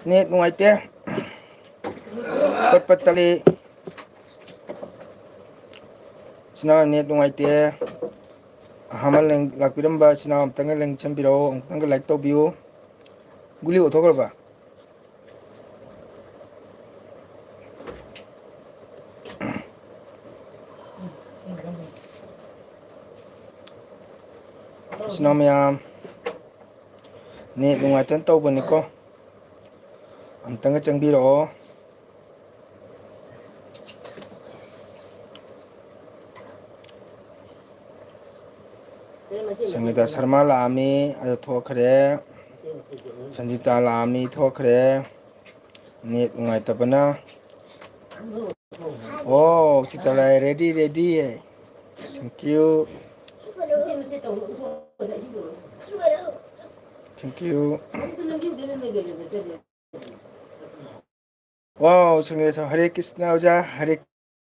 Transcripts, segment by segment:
Net ꯅꯨꯡꯉꯥꯏꯇꯦ ꯄꯠ ꯄꯠ ꯇꯠꯂꯤ ꯏꯆꯤꯜ ꯏꯅꯥꯎ ꯅꯦꯠ ꯅꯨꯡꯉꯥꯏꯇꯦ ꯑꯍꯥꯟꯕ ꯂꯥꯛꯄꯤꯔꯝꯕ ꯏꯆꯤꯜ ꯏꯅꯥꯎ ꯑꯃꯨꯛꯇꯪꯒ ꯂꯤꯡ ꯁꯦꯝꯕꯤꯔꯛꯎ ꯑꯃꯨꯛꯇꯪꯒ ꯂꯥꯏꯛ ꯇꯧꯕꯤꯌꯨ ꯒꯨꯂꯤ ꯑꯣꯊꯣꯛꯈ꯭ꯔꯕ ꯏꯆꯤꯜ ꯏꯅꯥꯎ ꯃꯌꯥꯝ ꯅꯦꯠ ꯅꯨꯡꯉꯥꯏꯇꯅ ꯇꯧꯕꯅꯤꯀꯣ ꯑꯝꯇꯪꯒ ꯆꯪꯕꯤꯔꯛꯑꯣ ꯁꯪꯒꯤꯇꯥ ꯁꯔꯃ ꯂꯥꯛꯑꯝꯃꯤ ꯑꯗꯨ ꯊꯣꯛꯈ꯭ꯔꯦ ꯁꯟꯖꯤꯇꯥ ꯂꯥꯛꯑꯝꯃꯤ ꯊꯣꯛꯈ꯭ꯔꯦ ꯅꯦꯠ ꯅꯨꯡꯉꯥꯏꯇꯕꯅ ꯑꯣ ꯆꯤꯇ꯭ꯔꯂꯥꯏ ꯔꯦꯗꯤ ꯔꯦꯗꯤ ꯊꯦꯡꯀ꯭ꯌꯨ ꯊꯦꯡꯀ꯭ꯌꯨ ꯋꯥꯎ ꯁꯪꯒꯤꯇꯥ ꯍꯔꯦ ꯀ꯭ꯔꯤꯁꯅ ꯑꯣꯖꯥ ꯍꯔꯦ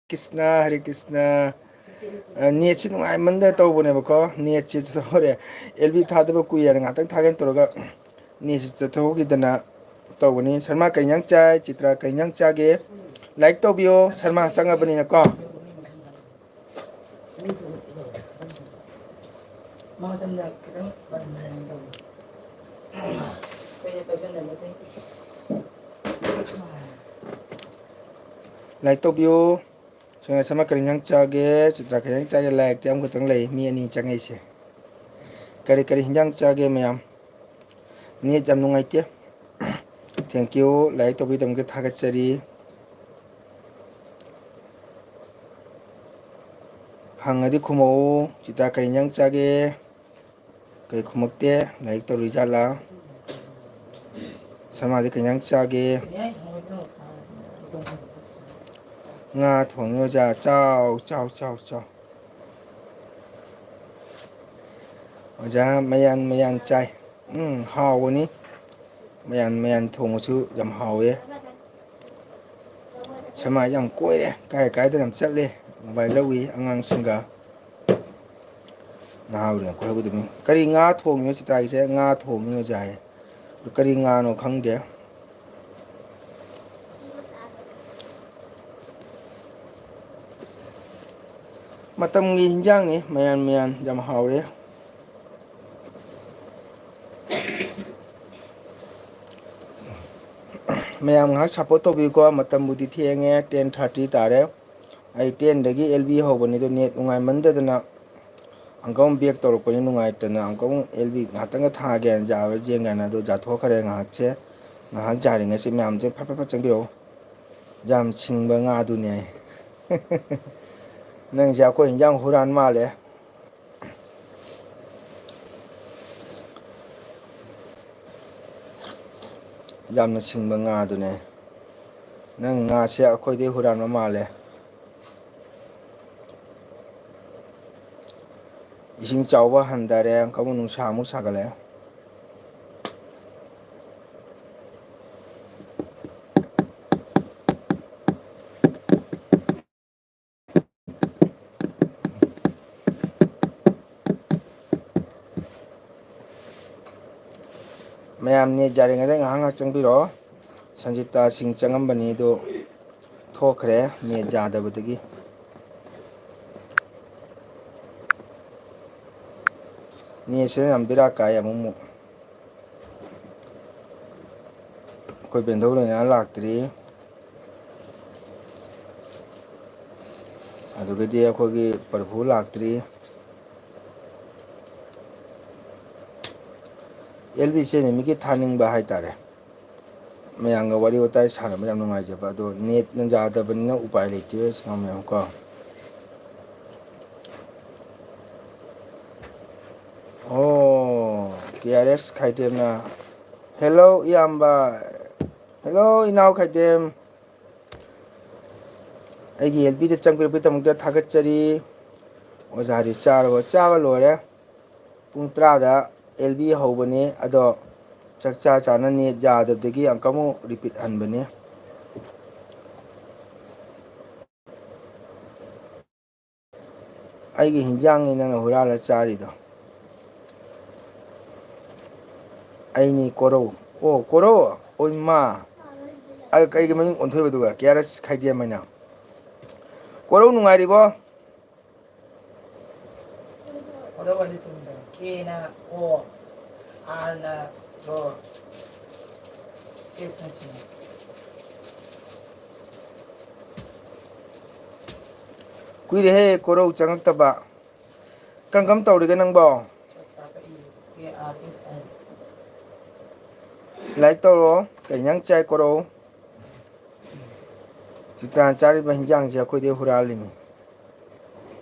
ꯀ꯭ꯔꯤꯁꯅ ꯍꯔꯦ ꯀ꯭ꯔꯤꯁꯅ ꯅꯦꯠꯁꯤ ꯅꯨꯡꯉꯥꯏꯃꯟꯗꯅ ꯇꯧꯕꯅꯦꯕꯀꯣ ꯅꯦꯠꯁꯤ ꯍꯣꯔꯦ ꯑꯦꯜ ꯕꯤ ꯊꯥꯗꯕ ꯀꯨꯏꯔꯦꯅ ꯉꯥꯛꯇꯪ ꯊꯥꯒꯦꯅ ꯇꯧꯔꯒ ꯅꯦꯠꯁꯤ ꯆꯠꯊꯣꯛꯈꯤꯗꯅ ꯇꯧꯕꯅꯤ ꯁꯔꯃꯥ ꯀꯔꯤ ꯏꯟꯖꯥꯡ ꯆꯥꯏ ꯆꯤꯇ꯭ꯔꯥ ꯀꯔꯤ ꯏꯟꯖꯥꯡ ꯆꯥꯒꯦ ꯂꯥꯏꯛ ꯇꯧꯕꯤꯌꯣ ꯁꯔꯃꯥ ꯆꯪꯉꯕꯅꯤꯅꯀꯣ ꯂꯥꯏꯛ ꯇꯧꯕꯤꯌꯨ ꯁꯔꯃ ꯀꯔꯤ ꯏꯟꯖꯥꯡ ꯆꯥꯒꯦ ꯆꯤꯇ꯭ꯔꯥ ꯀꯔꯤ ꯏꯟꯖꯥꯡ ꯆꯥꯒꯦ ꯂꯥꯏꯛꯇꯤ ꯑꯃꯈꯛꯇꯪ ꯂꯩ ꯃꯤ ꯑꯅꯤ ꯆꯪꯉꯛꯏꯁꯦ ꯀꯔꯤ ꯀꯔꯤ ꯍꯤꯟꯖꯥꯡ ꯆꯥꯒꯦ ꯃꯌꯥꯝ ꯅꯦꯠ ꯌꯥꯝ ꯅꯨꯡꯉꯥꯏꯇꯦ ꯊꯦꯡꯀ꯭ꯌꯨ ꯂꯥꯏꯛ ꯇꯧꯕꯤꯗꯃꯛꯇ ꯊꯥꯒꯠꯆꯔꯤ ꯍꯪꯉꯗꯤ ꯈꯨꯝꯃꯛꯎ ꯆꯤꯇꯥ ꯀꯔꯤ ꯏꯟꯖꯥꯡ ꯆꯥꯒꯦ ꯀꯩ ꯈꯨꯝꯃꯛꯇꯦ ꯂꯥꯏꯔꯤꯛ ꯇꯧꯔꯤꯖꯥꯠꯂꯥ ꯁꯔꯃꯥꯗꯤ ꯀꯩ ꯏꯟꯖꯥꯡ ꯆꯥꯒꯦ ꯉꯥ ꯊꯣꯡꯉꯤ ꯑꯣꯖꯥ ꯆꯥꯎ ꯆꯥꯎ ꯆꯥꯎ ꯆꯥꯎ ꯑꯣꯖꯥ ꯃꯌꯥꯟ ꯃꯌꯥꯟ ꯆꯥꯏ ꯍꯥꯎꯕꯅꯤ ꯃꯌꯥꯟ ꯃꯌꯥꯟ ꯊꯣꯡꯕꯁꯨ ꯌꯥꯝ ꯍꯥꯎꯋꯦ ꯁꯔꯃꯥꯁꯦ ꯌꯥꯝ ꯀꯣꯏꯔꯦ ꯀꯥꯏ ꯀꯥꯏꯗꯅꯣ ꯌꯥꯝ ꯆꯠꯂꯦ ꯃꯣꯕꯥꯏꯜ ꯂꯧꯋꯤ ꯑꯉꯥꯡꯁꯤꯡꯒ ꯅꯍꯥ ꯑꯣꯏꯔꯤꯉꯩ ꯀꯣꯏꯍꯧꯒꯗꯕꯅꯤ ꯀꯔꯤ ꯉꯥ ꯊꯣꯡꯉꯤꯅꯣ ꯆꯤꯇ꯭ꯔꯥꯒꯤꯁꯦ ꯉꯥ ꯊꯣꯡꯉꯤ ꯑꯣꯖꯥ ꯍꯥꯏꯌꯦ ꯀꯔꯤ ꯉꯥꯅꯣ ꯈꯪꯗꯦ ꯃꯇꯝꯒꯤ ꯍꯤꯟꯖꯥꯡꯅꯤ ꯃꯌꯥꯟ ꯃꯌꯥꯟ ꯌꯥꯝ ꯍꯥꯎꯋꯦ ꯃꯌꯥꯝ ꯉꯥꯏꯍꯥꯛ ꯁꯞꯄꯣꯔꯠ ꯇꯧꯕꯤꯌꯨꯀꯣ ꯃꯇꯝꯕꯨꯗꯤ ꯊꯦꯡꯉꯦ 10:30 ꯇꯥꯔꯦ ꯑꯩ 10ꯗꯒꯤ ꯑꯦꯜ ꯕꯤ ꯍꯧꯕꯅꯤ ꯑꯗꯣ ꯅꯦꯠ ꯅꯨꯡꯉꯥꯏꯃꯟꯗꯗꯅ ꯑꯪꯀ ꯑꯃꯨꯛ ꯕꯦꯛ ꯇꯧꯔꯛꯄꯅꯤ ꯅꯨꯡꯉꯥꯏꯇꯅ ꯑꯪꯀ ꯑꯃꯨꯛ ꯑꯦꯜ ꯕꯤ ꯉꯥꯏꯍꯥꯛꯇꯪꯒ ꯊꯥꯒꯦꯅ ꯌꯥꯕ꯭ꯔꯥ ꯌꯦꯡ ꯀꯥꯟꯗ ꯑꯗꯣ ꯌꯥꯊꯣꯛꯈ꯭ꯔꯦ ꯉꯥꯏꯍꯥꯛꯁꯦ ꯉꯥꯏꯍꯥꯛ ꯌꯥꯔꯤꯉꯩꯁꯤ ꯃꯌꯥꯝꯁꯦ ꯐꯠ ꯐꯠ ꯐꯠ ꯆꯪꯕꯤꯔꯛꯎ ꯌꯥꯝ ꯁꯤꯡꯕ ꯉꯥꯗꯨꯅꯦ ꯅꯪꯁꯦ ꯑꯩꯈꯣꯏ ꯏꯟꯖꯥꯡ ꯍꯨꯔꯥꯟ ꯃꯥꯜꯂꯦ ꯌꯥꯝꯅ ꯁꯤꯡꯕ ꯉꯥꯗꯨꯅꯦ ꯅꯪ ꯉꯥꯁꯦ ꯑꯩꯈꯣꯏꯗꯩ ꯍꯨꯔꯥꯟꯕ ꯃꯥꯜꯂꯦ ꯏꯁꯤꯡ ꯆꯥꯎꯕ ꯍꯟꯊꯔꯦ ꯑꯃꯨꯛ ꯅꯨꯡꯁꯥ ꯑꯃꯨꯛ ꯁꯥꯒꯠꯂꯛꯑꯦ ꯃꯌꯥꯝ ꯅꯦꯠ ꯌꯥꯔꯤꯉꯩꯗ ꯉꯥꯏꯍꯥꯛ ꯉꯥꯏꯍꯥꯛ ꯆꯪꯕꯤꯔꯛꯑꯣ ꯁꯟꯖꯤꯇꯥꯁꯤꯡ ꯆꯪꯉꯝꯕꯅꯤ ꯑꯗꯨ ꯊꯣꯛꯈ꯭ꯔꯦ ꯅꯦꯠ ꯌꯥꯗꯕꯗꯒꯤ ꯅꯦꯠꯁꯤꯅ ꯌꯥꯝ ꯕꯦꯔꯥ ꯀꯥꯏ ꯑꯃꯨꯛ ꯑꯃꯨꯛ ꯑꯩꯈꯣꯏ ꯕꯦꯟꯗꯧ ꯂꯣꯏꯅ ꯂꯥꯛꯇ꯭ꯔꯤ ꯑꯗꯨꯒꯗꯤ ꯑꯩꯈꯣꯏꯒꯤ ꯄ꯭ꯔꯚꯨ ꯂꯥꯛꯇ꯭ꯔꯤ ꯑꯦꯜ ꯕꯤꯁꯦ ꯅꯨꯃꯤꯠꯀꯤ ꯊꯥꯅꯤꯡꯕ ꯍꯥꯏꯇꯥꯔꯦ ꯃꯌꯥꯝꯒ ꯋꯥꯔꯤ ꯋꯥꯇꯥꯏ ꯁꯥꯟꯅꯕ ꯌꯥꯝ ꯅꯨꯡꯉꯥꯏꯖꯕ ꯑꯗꯣ ꯅꯦꯠꯅ ꯌꯥꯗꯕꯅꯤꯅ ꯎꯄꯥꯏ ꯂꯩꯇꯦ ꯁꯤꯅ ꯃꯌꯥꯝ ꯀꯣ ꯑꯣ ꯀꯦ ꯑꯥꯔ ꯑꯦꯁ ꯈꯥꯏꯗꯦꯝꯅ ꯍꯦꯜꯂꯣ ꯏꯌꯥꯝꯕ ꯍꯦꯜꯂꯣ ꯏꯅꯥꯎ ꯈꯥꯏꯗꯦꯝ ꯑꯩꯒꯤ ꯑꯦꯜ ꯕꯤꯗ ꯆꯪꯕꯤꯔꯛꯄꯒꯤꯗꯃꯛꯇ ꯊꯥꯒꯠꯆꯔꯤ ꯑꯣꯖꯥꯗꯤ ꯆꯥꯔꯕ ꯆꯥꯕ ꯂꯣꯏꯔꯦ ꯄꯨꯡ 10ꯗ ꯑꯦꯜ ꯕꯤ ꯍꯧꯕꯅꯤ ꯑꯗꯣ ꯆꯥꯛꯆꯥ ꯆꯥꯅ ꯅꯦꯠ ꯌꯥꯗꯕꯗꯒꯤ ꯑꯃꯨꯛꯀ ꯑꯃꯨꯛ ꯔꯤꯄꯤꯠ ꯍꯟꯕꯅꯤ ꯑꯩꯒꯤ ꯍꯤꯟꯖꯥꯡꯅꯤ ꯅꯪꯅ ꯍꯨꯔꯥꯜꯂꯒ ꯆꯥꯔꯤꯗꯣ ꯑꯩꯅꯤ ꯀꯣꯔꯧ ꯑꯣ ꯀꯣꯔꯧ ꯑꯣꯏꯃꯥ ꯀꯩꯒꯤ ꯃꯃꯤꯡ ꯑꯣꯟꯊꯣꯏꯕꯗꯨꯒ KRS ꯈꯥꯏꯗꯦꯝ ꯍꯥꯏꯅ ꯀꯣꯔꯧ ꯅꯨꯡꯉꯥꯏꯔꯤꯕꯣ ꯀꯦꯅ ꯑꯣ ꯑꯥꯔꯅ ꯔꯣ ꯀꯨꯏꯔꯦꯍꯦ ꯀꯣꯔꯧ ꯆꯪꯉꯛꯇꯕ ꯀꯔꯝ ꯀꯔꯝ ꯇꯧꯔꯤꯒꯦ ꯅꯪꯕꯣ ꯂꯥꯏꯔꯤꯛ ꯇꯧꯔꯣ ꯀꯩ ꯏꯟꯖꯥꯡ ꯆꯥꯏ ꯀꯣꯔꯧ ꯆꯤꯇ꯭ꯔꯥꯅ ꯆꯥꯔꯤꯕ ꯍꯤꯟꯖꯥꯡꯁꯦ ꯑꯩꯈꯣꯏꯗꯩ ꯍꯨꯔꯥꯜꯂꯤꯅꯤ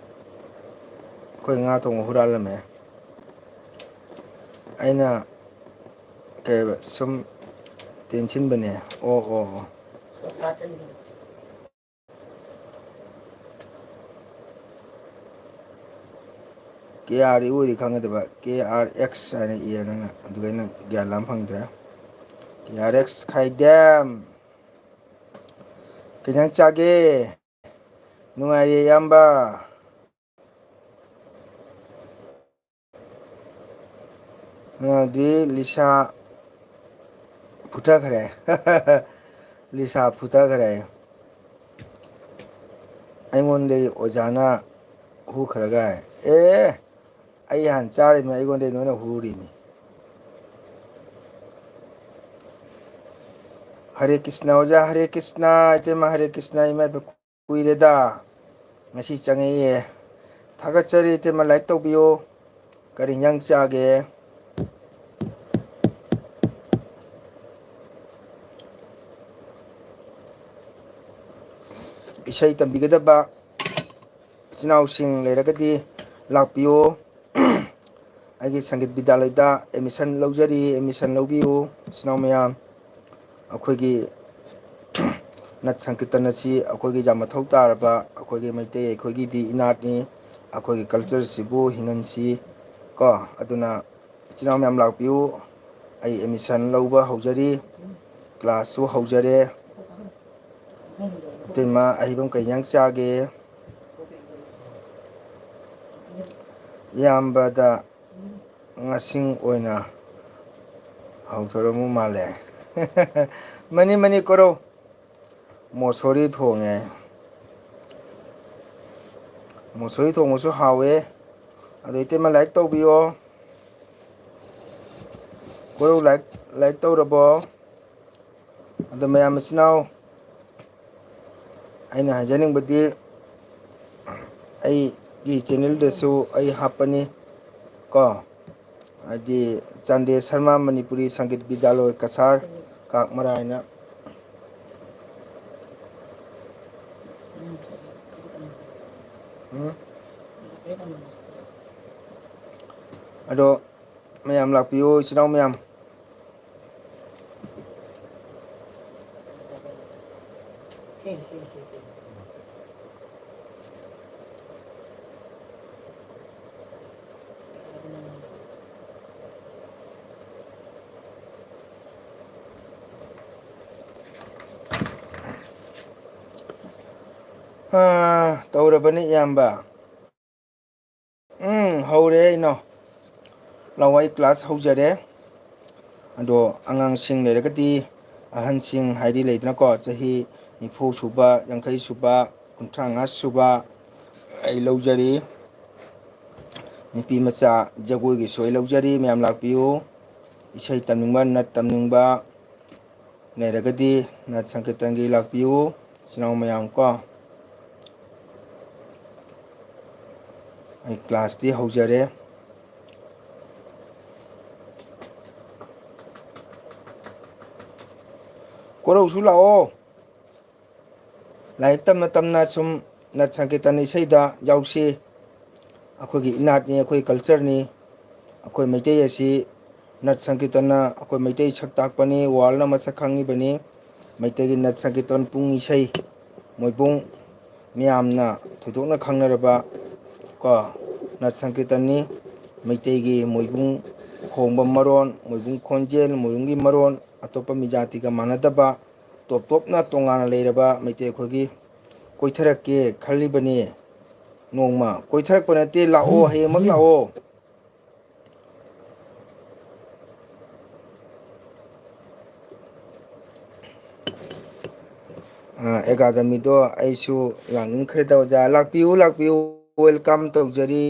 ꯑꯩꯈꯣꯏ ꯉꯥ ꯊꯣꯡꯕ ꯍꯨꯔꯥꯜꯂꯝꯃꯦ ꯑꯩꯅ ꯀꯩꯕ ꯁꯨꯝ ꯇꯦꯟꯁꯤꯟꯕꯅꯦ ꯑꯣ KR ꯏꯑꯣꯏꯗꯤ ꯈꯪꯒꯗꯕ KRX ꯍꯥꯏꯅ ꯏꯔ ꯅꯪꯅ ꯑꯗꯨꯒ ꯑꯩꯅ ꯒ꯭ꯌꯥꯟ ꯂꯥꯝ ꯐꯪꯗ꯭ꯔꯦ KRX ꯈꯥꯏꯗꯦꯝ ꯀꯩ ꯏꯟꯖꯥꯡ ꯆꯥꯒꯦ ꯅꯨꯡꯉꯥꯏꯔꯤꯌꯦ ꯏꯌꯥꯝꯕ ꯅꯅꯥꯎꯗꯤ ꯂꯤꯁꯥ ꯐꯨꯊꯈ꯭ꯔꯦ ꯂꯤꯁꯥ ꯐꯨꯊꯈ꯭ꯔꯦ ꯑꯩꯉꯣꯟꯗꯩ ꯑꯣꯖꯥꯅ ꯍꯨꯈ꯭ꯔꯒ ꯑꯩ ꯍꯥꯟꯅ ꯆꯥꯔꯤꯝꯅꯤ ꯑꯩꯉꯣꯟꯗꯩ ꯅꯣꯏꯅ ꯍꯨꯔꯤꯅꯤ ꯍꯔꯦ ꯀ꯭ꯔꯤꯁꯅ ꯑꯣꯖꯥ ꯍꯔꯦ ꯀ꯭ꯔꯤꯁꯅ ꯏꯇꯩꯃ ꯍꯔꯦ ꯀ꯭ꯔꯤꯁꯅ ꯏꯃꯥꯏꯕ ꯀꯨꯏꯔꯦꯗ ꯉꯁꯤ ꯆꯪꯉꯛꯏꯌꯦ ꯊꯥꯒꯠꯆꯔꯤ ꯏꯇꯩꯃ ꯂꯥꯏꯛ ꯇꯧꯕꯤꯌꯨ ꯀꯔꯤ ꯏꯟꯖꯥꯡ ꯆꯥꯒꯦ ꯏꯁꯩ ꯇꯝꯕꯤꯒꯗꯕ ꯏꯆꯤꯟ ꯏꯅꯥꯎꯁꯤꯡ ꯂꯩꯔꯒꯗꯤ ꯂꯥꯛꯄꯤꯌꯨ ꯑꯩꯒꯤ ꯁꯪꯒꯤꯠ ꯕꯤꯗ꯭ꯌꯥꯂꯌꯗ ꯑꯦꯗꯃꯤꯁꯟ ꯂꯧꯖꯔꯤ ꯑꯦꯗꯃꯤꯁꯟ ꯂꯧꯕꯤꯌꯨ ꯏꯆꯤꯟ ꯏꯅꯥꯎ ꯃꯌꯥꯝ ꯑꯩꯈꯣꯏꯒꯤ ꯅꯠ ꯁꯪꯀꯤꯔꯇꯟ ꯑꯁꯤ ꯑꯩꯈꯣꯏꯒꯤ ꯌꯥꯝ ꯃꯊꯧ ꯇꯥꯔꯕ ꯑꯩꯈꯣꯏꯒꯤ ꯃꯩꯇꯩ ꯑꯩꯈꯣꯏꯒꯤꯗꯤ ꯏꯅꯥꯠꯅꯤ ꯑꯩꯈꯣꯏꯒꯤ ꯀꯜꯆꯔꯁꯤꯕꯨ ꯍꯤꯡꯍꯟꯁꯤ ꯀꯣ ꯑꯗꯨꯅ ꯏꯆꯤꯟ ꯏꯅꯥꯎ ꯃꯌꯥꯝ ꯂꯥꯛꯄꯤꯌꯨ ꯑꯩ ꯑꯦꯗꯃꯤꯁꯟ ꯂꯧꯕ ꯍꯧꯖꯔꯤ ꯀ꯭ꯂꯥꯁꯁꯨ ꯍꯧꯖꯔꯦ ꯏꯇꯩꯃ ꯑꯍꯩꯕꯝ ꯀꯩ ꯏꯟꯖꯥꯡ ꯆꯥꯒꯦ ꯏꯌꯥꯝꯕꯗ ꯉꯁꯤꯡ ꯑꯣꯏꯅ ꯍꯧꯗꯣꯔꯝꯃꯨ ꯃꯥꯜꯂꯦ ꯃꯅꯤ ꯃꯅꯤ ꯀꯣꯔꯧ ꯃꯣꯁꯣꯔꯤ ꯊꯣꯡꯉꯦ ꯃꯨꯁꯣꯔꯤ ꯊꯣꯡꯕꯁꯨ ꯍꯥꯎꯋꯦ ꯑꯗꯣ ꯏꯇꯩꯃ ꯂꯥꯏꯛ ꯇꯧꯕꯤꯌꯣ ꯀꯣꯔꯧ ꯂꯥꯏꯛ ꯇꯧꯔꯕꯣ ꯑꯗꯣ ꯃꯌꯥꯝ ꯃꯆꯤꯟ ꯃꯅꯥꯎ ꯑꯩꯅ ꯍꯥꯏꯖꯅꯤꯡꯕꯗꯤ ꯑꯩꯒꯤ ꯆꯦꯅꯦꯜꯗꯁꯨ ꯑꯩ ꯍꯥꯞꯄꯅꯤ ꯀꯣ ꯍꯥꯏꯗꯤ ꯆꯥꯟꯗꯦ ꯁꯔꯃ ꯃꯅꯤꯄꯨꯔꯤ ꯁꯪꯒꯤꯠ ꯕꯤꯗ꯭ꯌꯥꯂꯣꯏ ꯀꯁꯥꯔ ꯀꯥꯛꯃꯔꯥ ꯍꯥꯏꯅ ꯑꯗꯣ ꯃꯌꯥꯝ ꯂꯥꯛꯄꯤꯌꯨ ꯏꯆꯤꯟ ꯏꯅꯥꯎ ꯃꯌꯥꯝ ꯇꯧꯔꯕꯅꯤ ꯏꯌꯥꯝꯕ ꯍꯧꯔꯦ ꯑꯩꯅꯣ ꯂꯥꯛꯑꯣ ꯑꯩ ꯀ꯭ꯂꯥꯁ ꯍꯧꯖꯔꯦ ꯑꯗꯣ ꯑꯉꯥꯡꯁꯤꯡ ꯂꯩꯔꯒꯗꯤ ꯑꯍꯟꯁꯤꯡ ꯍꯥꯏꯗꯤ ꯂꯩꯗꯅꯀꯣ ꯆꯍꯤ ꯅꯤꯐꯨ ꯁꯨꯕ ꯌꯥꯡꯈꯩ ꯁꯨꯕ ꯀꯨꯟꯊ꯭ꯔꯥ ꯃꯉꯥ ꯁꯨꯕ ꯑꯩ ꯂꯧꯖꯔꯤ ꯅꯨꯄꯤ ꯃꯆꯥ ꯖꯒꯣꯏꯒꯤꯁꯨ ꯑꯩ ꯂꯧꯖꯔꯤ ꯃꯌꯥꯝ ꯂꯥꯛꯄꯤꯌꯨ ꯏꯁꯩ ꯇꯝꯅꯤꯡꯕ ꯅꯠ ꯇꯝꯅꯤꯡꯕ ꯂꯩꯔꯒꯗꯤ ꯅꯠ ꯁꯪꯀꯤꯔꯇꯟꯒꯤ ꯂꯥꯛꯄꯤꯌꯨ ꯏꯆꯤꯟ ꯏꯅꯥꯎ ꯃꯌꯥꯝ ꯀꯣ ꯑꯩ ꯀ꯭ꯂꯥꯁꯇꯤ ꯍꯧꯖꯔꯦ ꯀꯣꯔꯧꯁꯨ ꯂꯥꯛꯑꯣ ꯂꯥꯏꯔꯤꯛ ꯇꯝꯅ ꯇꯝꯅ ꯁꯨꯝ ꯅꯠ ꯁꯪꯀꯤꯔꯇꯟ ꯏꯁꯩꯗ ꯌꯥꯎꯁꯤ ꯑꯩꯈꯣꯏꯒꯤ ꯏꯅꯥꯠꯅꯤ ꯑꯩꯈꯣꯏ ꯀꯜꯆꯔꯅꯤ ꯑꯩꯈꯣꯏ ꯃꯩꯇꯩ ꯑꯁꯤ ꯅꯠ ꯁꯪꯀꯤꯔꯇꯟꯅ ꯑꯩꯈꯣꯏ ꯃꯩꯇꯩ ꯁꯛ ꯇꯥꯛꯄꯅꯤ ꯋꯥꯔꯜꯅ ꯃꯁꯛ ꯈꯪꯉꯤꯕꯅꯤ ꯃꯩꯇꯩꯒꯤ ꯅꯠ ꯁꯪꯀꯤꯔꯇꯟ ꯄꯨꯡ ꯏꯁꯩ ꯃꯣꯏꯕꯨꯡ ꯃꯤꯌꯥꯝꯅ ꯊꯣꯏꯗꯣꯛꯅ ꯈꯪꯅꯔꯕ ꯀꯣ ꯅꯠ ꯁꯪꯀꯤꯔꯇꯟꯅꯤ ꯃꯩꯇꯩꯒꯤ ꯃꯣꯏꯕꯨꯡ ꯈꯣꯡꯕ ꯃꯔꯣꯟ ꯃꯣꯏꯕꯨꯡ ꯈꯣꯟꯖꯦꯜ ꯃꯣꯏꯕꯨꯡꯒꯤ ꯃꯔꯣꯟ ꯑꯇꯣꯞꯄ ꯃꯤꯖꯥꯇꯤꯒ ꯃꯥꯟꯅꯗꯕ ꯇꯣꯞ ꯇꯣꯞꯅ ꯇꯣꯉꯥꯟꯅ ꯂꯩꯔꯕ ꯃꯩꯇꯩ ꯑꯩꯈꯣꯏꯒꯤ ꯀꯣꯏꯊꯔꯛꯀꯦ ꯈꯜꯂꯤꯕꯅꯤ ꯅꯣꯡꯃ ꯀꯣꯏꯊꯔꯛꯄ ꯅꯠꯇꯦ ꯂꯥꯛꯑꯣ ꯍꯌꯦꯡꯃꯛ ꯂꯥꯛꯑꯣ ꯑꯦꯀꯥꯗꯃꯤꯗꯣ ꯑꯩꯁꯨ ꯂꯥꯛꯅꯤꯡꯈ꯭ꯔꯦꯗ ꯑꯣꯖꯥ ꯂꯥꯛꯄꯤꯌꯨ ꯂꯥꯛꯄꯤꯌꯨ ꯋꯦꯜꯀꯝ ꯇꯧꯖꯔꯤ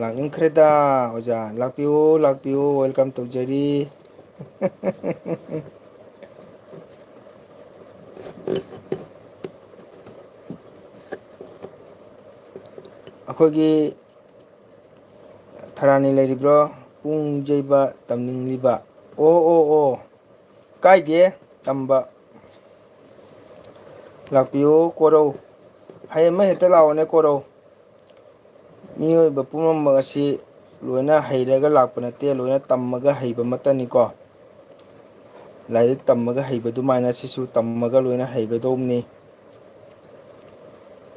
ꯂꯥꯛꯅꯤꯡꯈ꯭ꯔꯦꯗ ꯑꯣꯖꯥ ꯂꯥꯛꯄꯤꯌꯨ ꯂꯥꯛꯄꯤꯌꯨ ꯋꯦꯜꯀꯝ ꯇꯧꯖꯔꯤ ꯑꯩꯈꯣꯏꯒꯤ ꯊꯔꯥꯅꯤ ꯂꯩꯔꯤꯕ꯭ꯔꯣ ꯄꯨꯡ ꯌꯩꯕ ꯇꯝꯅꯤꯡꯂꯤꯕ ꯑꯣ ꯑꯣ ꯑꯣ ꯀꯥꯏꯗꯦ ꯇꯝꯕ ꯂꯥꯛꯄꯤꯌꯨ ꯀꯣꯔꯧ ꯍꯌꯦꯡ ꯑꯃ ꯍꯦꯛꯇ ꯂꯥꯛꯑꯣꯅꯦ ꯀꯣꯔꯧ ꯃꯤꯑꯣꯏꯕ ꯄꯨꯝꯅꯃꯛ ꯑꯁꯤ ꯂꯣꯏꯅ ꯍꯩꯔꯒ ꯂꯥꯛꯄ ꯅꯠꯇꯦ ꯂꯣꯏꯅ ꯇꯝꯃꯒ ꯍꯩꯕ ꯑꯃꯠꯇꯅꯤꯀꯣ ꯂꯥꯏꯔꯤꯛ ꯇꯝꯃꯒ ꯍꯩꯕ ꯑꯗꯨꯃꯥꯏꯅ ꯁꯤꯁꯨ ꯇꯝꯃꯒ ꯂꯣꯏꯅ ꯍꯩꯒꯗꯧꯕꯅꯤ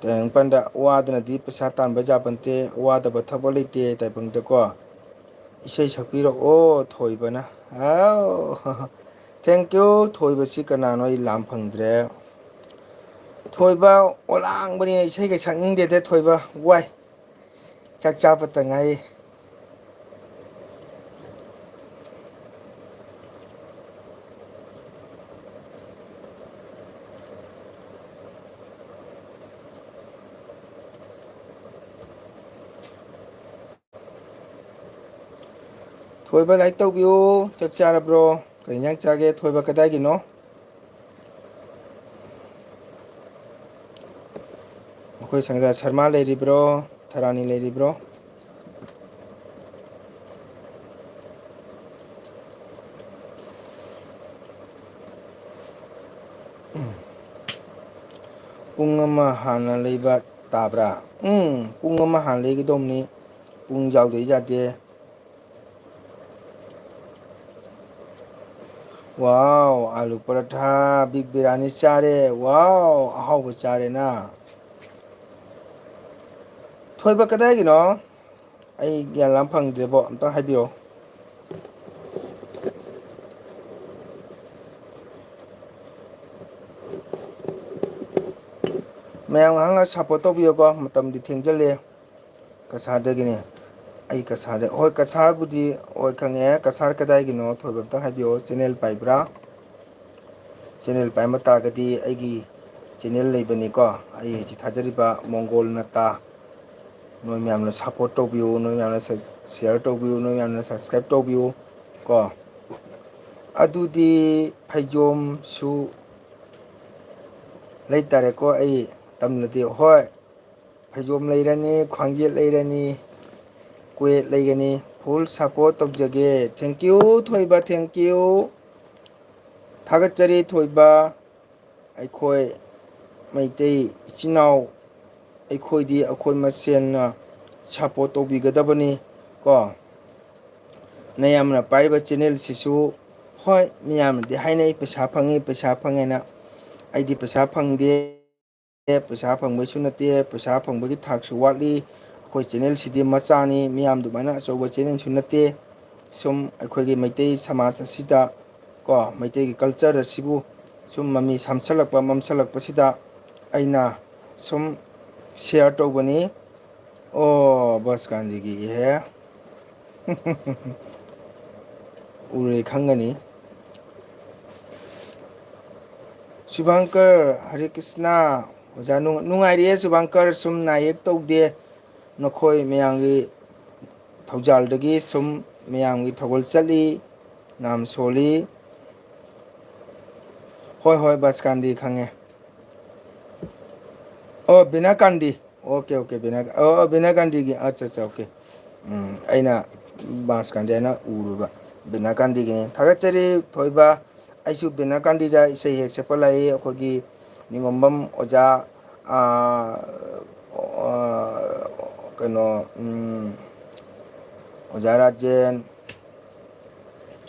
ꯇꯥꯏꯕꯪꯄꯥꯟꯗ ꯋꯥꯗꯅꯗꯤ ꯄꯩꯁꯥ ꯇꯥꯟꯕ ꯌꯥꯕ ꯅꯠꯇꯦ ꯋꯥꯗꯕ ꯊꯕꯛ ꯂꯩꯇꯦ ꯇꯥꯏꯕꯪꯗꯀꯣ ꯏꯁꯩ ꯁꯛꯄꯤꯔꯛꯑꯣ ꯊꯣꯏꯕꯅ ꯍꯥꯎ ꯊꯦꯡꯀ꯭ꯌꯨ ꯊꯣꯏꯕꯁꯤ ꯀꯅꯥꯅꯣ ꯑꯩ ꯂꯥꯝ ꯐꯪꯗ꯭ꯔꯦ ꯊꯣꯏꯕ ꯑꯣꯂꯥꯡꯕꯅꯤꯅ ꯏꯁꯩꯒ ꯁꯛꯅꯤꯡꯗꯦꯗ ꯊꯣꯏꯕ ꯋꯥꯏ ꯆꯥꯛ ꯆꯥꯕꯇ ꯉꯥꯏꯔꯤ ꯊꯣꯏꯕ ꯂꯥꯏꯔꯤꯛ ꯇꯧꯕꯤꯌꯨ ꯆꯥꯛ ꯆꯥꯔꯕ꯭ꯔꯣ ꯀꯔꯤ ꯏꯟꯖꯥꯡ ꯆꯥꯒꯦ ꯊꯣꯏꯕ ꯀꯗꯥꯏꯒꯤꯅꯣ ꯑꯩꯈꯣꯏ ꯁꯪꯒꯤꯇꯥ ꯁꯔꯃ ꯂꯩꯔꯤꯕ꯭ꯔꯣ ꯊꯔꯥꯅꯤ ꯂꯩꯔꯤꯕ꯭ꯔꯣ ꯄꯨꯡ ꯑꯃ ꯍꯥꯟꯅ ꯂꯩꯕ ꯇꯥꯕ꯭ꯔꯥ ꯄꯨꯡ ꯑꯃ ꯍꯥꯟꯅ ꯂꯩꯒꯗꯧꯕꯅꯤ ꯄꯨꯡ ꯌꯥꯎꯗ ꯌꯥꯗꯦ ꯋꯥꯎ ꯑꯂꯨ ꯄꯔꯥꯊꯥ ꯕꯤꯛ ꯕꯤꯔꯌꯥꯅꯤ ꯆꯥꯔꯦ ꯋꯥꯎ ꯑꯍꯥꯎꯕ ꯆꯥꯔꯦꯅ ꯊꯣꯏꯕ ꯀꯗꯥꯏꯒꯤꯅꯣ ꯑꯩ ꯒ꯭ꯌꯥꯟ ꯂꯥꯝ ꯐꯪꯗ꯭ꯔꯦꯕꯣ ꯑꯝꯇ ꯍꯥꯏꯕꯤꯔꯛꯑꯣ ꯃꯌꯥꯝ ꯉꯥꯏꯍꯥꯛ ꯉꯥꯏꯍꯥꯛ ꯁꯞꯄꯣꯔꯠ ꯇꯧꯕꯤꯌꯨꯀꯣ ꯃꯇꯝꯗꯤ ꯊꯦꯡꯖꯤꯜꯂꯑꯦ ꯀꯁꯥꯔꯗꯒꯤꯅꯤ ꯑꯩ ꯀꯁꯥꯔꯗ ꯍꯣꯏ ꯀꯁꯥꯔꯕꯨꯗꯤ ꯍꯣꯏ ꯈꯪꯉꯦ ꯀꯁꯥꯔ ꯀꯗꯥꯏꯒꯤꯅꯣ ꯊꯣꯏꯕ ꯑꯝꯇ ꯍꯥꯏꯕꯤꯌꯣ ꯆꯦꯟꯅꯦꯜ ꯄꯥꯏꯕ꯭ꯔꯥ ꯆꯦꯟꯅꯦꯜ ꯄꯥꯏꯝꯕ ꯇꯥꯔꯒꯗꯤ ꯑꯩꯒꯤ ꯆꯦꯟꯅꯦꯜ ꯂꯩꯕꯅꯤꯀꯣ ꯑꯩ ꯍꯧꯖꯤꯛ ꯊꯥꯖꯔꯤꯕ ꯃꯣꯡꯒꯣꯜ ꯅꯇꯥ ꯅꯣꯏ ꯃꯌꯥꯝꯅ ꯁꯞꯄꯣꯔꯠ ꯇꯧꯕꯤꯌꯨ ꯅꯣꯏ ꯃꯌꯥꯝꯅ ꯁꯤꯌꯥꯔ ꯇꯧꯕꯤꯌꯨ ꯅꯣꯏ ꯃꯌꯥꯝꯅ ꯁꯕꯁꯀ꯭ꯔꯥꯏꯞ ꯇꯧꯕꯤꯌꯨ ꯀꯣ ꯑꯗꯨꯗꯤ ꯐꯩꯖꯣꯝꯁꯨ ꯂꯩꯇꯥꯔꯦꯀꯣ ꯑꯩ ꯇꯝꯂꯗꯤ ꯍꯣꯏ ꯐꯩꯖꯣꯝ ꯂꯩꯔꯅꯤ ꯈ꯭ꯋꯥꯡꯖꯦꯠ ꯂꯩꯔꯅꯤ ꯀ꯭ꯋꯦꯠ ꯂꯩꯒꯅꯤ ꯐꯨꯜ ꯁꯞꯄꯣꯔꯠ ꯇꯧꯖꯒꯦ ꯊꯦꯡꯀ꯭ꯌꯨ ꯊꯣꯏꯕ ꯊꯦꯡꯀ꯭ꯌꯨ ꯊꯥꯒꯠꯆꯔꯤ ꯊꯣꯏꯕ ꯑꯩꯈꯣꯏ ꯃꯩꯇꯩ ꯏꯆꯤꯟ ꯏꯅꯥꯎ ꯑꯩꯈꯣꯏꯗꯤ ꯑꯩꯈꯣꯏ ꯃꯁꯦꯟꯅ ꯁꯞꯄꯣꯔꯠ ꯇꯧꯕꯤꯒꯗꯕꯅꯤ ꯀꯣ ꯅꯌꯥꯝꯅ ꯄꯥꯏꯔꯤꯕ ꯆꯦꯟꯅꯦꯜꯁꯤꯁꯨ ꯍꯣꯏ ꯃꯤꯌꯥꯝꯅꯗꯤ ꯍꯥꯏꯅꯩ ꯄꯩꯁꯥ ꯐꯪꯉꯤ ꯄꯩꯁꯥ ꯐꯪꯉꯦꯅ ꯑꯩꯗꯤ ꯄꯩꯁꯥ ꯐꯪꯗꯦ ꯄꯩꯁꯥ ꯐꯪꯕꯩꯁꯨ ꯅꯠꯇꯦ ꯄꯩꯁꯥ ꯐꯪꯕꯒꯤ ꯊꯥꯛꯁꯨ ꯋꯥꯠꯂꯤ ꯑꯩꯈꯣꯏ ꯆꯦꯟꯅꯦꯜꯁꯤꯗꯤ ꯃꯆꯥꯅꯤ ꯃꯤꯌꯥꯝ ꯑꯗꯨꯃꯥꯏꯅ ꯑꯆꯧꯕ ꯆꯦꯟꯅꯦꯜꯁꯨ ꯅꯠꯇꯦ ꯁꯨꯝ ꯑꯩꯈꯣꯏꯒꯤ ꯃꯩꯇꯩ ꯁꯃꯥꯖ ꯑꯁꯤꯗ ꯀꯣ ꯃꯩꯇꯩꯒꯤ ꯀꯜꯆꯔ ꯑꯁꯤꯕꯨ ꯁꯨꯝ ꯃꯃꯤ ꯁꯥꯝꯁꯜꯂꯛꯄ ꯃꯝꯁꯜꯂꯛꯄꯁꯤꯗ ꯑꯩꯅ ꯁꯨꯝ ꯁꯤꯌꯥꯔ ꯇꯧꯕꯅꯤ ꯑꯣ ꯕꯁ ꯀꯥꯟꯖꯤꯒꯤ ꯏꯍꯦ ꯎꯔꯦ ꯈꯪꯒꯅꯤ ꯁꯨꯚꯡꯀꯔ ꯍꯔꯦ ꯀ꯭ꯔꯤꯁꯅ ꯑꯣꯖꯥ ꯅꯨꯡꯉꯥꯏꯔꯤꯌꯦ ꯁꯨꯕꯥꯡꯀꯔ ꯁꯨꯝ ꯅꯥ ꯌꯦꯛ ꯇꯧꯗꯦ ꯅꯈꯣꯏ ꯃꯌꯥꯝꯒꯤ ꯊꯧꯖꯥꯜꯗꯒꯤ ꯁꯨꯝ ꯃꯌꯥꯝꯒꯤ ꯊꯧꯒꯜ ꯆꯠꯂꯤ ꯅꯥꯝ ꯁꯣꯜꯂꯤ ꯍꯣꯏ ꯍꯣꯏ ꯕꯁꯀꯥꯟꯗꯤ ꯈꯪꯉꯦ ꯑꯣ ꯕꯤꯅꯥꯀꯥꯟꯗꯤ ꯑꯣꯀꯦ ꯑꯣꯀꯦ ꯕꯤꯅꯥꯀꯥꯟꯗꯤꯒꯤ ꯑꯠꯆꯥ ꯑꯠꯆꯥ ꯑꯣꯀꯦ ꯑꯩꯅ ꯕꯥꯁ ꯀꯥꯟꯗ ꯍꯥꯏꯅ ꯎꯔꯨꯕ ꯕꯤꯅꯥ ꯒꯥꯟꯙꯤꯒꯤꯅꯤ ꯊꯥꯒꯠꯆꯔꯤ ꯊꯣꯏꯕ ꯑꯩꯁꯨ ꯕꯤꯅꯥ ꯒꯥꯟꯙꯤꯗ ꯏꯁꯩ ꯍꯦꯛ ꯁꯛꯄ ꯂꯥꯛꯏ ꯑꯩꯈꯣꯏꯒꯤ ꯅꯤꯉꯣꯝꯕꯝ ꯑꯣꯖꯥ ꯀꯩꯅꯣ ꯑꯣꯖꯥ ꯔꯥꯖꯦꯟ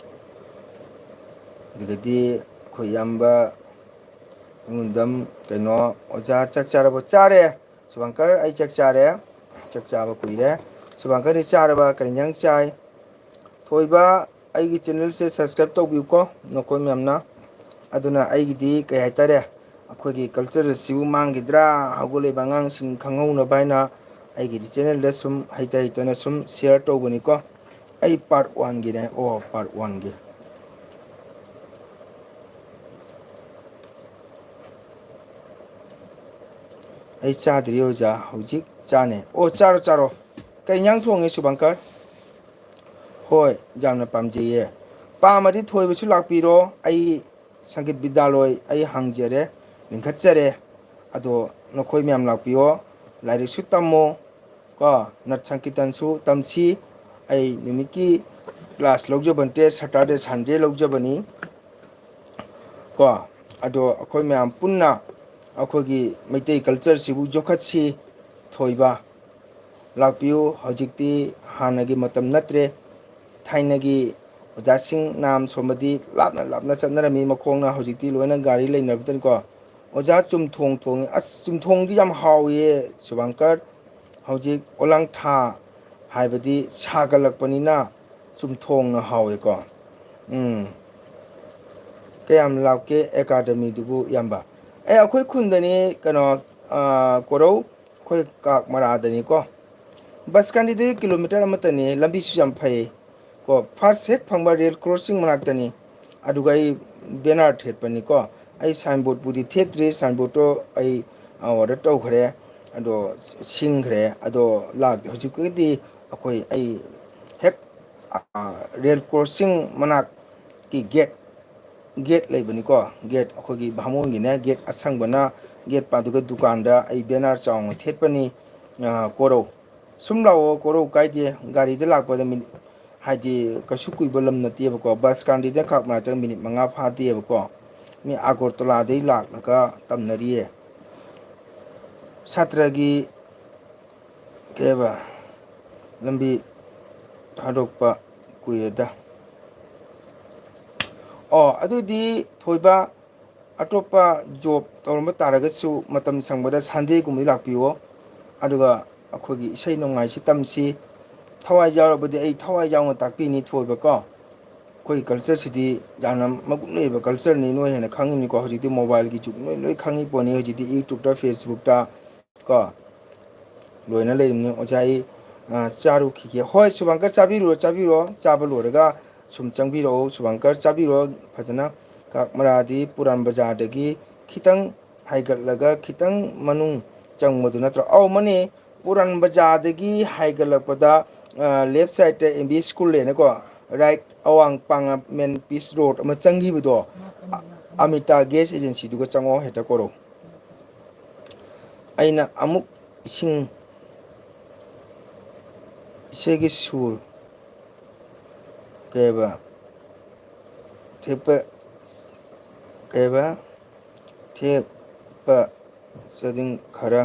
ꯑꯗꯨꯗꯒꯤꯗꯤ ꯑꯩꯈꯣꯏ ꯏꯌꯥꯝꯕ ꯑꯩꯉꯣꯟꯗꯝ ꯀꯩꯅꯣ ꯑꯣꯖꯥ ꯆꯥꯛ ꯆꯥꯔꯕ ꯆꯥꯔꯦ ꯁꯨꯕꯪꯀꯔ ꯑꯩ ꯆꯥꯛ ꯆꯥꯔꯦ ꯆꯥꯛ ꯆꯥꯕ ꯀꯨꯏꯔꯦ ꯁꯨꯕꯥꯡꯀꯔꯗꯤ ꯆꯥꯔꯕ ꯀꯔꯤ ꯏꯟꯖꯥꯡ ꯆꯥꯏ ꯊꯣꯏꯕ ꯑꯩꯒꯤ ꯆꯦꯅꯦꯜꯁꯦ ꯁꯕꯁꯀ꯭ꯔꯥꯏꯞ ꯇꯧꯕꯤꯌꯨꯀꯣ ꯅꯈꯣꯏ ꯃꯌꯥꯝꯅ ꯑꯗꯨꯅ ꯑꯩꯒꯤꯗꯤ ꯀꯩ ꯍꯥꯏꯇꯥꯔꯦ ꯑꯩꯈꯣꯏꯒꯤ ꯀꯜꯆꯔꯁꯤꯕꯨ ꯃꯥꯡꯈꯤꯗ꯭ꯔꯥ ꯍꯧꯒꯠꯂꯛꯏꯕ ꯑꯉꯥꯡꯁꯤꯡ ꯈꯪꯍꯧꯅꯕ ꯍꯥꯏꯅ ꯑꯩꯒꯤꯗꯤ ꯆꯦꯅꯦꯜꯗ ꯁꯨꯝ ꯍꯩꯇ ꯍꯩꯇꯅ ꯁꯨꯝ ꯁꯤꯌꯔ ꯇꯧꯕꯅꯤꯀꯣ ꯑꯩ ꯄꯥꯔꯠ 1ꯒꯤꯅꯦ ꯄꯥꯔꯠ 1ꯒꯤ ꯑꯩ ꯆꯥꯗ꯭ꯔꯤ ꯑꯣꯖꯥ ꯍꯧꯖꯤꯛ ꯆꯥꯅꯦ ꯆꯥꯔꯣ ꯆꯥꯔꯣ ꯀꯩ ꯏꯟꯖꯥꯡ ꯊꯣꯡꯉꯦ ꯁꯨꯕꯪꯀꯔ ꯍꯣꯏ ꯌꯥꯝꯅ ꯄꯥꯝꯖꯩꯌꯦ ꯄꯥꯝꯃꯗꯤ ꯊꯣꯏꯕꯁꯨ ꯂꯥꯛꯄꯤꯔꯣ ꯑꯩ ꯁꯪꯒꯤꯠ ꯕꯤꯗ꯭ꯌꯥꯂꯣꯏ ꯑꯩ ꯍꯥꯡꯖꯔꯦ ꯂꯤꯡꯈꯠꯆꯔꯦ ꯑꯗꯣ ꯅꯈꯣꯏ ꯃꯌꯥꯝ ꯂꯥꯛꯄꯤꯌꯣ ꯂꯥꯏꯔꯤꯛꯁꯨ ꯇꯝꯃꯣ ꯀꯣ ꯅꯠ ꯁꯪꯀꯤꯔꯇꯟꯁꯨ ꯇꯝꯁꯤ ꯑꯩ ꯅꯨꯃꯤꯠꯀꯤ ꯀ꯭ꯂꯥꯁ ꯂꯧꯖꯕ ꯅꯠꯇꯦ ꯁꯇꯔꯗꯦ ꯁꯟꯗꯦ ꯂꯧꯖꯕꯅꯤ ꯀꯣ ꯑꯗꯣ ꯑꯩꯈꯣꯏ ꯃꯌꯥꯝ ꯄꯨꯟꯅ ꯑꯩꯈꯣꯏꯒꯤ ꯃꯩꯇꯩ ꯀꯜꯆꯔꯁꯤꯕꯨ ꯌꯣꯛꯈꯠꯁꯤ ꯊꯣꯏꯕ ꯂꯥꯛꯄꯤꯌꯨ ꯍꯧꯖꯤꯛꯇꯤ ꯍꯥꯟꯅꯒꯤ ꯃꯇꯝ ꯅꯠꯇ꯭ꯔꯦ ꯊꯥꯏꯅꯒꯤ ꯑꯣꯖꯥꯁꯤꯡ ꯅꯥꯝ ꯁꯣꯟꯕꯗꯤ ꯂꯥꯞꯅ ꯂꯥꯞꯅ ꯆꯠꯅꯔꯝꯃꯤ ꯃꯈꯣꯡꯅ ꯍꯧꯖꯤꯛꯇꯤ ꯂꯣꯏꯅ ꯒꯥꯔꯤ ꯂꯩꯅꯔꯕꯗꯅꯤꯀꯣ ꯑꯣꯖꯥ ꯆꯨꯝꯊꯣꯡ ꯊꯣꯡꯉꯦ ꯑꯁ ꯆꯨꯝꯊꯣꯡꯗꯤ ꯌꯥꯝ ꯍꯥꯎꯏꯌꯦ ꯁꯨꯕꯪꯀꯔ ꯍꯧꯖꯤꯛ ꯑꯣꯂꯥꯡ ꯊꯥ ꯍꯥꯏꯕꯗꯤ ꯁꯥꯒꯠꯂꯛꯄꯅꯤꯅ ꯆꯨꯝꯊꯣꯡꯅ ꯍꯥꯎꯋꯦꯀꯣ ꯀꯌꯥꯝ ꯂꯥꯞꯀꯦ ꯑꯦꯀꯥꯗꯃꯤꯗꯨꯕꯨ ꯏꯌꯥꯝꯕ ꯑꯩꯈꯣꯏ ꯈꯨꯟꯗꯅꯤ ꯀꯩꯅꯣ ꯀꯣꯔꯧ ꯑꯩꯈꯣꯏ ꯀꯥꯛ-ꯃꯔꯥꯗꯅꯤꯀꯣ ꯕꯁꯀꯥꯟꯗꯤꯗꯒꯤ ꯀꯤꯂꯣꯃꯤꯇꯔ ꯑꯃꯇꯅꯤ ꯂꯝꯕꯤꯁꯨ ꯌꯥꯝ ꯐꯩ ꯀꯣ ꯐꯥꯔꯁ ꯍꯦꯛ ꯐꯪꯕ ꯔꯦꯜ ꯀ꯭ꯔꯣꯁꯤꯡ ꯃꯅꯥꯛꯇꯅꯤ ꯑꯗꯨꯒ ꯑꯩ ꯕꯦꯅꯥꯔ ꯊꯦꯠꯄꯅꯤꯀꯣ ꯑꯩ ꯁꯥꯏꯟꯕꯣꯔꯗꯄꯨꯗꯤ ꯊꯦꯠꯇ꯭ꯔꯤ ꯁꯥꯏꯟꯕꯣꯔꯗꯇꯣ ꯑꯩ ꯑꯣꯔꯗꯔ ꯇꯧꯈ꯭ꯔꯦ ꯑꯗꯣ ꯁꯤꯡꯈ꯭ꯔꯦ ꯑꯗꯣ ꯂꯥꯛꯇꯦ ꯍꯧꯖꯤꯛꯄꯨꯗꯤ ꯑꯩ ꯍꯦꯛ ꯔꯦꯜ ꯀ꯭ꯔꯣꯁꯤꯡ ꯃꯅꯥꯛꯀꯤ ꯒꯦꯠ ꯂꯩꯕꯅꯤꯀꯣ ꯒꯦꯠ ꯑꯩꯈꯣꯏꯒꯤ ꯚꯥꯃꯣꯟꯒꯤꯅꯦ ꯒꯦꯠ ꯑꯁꯪꯕꯅ ꯒꯦꯠ ꯄꯥꯗꯨꯒ ꯗꯨꯀꯥꯟꯗ ꯑꯩ ꯕꯦꯅꯔ ꯆꯥꯎꯅ ꯊꯦꯠꯄꯅꯤ ꯀꯣꯔꯧ ꯁꯨꯝ ꯂꯥꯛꯑꯣ ꯀꯣꯔꯧ ꯀꯥꯏꯗꯦ ꯒꯥꯔꯤꯗ ꯂꯥꯛꯄꯗ ꯃꯤꯅꯤꯠ ꯍꯥꯏꯗꯤ ꯀꯩꯁꯨ ꯀꯨꯏꯕ ꯂꯝ ꯅꯠꯇꯦꯕꯀꯣ ꯕꯁ ꯀꯥꯟꯗꯤꯗ ꯀꯥꯛ-ꯃꯔꯥ ꯃꯤꯅꯤꯠ 5 ꯐꯥꯗꯦꯕꯀꯣ ꯃꯤ ꯑꯒꯣꯔꯇꯣꯂꯥꯗꯒꯤ ꯂꯥꯛꯂꯒ ꯇꯝꯅꯔꯤꯌꯦ ꯁꯥꯇ꯭ꯔꯒꯤ ꯀꯩꯕ ꯂꯝꯕꯤ ꯊꯥꯗꯣꯛꯄ ꯀꯨꯏꯔꯦꯗ ꯑꯗꯨꯗꯤ ꯊꯣꯏꯕ ꯑꯇꯣꯞꯄ ꯖꯣꯕ ꯇꯧꯔꯝꯕ ꯇꯥꯔꯒꯁꯨ ꯃꯇꯝ ꯁꯪꯕꯗ ꯁꯟꯗꯦꯒꯨꯝꯕꯗ ꯂꯥꯛꯄꯤꯌꯣ ꯑꯗꯨꯒ ꯑꯩꯈꯣꯏꯒꯤ ꯏꯁꯩ ꯅꯣꯡꯃꯥꯏꯁꯤ ꯇꯝꯁꯤ ꯊꯋꯥꯏ ꯌꯥꯎꯔꯕꯗꯤ ꯑꯩ ꯊꯋꯥꯏ ꯌꯥꯎꯅ ꯇꯥꯛꯄꯤꯅꯤ ꯊꯣꯏꯕꯀꯣ ꯑꯩꯈꯣꯏꯒꯤ ꯀꯜꯆꯔꯁꯤꯗꯤ ꯌꯥꯝꯅ ꯃꯒꯨꯟ ꯂꯩꯕ ꯀꯜꯆꯔꯅꯤ ꯅꯣꯏ ꯍꯦꯟꯅ ꯈꯪꯉꯤꯅꯤꯀꯣ ꯍꯧꯖꯤꯛꯇꯤ ꯃꯣꯕꯥꯏꯜꯒꯤ ꯖꯨꯛ ꯂꯣꯏ ꯈꯪꯉꯤ ꯄꯣꯠꯅꯤ ꯍꯧꯖꯤꯛꯇꯤ ꯌꯨꯇ꯭ꯌꯨꯕꯇ ꯐꯦꯁꯕꯨꯛꯇ ꯀꯣ ꯂꯣꯏꯅ ꯂꯩꯔꯝꯅꯤ ꯑꯣꯖꯥ ꯑꯩ ꯆꯥꯔꯨꯈꯤꯒꯦ ꯍꯣꯏ ꯁꯨꯕꯪꯀꯔ ꯆꯥꯕꯤꯔꯨꯔꯣ ꯆꯥꯕ ꯂꯣꯏꯔꯒ ꯁꯨꯝ ꯆꯪꯕꯤꯔꯛꯑꯣ ꯁꯨꯕꯪꯀꯔ ꯆꯥꯕꯤꯔꯣ ꯐꯖꯅ ꯀꯥꯛ-ꯃꯔꯥꯗꯤ ꯄꯨꯔꯥꯟ ꯕꯖꯥꯔꯗꯒꯤ ꯈꯤꯇꯪ ꯍꯥꯏꯒꯠꯂꯒ ꯈꯤꯇꯪ ꯃꯅꯨꯡ ꯆꯪꯕꯗꯨ ꯅꯠꯇ꯭ꯔꯣ ꯃꯅꯦ ꯄꯨꯔꯥꯟ ꯕꯖꯥꯔꯗꯒꯤ ꯍꯥꯏꯒꯠꯂꯛꯄꯗ ꯂꯦꯐ ꯁꯥꯏꯗꯠꯇ ꯑꯦꯝ ꯕꯤ ꯁ꯭ꯀꯨꯜ ꯂꯩꯅꯀꯣ ꯔꯥꯏꯠ ꯑꯋꯥꯡ ꯄꯥꯡꯉ ꯃꯦꯟ ꯄꯤꯁ ꯔꯣꯗ ꯑꯃ ꯆꯪꯈꯤꯕꯗꯣ ꯑꯃꯤꯇꯥ ꯒꯦꯁ ꯑꯦꯖꯦꯟꯁꯤꯗꯨꯒ ꯆꯪꯉꯣ ꯍꯦꯛꯇ ꯀꯣꯔꯧ ꯑꯩꯅ ꯑꯃꯨꯛ ꯏꯁꯩꯒꯤ ꯁꯨꯔ ꯀꯩꯕ ꯊꯦꯛꯄ ꯆꯥꯗꯤꯡ ꯈꯔ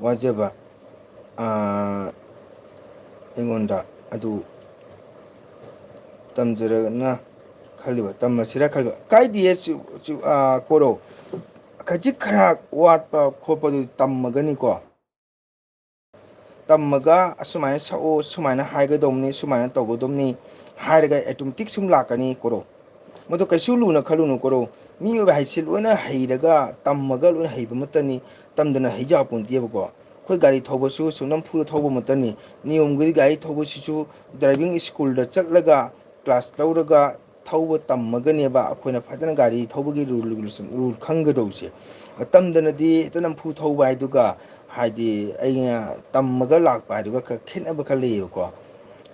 ꯋꯥꯖꯕ ꯑꯩꯉꯣꯟꯗ ꯑꯗꯨ ꯇꯝꯖꯔꯒꯅ ꯈꯜꯂꯤꯕ ꯇꯝꯃꯁꯤꯔ ꯈꯜꯂꯤꯕ ꯀꯥꯏꯗꯤꯌꯦ ꯀꯣꯔꯧ ꯈꯖꯤꯛ ꯈꯔ ꯋꯥꯠꯄ ꯈꯣꯠꯄꯗꯨ ꯇꯝꯃꯒꯅꯤꯀꯣ ꯇꯝꯃꯒ ꯑꯁꯨꯃꯥꯏꯅ ꯁꯛꯎ ꯁꯨꯃꯥꯏꯅ ꯍꯥꯏꯒꯗꯧꯕꯅꯤ ꯁꯨꯃꯥꯏꯅ ꯇꯧꯒꯗꯧꯕꯅꯤ ꯍꯥꯏꯔꯒ ꯑꯣꯇꯣꯃꯦꯇꯤꯛ ꯁꯨꯝ ꯂꯥꯛꯀꯅꯤ ꯀꯣꯔꯧ ꯃꯗꯨ ꯀꯩꯁꯨ ꯂꯨꯅ ꯈꯜꯂꯨꯅꯨ ꯀꯣꯔꯧ ꯃꯤꯑꯣꯏꯕ ꯍꯥꯏꯁꯤ ꯂꯣꯏꯅ ꯍꯩꯔꯒ ꯇꯝꯃꯒ ꯂꯣꯏꯅ ꯍꯩꯕ ꯑꯃꯠꯇꯅꯤ ꯇꯝꯗꯅ ꯍꯩꯖꯥꯄꯣꯟꯇꯦꯕꯀꯣ ꯑꯩꯈꯣꯏ ꯒꯥꯔꯤ ꯊꯧꯕꯁꯨ ꯁꯨꯝ ꯅꯝꯐꯨꯗ ꯊꯧꯕ ꯑꯃꯇꯅꯤ ꯅꯤꯌꯣꯝꯒꯤꯗꯤ ꯒꯥꯔꯤ ꯊꯧꯕꯁꯤꯁꯨ ꯗ꯭ꯔꯥꯏꯚꯤꯡ ꯁ꯭ꯀꯨꯜꯗ ꯆꯠꯂꯒ ꯀ꯭ꯂꯥꯁ ꯂꯧꯔꯒ ꯊꯧꯕ ꯇꯝꯃꯒꯅꯦꯕ ꯑꯩꯈꯣꯏꯅ ꯐꯖꯅ ꯒꯥꯔꯤ ꯊꯧꯕꯒꯤ ꯔꯨꯜ ꯈꯪꯒꯗꯧꯁꯦ ꯇꯝꯗꯅꯗꯤ ꯍꯦꯛꯇ ꯅꯝꯐꯨ ꯊꯧꯕ ꯍꯥꯏꯗꯨꯒ ꯍꯥꯏꯗꯤ ꯑꯩꯅ ꯇꯝꯃꯒ ꯂꯥꯛꯄ ꯍꯥꯏꯗꯨꯒ ꯈꯔ ꯈꯦꯠꯅꯕ ꯈꯔ ꯂꯩꯌꯦꯕꯀꯣ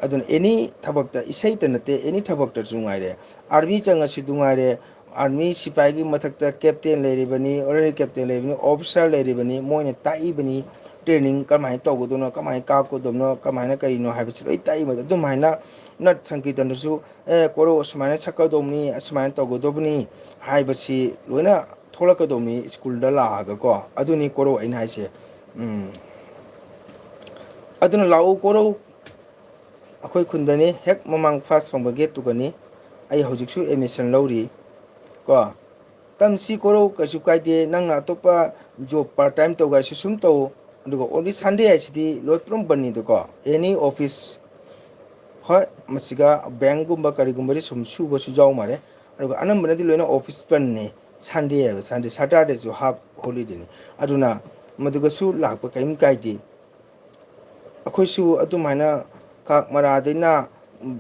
ꯑꯗꯨꯅ ꯑꯦꯅꯤ ꯊꯕꯛꯇ ꯏꯁꯩꯇ ꯅꯠꯇꯦ ꯑꯦꯅꯤ ꯊꯕꯛꯇꯁꯨ ꯅꯨꯡꯉꯥꯏꯔꯦ ꯑꯥꯔꯃꯤ ꯆꯪꯉꯁꯨ ꯅꯨꯡꯉꯥꯏꯔꯦ ꯑꯥꯔꯃꯤ ꯁꯤꯐꯥꯏꯒꯤ ꯃꯊꯛꯇ ꯀꯦꯞꯇꯦꯟ ꯂꯩꯔꯤꯕꯅꯤ ꯑꯣꯔꯔꯤ ꯀꯦꯞꯇꯦꯟ ꯂꯩꯔꯤꯕꯅꯤ ꯑꯣꯐꯤꯁꯥꯔ ꯂꯩꯔꯤꯕꯅꯤ ꯃꯣꯏꯅ ꯇꯥꯛꯏꯕꯅꯤ ꯇ꯭ꯔꯦꯅꯤꯡ ꯀꯃꯥꯏꯅ ꯇꯧꯒꯗꯣꯏꯅꯣ ꯀꯃꯥꯏꯅ ꯀꯥꯞꯀꯗꯕꯅꯣ ꯀꯃꯥꯏꯅ ꯀꯔꯤꯅꯣ ꯍꯥꯏꯕꯁꯤ ꯂꯣꯏ ꯇꯥꯛꯏꯕ ꯑꯗꯨꯃꯥꯏꯅ ꯅꯠ ꯁꯪꯀꯤꯔꯇꯟꯗꯁꯨ ꯀꯣꯔꯧ ꯑꯁꯨꯃꯥꯏꯅ ꯁꯛꯀꯗꯧꯕꯅꯤ ꯑꯁꯨꯃꯥꯏꯅ ꯇꯧꯒꯗꯧꯕꯅꯤ ꯍꯥꯏꯕꯁꯤ ꯂꯣꯏꯅ ꯊꯣꯛꯂꯛꯀꯗꯧꯅꯤ ꯁ꯭ꯀꯨꯜꯗ ꯂꯥꯛꯑꯒꯀꯣ ꯑꯗꯨꯅꯤ ꯀꯣꯔꯧ ꯑꯩꯅ ꯍꯥꯏꯁꯦ ꯑꯗꯨꯅ ꯂꯥꯛꯎ ꯀꯣꯔꯧ ꯑꯩꯈꯣꯏ ꯈꯨꯟꯗꯅꯤ ꯍꯦꯛ ꯃꯃꯥꯡ ꯐꯥꯁ ꯐꯪꯕ ꯒꯦꯠꯇꯨꯒꯅꯤ ꯑꯩ ꯍꯧꯖꯤꯛꯁꯨ ꯑꯦꯠꯃꯤꯁꯟ ꯂꯧꯔꯤ ꯀꯣ ꯇꯝꯁꯤ ꯀꯣꯔꯧ ꯀꯩꯁꯨ ꯀꯥꯏꯗꯦ ꯅꯪꯅ ꯑꯇꯣꯞꯄ ꯖꯣꯕ ꯄꯥꯔꯠ ꯇꯥꯏꯝ ꯇꯧꯒꯥꯏꯁꯨ ꯁꯨꯝ ꯇꯧ ꯑꯗꯨꯒ ꯑꯣꯟꯂꯤ ꯁꯟꯗꯦ ꯍꯥꯏꯁꯤꯗꯤ ꯂꯣꯏ ꯄꯨꯝ ꯕꯟꯅꯤꯗꯀꯣ ꯑꯦꯅꯤ ꯑꯣꯐꯤꯁ ꯍꯣꯏ ꯃꯁꯤꯒ ꯕꯦꯡꯒꯨꯝꯕ ꯀꯔꯤꯒꯨꯝꯕꯗꯤ ꯁꯨꯝ ꯁꯨꯕꯁꯨ ꯌꯥꯎ ꯃꯥꯜꯂꯦ ꯑꯗꯨꯒ ꯑꯅꯝꯕꯅꯗꯤ ꯂꯣꯏꯅ ꯑꯣꯐꯤꯁ ꯕꯟꯅꯦ ꯁꯟꯗꯦ ꯍꯥꯏꯕ ꯁꯟꯗꯦ ꯁꯇꯔꯗꯦꯁꯨ ꯍꯥꯞ ꯍꯣꯂꯤꯗꯦꯅꯤ ꯑꯗꯨꯅ ꯃꯗꯨꯒꯁꯨ ꯂꯥꯛꯄ ꯀꯔꯤꯝ ꯀꯥꯏꯗꯦ ꯑꯩꯈꯣꯏꯁꯨ ꯑꯗꯨꯃꯥꯏꯅ ꯀꯥꯛꯃꯔꯥꯗꯩꯅ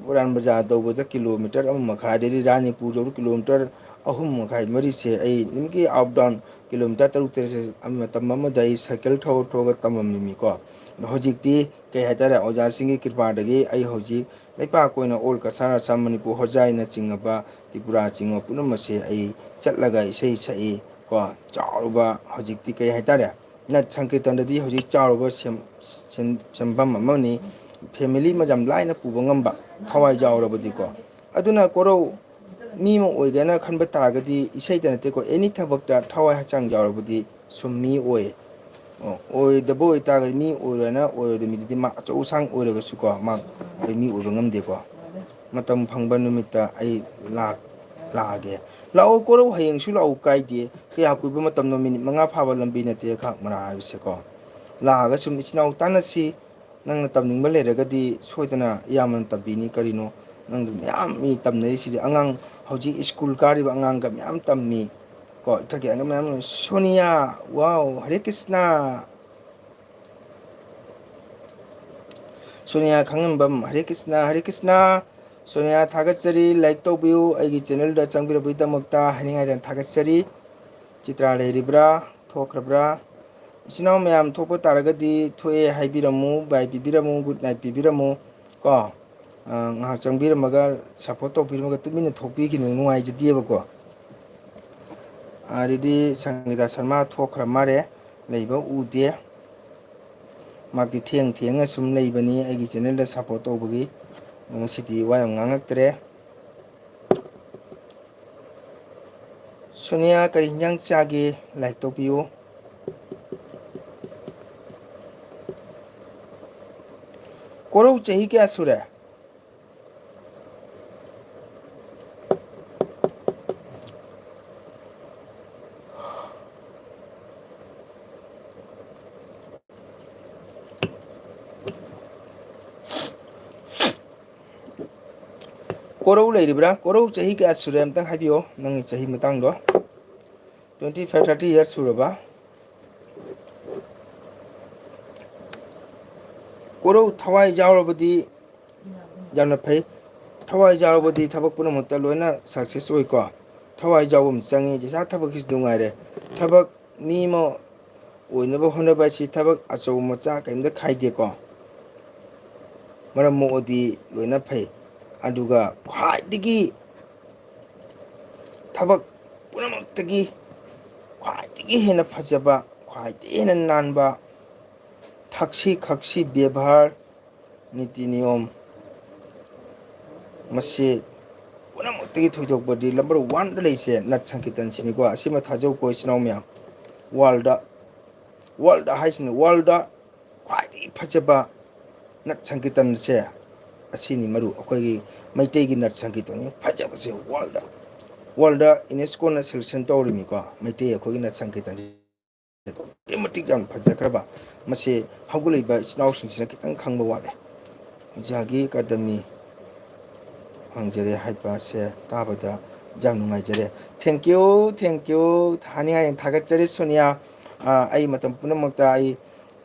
ꯄꯨꯔꯥꯟ ꯕꯖꯥꯔ ꯇꯧꯕꯗ ꯀꯤꯂꯣꯃꯤꯇꯔ 1.5 ꯑꯗꯩꯗꯤ ꯔꯥꯅꯤꯄꯨꯔ ꯌꯧꯕ ꯀꯤꯂꯣꯃꯤꯇꯔ 3.5 ꯃꯔꯤꯁꯦ ꯑꯩ ꯅꯨꯃꯤꯠꯀꯤ ꯑꯞ ꯗꯥꯎꯟ ꯀꯤꯂꯣꯃꯤꯇꯔ 6-7 ꯃꯇꯝ ꯑꯃꯗ ꯑꯩ ꯁꯥꯏꯀꯜ ꯊꯧꯔꯒ ꯇꯝꯃꯝꯃꯤꯀꯣ ꯍꯧꯖꯤꯛꯇꯤ ꯀꯩ ꯍꯥꯏꯇꯥꯔꯦ ꯑꯣꯖꯥꯁꯤꯡꯒꯤ ꯀ꯭ꯔꯤꯄꯥꯗꯒꯤ ꯑꯩ ꯍꯧꯖꯤꯛ ꯂꯩꯄꯥꯛ ꯑꯣꯏꯅ ꯑꯣꯜ ꯀꯁꯥꯔ ꯑꯁꯥꯝ ꯃꯅꯤꯄꯨꯔ ꯍꯣꯖꯥꯏꯅ ꯆꯤꯡꯉꯕ ꯇ꯭ꯔꯤꯄꯨꯔꯥ ꯆꯤꯡꯉꯕ ꯄꯨꯝꯅꯃꯛꯁꯦ ꯑꯩ ꯆꯠꯂꯒ ꯏꯁꯩ ꯁꯛꯏ ꯀꯣ ꯆꯥꯎꯔꯕ ꯍꯧꯖꯤꯛꯇꯤ ꯀꯩ ꯍꯥꯏꯇꯥꯔꯦ ꯅꯠ ꯁꯪꯀꯤꯔꯇꯟꯗꯗꯤ ꯍꯧꯖꯤꯛ ꯆꯥꯎꯔꯕ ꯁꯦꯟꯐꯝ ꯑꯃꯅꯤ ꯐꯦꯃꯤꯂꯤ ꯑꯃ ꯌꯥꯝ ꯂꯥꯏꯅ ꯄꯨꯕ ꯉꯝꯕ ꯊꯋꯥꯏ ꯌꯥꯎꯔꯕꯗꯤꯀꯣ ꯑꯗꯨꯅ ꯀꯣꯔꯧ ꯃꯤ ꯑꯃ ꯑꯣꯏꯒꯦꯅ ꯈꯟꯕ ꯇꯥꯔꯒꯗꯤ ꯏꯁꯩꯗ ꯅꯠꯇꯦꯀꯣ ꯑꯦꯅꯤ ꯊꯕꯛꯇ ꯊꯋꯥꯏ ꯍꯛꯆꯥꯡ ꯌꯥꯎꯔꯕꯗꯤ ꯁꯨꯝ ꯃꯤ ꯑꯣꯏ ꯑꯣꯏꯗꯕ ꯑꯣꯏꯇꯥꯔꯒꯗꯤ ꯃꯤ ꯑꯣꯏꯔꯣꯏꯅ ꯑꯣꯏꯔꯣꯏꯗꯕ ꯃꯤꯗꯨꯗꯤ ꯃꯥ ꯑꯆꯧ ꯑꯁꯥꯡ ꯑꯣꯏꯔꯒꯁꯨꯀꯣ ꯃꯥ ꯑꯩꯈꯣꯏ ꯃꯤ ꯑꯣꯏꯕ ꯉꯝꯗꯦꯀꯣ ꯃꯇꯝ ꯐꯪꯕ ꯅꯨꯃꯤꯠꯇ ꯑꯩ ꯂꯥꯛꯑꯒꯦ ꯂꯥꯛꯑꯣ ꯀꯣꯔꯧ ꯍꯌꯦꯡꯁꯨ ꯂꯥꯛꯎ ꯀꯥꯏꯗꯦ ꯀꯌꯥ ꯀꯨꯏꯕ ꯃꯇꯝꯅꯣ ꯃꯤꯅꯤꯠ 5 ꯐꯥꯕ ꯂꯝꯕꯤ ꯅꯠꯇꯦ ꯈꯥꯛꯃꯔꯥ ꯍꯥꯏꯕꯁꯦꯀꯣ ꯂꯥꯛꯑꯒ ꯁꯨꯝ ꯏꯆꯤꯟ ꯏꯅꯥꯎ ꯇꯥꯟꯅꯁꯤ ꯅꯪꯅ ꯇꯝꯅꯤꯡꯕ ꯂꯩꯔꯒꯗꯤ ꯁꯣꯏꯗꯅ ꯏꯌꯥꯝꯕꯅ ꯇꯝꯕꯤꯅꯤ ꯀꯔꯤꯅꯣ ꯅꯪꯗ ꯃꯌꯥꯝ ꯃꯤ ꯇꯝꯅꯔꯤꯁꯤꯗꯤ ꯑꯉꯥꯡ ꯍꯧꯖꯤꯛ ꯁ꯭ꯀꯨꯜ ꯀꯥꯔꯤꯕ ꯑꯉꯥꯡꯒ ꯃꯌꯥꯝ ꯇꯝꯃꯤ ꯀꯣ ꯏꯊꯛꯀꯤ ꯑꯉꯥꯡ ꯃꯌꯥꯝ ꯁꯣꯅꯤꯌꯥ ꯋꯥꯎ ꯍꯔꯦ ꯀ꯭ꯔꯤꯁꯅ ꯁꯣꯅꯤꯌꯥ ꯈꯪꯉꯝꯕꯝ ꯍꯔꯦ ꯀ꯭ꯔꯤꯁꯅ ꯁꯣꯅꯤꯌꯥ ꯊꯥꯒꯠꯆꯔꯤ ꯂꯥꯏꯛ ꯇꯧꯕꯤꯌꯨ ꯑꯩꯒꯤ ꯆꯦꯅꯦꯜꯗ ꯆꯪꯕꯤꯔꯛꯄꯒꯤꯗꯃꯛꯇ ꯍꯥꯏꯅꯤꯡꯉꯥꯏꯗꯅ ꯊꯥꯒꯠꯆꯔꯤ ꯆꯤꯇ꯭ꯔꯥ ꯂꯩꯔꯤꯕ꯭ꯔꯥ ꯊꯣꯛꯈ꯭ꯔꯕ꯭ꯔꯥ ꯏꯆꯤꯟ ꯏꯅꯥꯎ ꯃꯌꯥꯝ ꯊꯣꯛꯄ ꯇꯥꯔꯒꯗꯤ ꯊꯣꯛꯑꯦ ꯍꯥꯏꯕꯤꯔꯝꯃꯨ ꯕꯥꯏ ꯄꯤꯕꯤꯔꯝꯃꯨ ꯒꯨꯗ ꯅꯥꯏꯠ ꯄꯤꯕꯤꯔꯝꯃꯨ ꯀꯣ ꯉꯥꯏꯍꯥꯛ ꯆꯪꯕꯤꯔꯝꯃꯒ ꯁꯞꯄꯣꯔꯠ ꯇꯧꯕꯤꯔꯝꯃꯒ ꯇꯨꯃꯤꯟꯅ ꯊꯣꯛꯄꯤꯈꯤꯅꯨ ꯅꯨꯡꯉꯥꯏꯖꯗꯦꯕꯀꯣ ꯑꯗꯨꯗꯤ ꯁꯪꯒꯤꯇꯥ ꯁꯔꯃ ꯊꯣꯛꯈ꯭ꯔ ꯃꯥꯜꯂꯦ ꯂꯩꯕ ꯎꯗꯦ ꯃꯥꯗꯤ ꯊꯦꯡꯅ ꯁꯨꯝ ꯂꯩꯕꯅꯤ ꯑꯩꯒꯤ ꯆꯦꯅꯦꯜꯗ ꯁꯞꯄꯣꯔꯠ ꯇꯧꯕꯒꯤ ꯉꯁꯤꯗꯤ ꯋꯥ ꯌꯥꯝ ꯉꯥꯡꯉꯛꯇ꯭ꯔꯦ ꯁꯣꯅꯤꯌꯥ ꯀꯔꯤ ꯍꯤꯟꯖꯥꯡ ꯆꯥꯒꯦ ꯂꯥꯏꯛ ꯇꯧꯕꯤꯌꯨ ꯀꯣꯔꯧ ꯆꯍꯤ ꯀꯌꯥ ꯁꯨꯔꯦ ꯀꯣꯔꯧ ꯂꯩꯔꯤꯕ꯭ꯔꯥ ꯀꯣꯔꯧ ꯆꯍꯤ ꯀꯌꯥ ꯁꯨꯔꯦ ꯑꯝꯇꯪ ꯍꯥꯏꯕꯤꯌꯣ ꯅꯪꯒꯤ ꯆꯍꯤ ꯃꯇꯥꯡꯗꯣ 25-30 ꯏꯌꯔꯁ ꯁꯨꯔꯕ ꯀꯣꯔꯧ ꯊꯋꯥꯏ ꯌꯥꯎꯔꯕꯗꯤ ꯌꯥꯝꯅ ꯐꯩ ꯊꯋꯥꯏ ꯌꯥꯎꯔꯕꯗꯤ ꯊꯕꯛ ꯄꯨꯝꯅꯃꯛꯇ ꯂꯣꯏꯅ ꯁꯛꯁꯦꯁ ꯑꯣꯏꯀꯣ ꯊꯋꯥꯏ ꯌꯥꯎꯕ ꯑꯃ ꯆꯪꯉꯤ ꯖꯁꯥ ꯊꯕꯛꯀꯤꯁꯨ ꯅꯨꯡꯉꯥꯏꯔꯦ ꯊꯕꯛ ꯃꯤ ꯑꯃ ꯑꯣꯏꯅꯕ ꯍꯣꯠꯅꯕ ꯑꯁꯤ ꯊꯕꯛ ꯑꯆꯧ ꯃꯆꯥ ꯀꯔꯤꯝꯇ ꯈꯥꯏꯗꯦꯀꯣ ꯃꯔꯝ ꯃꯣꯛꯑꯗꯤ ꯂꯣꯏꯅ ꯐꯩ ꯑꯗꯨꯒ ꯈ꯭ꯋꯥꯏꯗꯒꯤ ꯊꯕꯛ ꯄꯨꯝꯅꯃꯛꯇꯒꯤ ꯈ꯭ꯋꯥꯏꯗꯒꯤ ꯍꯦꯟꯅ ꯐꯖꯕ ꯈ꯭ꯋꯥꯏꯗꯒꯤ ꯍꯦꯟꯅ ꯅꯥꯟꯕ ꯊꯛꯁꯤ ꯈꯛꯁꯤ ꯕꯦꯕꯥꯔ ꯅꯤꯇꯤ ꯅꯤꯌꯣꯝ ꯃꯁꯤ ꯄꯨꯝꯅꯃꯛꯇꯒꯤ ꯊꯣꯏꯗꯣꯛꯄꯗꯤ ꯅꯝꯕꯔ 1ꯗ ꯂꯩꯁꯦ ꯅꯠ ꯁꯪꯀꯤꯔꯇꯟꯁꯤꯅꯤꯀꯣ ꯑꯁꯤꯃ ꯊꯥꯖꯧꯀꯣ ꯏꯆꯤꯟ ꯏꯅꯥꯎ ꯃꯌꯥꯝ ꯋꯥꯔꯜꯗ ꯍꯥꯏꯁꯤꯅꯤ ꯋꯥꯔꯜꯗ ꯈ꯭ꯋꯥꯏꯗꯒꯤ ꯐꯖꯕ ꯅꯠ ꯁꯪꯀꯤꯔꯇꯟꯁꯦ ꯑꯁꯤꯅꯤ ꯃꯔꯨ ꯑꯩꯈꯣꯏꯒꯤ ꯃꯩꯇꯩꯒꯤ ꯅꯠ ꯁꯪꯀꯤꯔꯇꯟꯒꯤ ꯐꯖꯕꯁꯦ ꯋꯥꯔꯜꯗ ꯌꯨꯅꯦꯁꯀꯣꯅ ꯁꯦꯂꯦꯛꯁꯟ ꯇꯧꯔꯤꯅꯤꯀꯣ ꯃꯩꯇꯩ ꯑꯩꯈꯣꯏꯒꯤ ꯅꯠ ꯁꯪꯀꯤꯔꯇꯟ ꯑꯗꯨꯛꯀꯤ ꯃꯇꯤꯛ ꯌꯥꯝ ꯐꯖꯈ꯭ꯔꯕ ꯃꯁꯤ ꯍꯧꯒꯠꯂꯛꯏꯕ ꯏꯆꯤꯜ ꯏꯅꯥꯎꯁꯤꯡꯁꯤꯅ ꯈꯤꯇꯪ ꯈꯪꯕ ꯋꯥꯠꯂꯦ ꯑꯣꯖꯥꯒꯤ ꯑꯦꯀꯥꯗꯃꯤ ꯐꯪꯖꯔꯦ ꯍꯥꯏꯕꯁꯦ ꯇꯥꯕꯗ ꯌꯥꯝ ꯅꯨꯡꯉꯥꯏꯖꯔꯦ ꯊꯦꯡꯀ꯭ꯌꯨ ꯍꯥꯏꯅꯤꯡꯉꯥꯏ ꯊꯥꯒꯠꯆꯔꯤ ꯁꯣꯅꯤꯌꯥ ꯑꯩ ꯃꯇꯝ ꯄꯨꯝꯅꯃꯛꯇ ꯑꯩ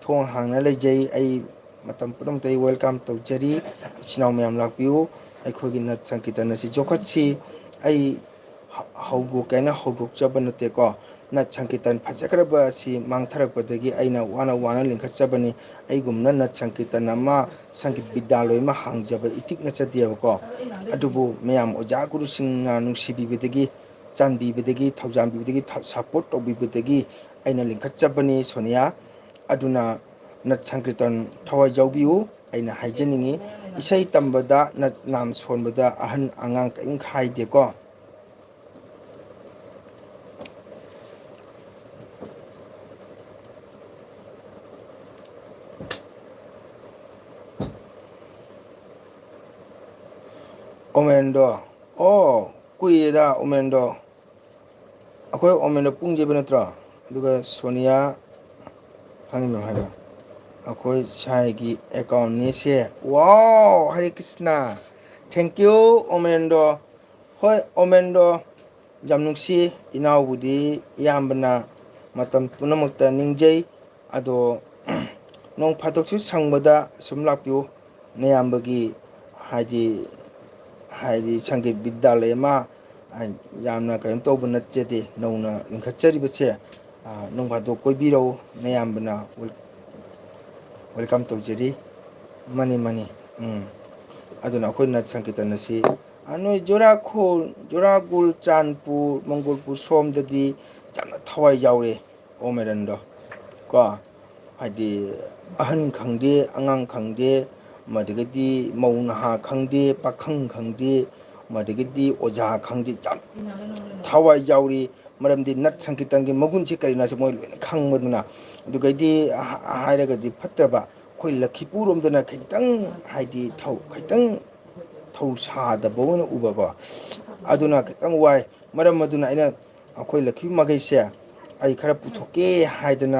ꯊꯣꯡ ꯍꯥꯡꯅ ꯂꯩꯖꯩ ꯑꯩ ꯃꯇꯝ ꯄꯨꯝꯅꯃꯛꯇ ꯑꯩ ꯋꯦꯜꯀꯝ ꯇꯧꯖꯔꯤ ꯏꯆꯤꯟ ꯏꯅꯥꯎ ꯃꯌꯥꯝ ꯂꯥꯛꯄꯤꯌꯨ ꯑꯩꯈꯣꯏꯒꯤ ꯅꯠ ꯁꯪꯀꯤꯔꯇꯟ ꯑꯁꯤ ꯆꯥꯎꯈꯠꯁꯤ ꯑꯩ ꯍꯧꯗꯣꯛꯀꯦ ꯍꯥꯏꯅ ꯍꯧꯗꯣꯛꯆꯕ ꯅꯠꯇꯦꯀꯣ ꯅꯠ ꯁꯪꯀꯤꯔꯇꯟ ꯐꯖꯈ꯭ꯔꯕ ꯑꯁꯤ ꯃꯥꯡꯊꯔꯛꯄꯗꯒꯤ ꯑꯩꯅ ꯋꯥꯅ ꯂꯤꯡꯈꯠꯆꯕꯅꯤ ꯑꯩꯒꯨꯝꯅ ꯅꯠ ꯁꯪꯀꯤꯔꯇꯟ ꯑꯃ ꯁꯪꯒꯤꯠ ꯕꯤꯗ꯭ꯌꯥꯂꯣꯏ ꯑꯃ ꯍꯥꯡꯖꯕ ꯏꯇꯤꯛ ꯅꯠꯆꯗꯦꯕꯀꯣ ꯑꯗꯨꯕꯨ ꯃꯌꯥꯝ ꯑꯣꯖꯥ ꯒꯨꯔꯨꯁꯤꯡꯅ ꯅꯨꯡꯁꯤꯕꯤꯕꯗꯒꯤ ꯆꯥꯟꯕꯤꯕꯗꯒꯤ ꯊꯧꯖꯥꯟꯕꯤꯕꯗꯒꯤ ꯁꯞꯄꯣꯔꯠ ꯇꯧꯕꯤꯕꯗꯒꯤ ꯑꯩꯅ ꯂꯤꯡꯈꯠꯆꯕꯅꯤ ꯁꯣꯅꯤꯌꯥ ꯑꯗꯨꯅ ꯅꯠ ꯁꯪꯀꯤꯔꯇꯟ ꯊꯋꯥꯏ ꯌꯥꯎꯕꯤꯌꯨ ꯑꯩꯅ ꯍꯥꯏꯖꯅꯤꯡꯉꯤ ꯏꯁꯩ ꯇꯝꯕꯗ ꯅꯠ ꯅꯥꯝ ꯁꯣꯟꯕꯗ ꯑꯍꯟ ꯑꯉꯥꯡ ꯀꯔꯤꯝ ꯈꯥꯏꯗꯦꯀꯣ ꯑꯣꯃꯦꯟꯗꯣ ꯀꯨꯏꯔꯦꯗ ꯑꯣꯃꯦꯟꯗꯣ ꯑꯩꯈꯣꯏ ꯑꯣꯃꯦꯟꯗꯣ ꯄꯨꯡꯖꯦꯕ ꯅꯠꯇ꯭ꯔꯣ ꯑꯗꯨꯒ ꯁꯣꯅꯤꯌꯥ ꯍꯪꯉꯤꯕ ꯍꯥꯏꯕ ꯑꯩꯈꯣꯏ ꯁꯥꯏꯒꯤ ꯑꯦꯀꯥꯎꯟꯅꯤꯁꯦ ꯋꯥꯎ ꯍꯔꯦ ꯀ꯭ꯔꯤꯁꯅ ꯊꯦꯡꯀ꯭ꯌꯨ ꯑꯣꯃꯦꯟꯗꯣ ꯍꯣꯏ ꯑꯣꯃꯦꯟꯗꯣ ꯌꯥꯝ ꯅꯨꯡꯁꯤ ꯏꯅꯥꯎꯕꯨꯗꯤ ꯏꯌꯥꯝꯕꯅ ꯃꯇꯝ ꯄꯨꯝꯅꯃꯛꯇ ꯅꯤꯡꯖꯩ ꯑꯗꯣ ꯅꯣꯡ ꯐꯥꯗꯣꯛꯁꯨ ꯁꯪꯕꯗ ꯁꯨꯝ ꯂꯥꯛꯄꯤꯌꯨ ꯅꯌꯥꯝꯕꯒꯤ ꯍꯥꯏꯗꯤ ꯁꯪꯒꯤꯠ ꯕꯤꯗ꯭ꯌꯥꯂय ꯑꯃ ꯌꯥꯝꯅ ꯀꯩꯅꯣ ꯇꯧꯕ ꯅꯠꯆꯗꯦ ꯅꯧꯅ ꯂꯤꯡꯈꯠꯆꯔꯤꯕꯁꯦ ꯅꯣꯡ ꯐꯥꯗꯣꯛ ꯀꯣꯏꯕꯤꯔꯛꯎ ꯅꯌꯥꯝꯕꯅ ꯋꯦꯜꯀꯝ ꯇꯧꯖꯔꯤ ꯃꯅꯤ ꯃꯅꯤ ꯑꯗꯨꯅ ꯑꯩꯈꯣꯏꯅ ꯁꯪꯀꯤꯔꯇꯟ ꯑꯁꯤ ꯅꯣꯏ ꯖꯣꯔꯥꯒꯨꯜ ꯆꯥꯟꯄꯨꯔ ꯃꯪꯒꯣꯜꯄꯨꯔ ꯁꯣꯝꯗꯗꯤ ꯌꯥꯝꯅ ꯊꯋꯥꯏ ꯌꯥꯎꯔꯦ ꯑꯣꯃꯦꯔꯟꯗꯣ ꯀꯣ ꯍꯥꯏꯗꯤ ꯑꯍꯟ ꯈꯪꯗꯦ ꯑꯉꯥꯡ ꯈꯪꯗꯦ ꯃꯗꯒꯤꯗꯤ ꯃꯧ ꯅꯍꯥ ꯈꯪꯗꯦ ꯄꯥꯈꯪ ꯈꯪꯗꯦ ꯃꯗꯒꯤꯗꯤ ꯑꯣꯖꯥ ꯈꯪꯗꯦ ꯌꯥꯝ ꯊꯋꯥꯏ ꯌꯥꯎꯔꯤ ꯃꯔꯝꯗꯤ ꯅꯠ ꯁꯪꯀꯤꯔꯇꯟꯒꯤ ꯃꯒꯨꯟꯁꯤ ꯀꯔꯤꯅꯣꯁꯦ ꯃꯣꯏ ꯂꯣꯏꯅ ꯈꯪꯕꯗꯨꯅ ꯑꯗꯨꯒꯩꯗꯤ ꯍꯥꯏꯔꯒꯗꯤ ꯐꯠꯇ꯭ꯔꯕ ꯑꯩꯈꯣꯏ ꯂꯛꯈꯤꯄꯨꯔꯣꯝꯗꯅ ꯈꯤꯇꯪ ꯍꯥꯏꯗꯤ ꯈꯤꯇꯪ ꯊꯧꯁꯥꯗꯕ ꯑꯣꯏꯅ ꯎꯕꯀꯣ ꯑꯗꯨꯅ ꯈꯤꯇꯪ ꯋꯥꯏ ꯃꯔꯝ ꯑꯗꯨꯅ ꯑꯩꯅ ꯑꯩꯈꯣꯏ ꯂꯛꯈꯤꯕ ꯃꯈꯩꯁꯦ ꯑꯩ ꯈꯔ ꯄꯨꯊꯣꯛꯀꯦ ꯍꯥꯏꯗꯅ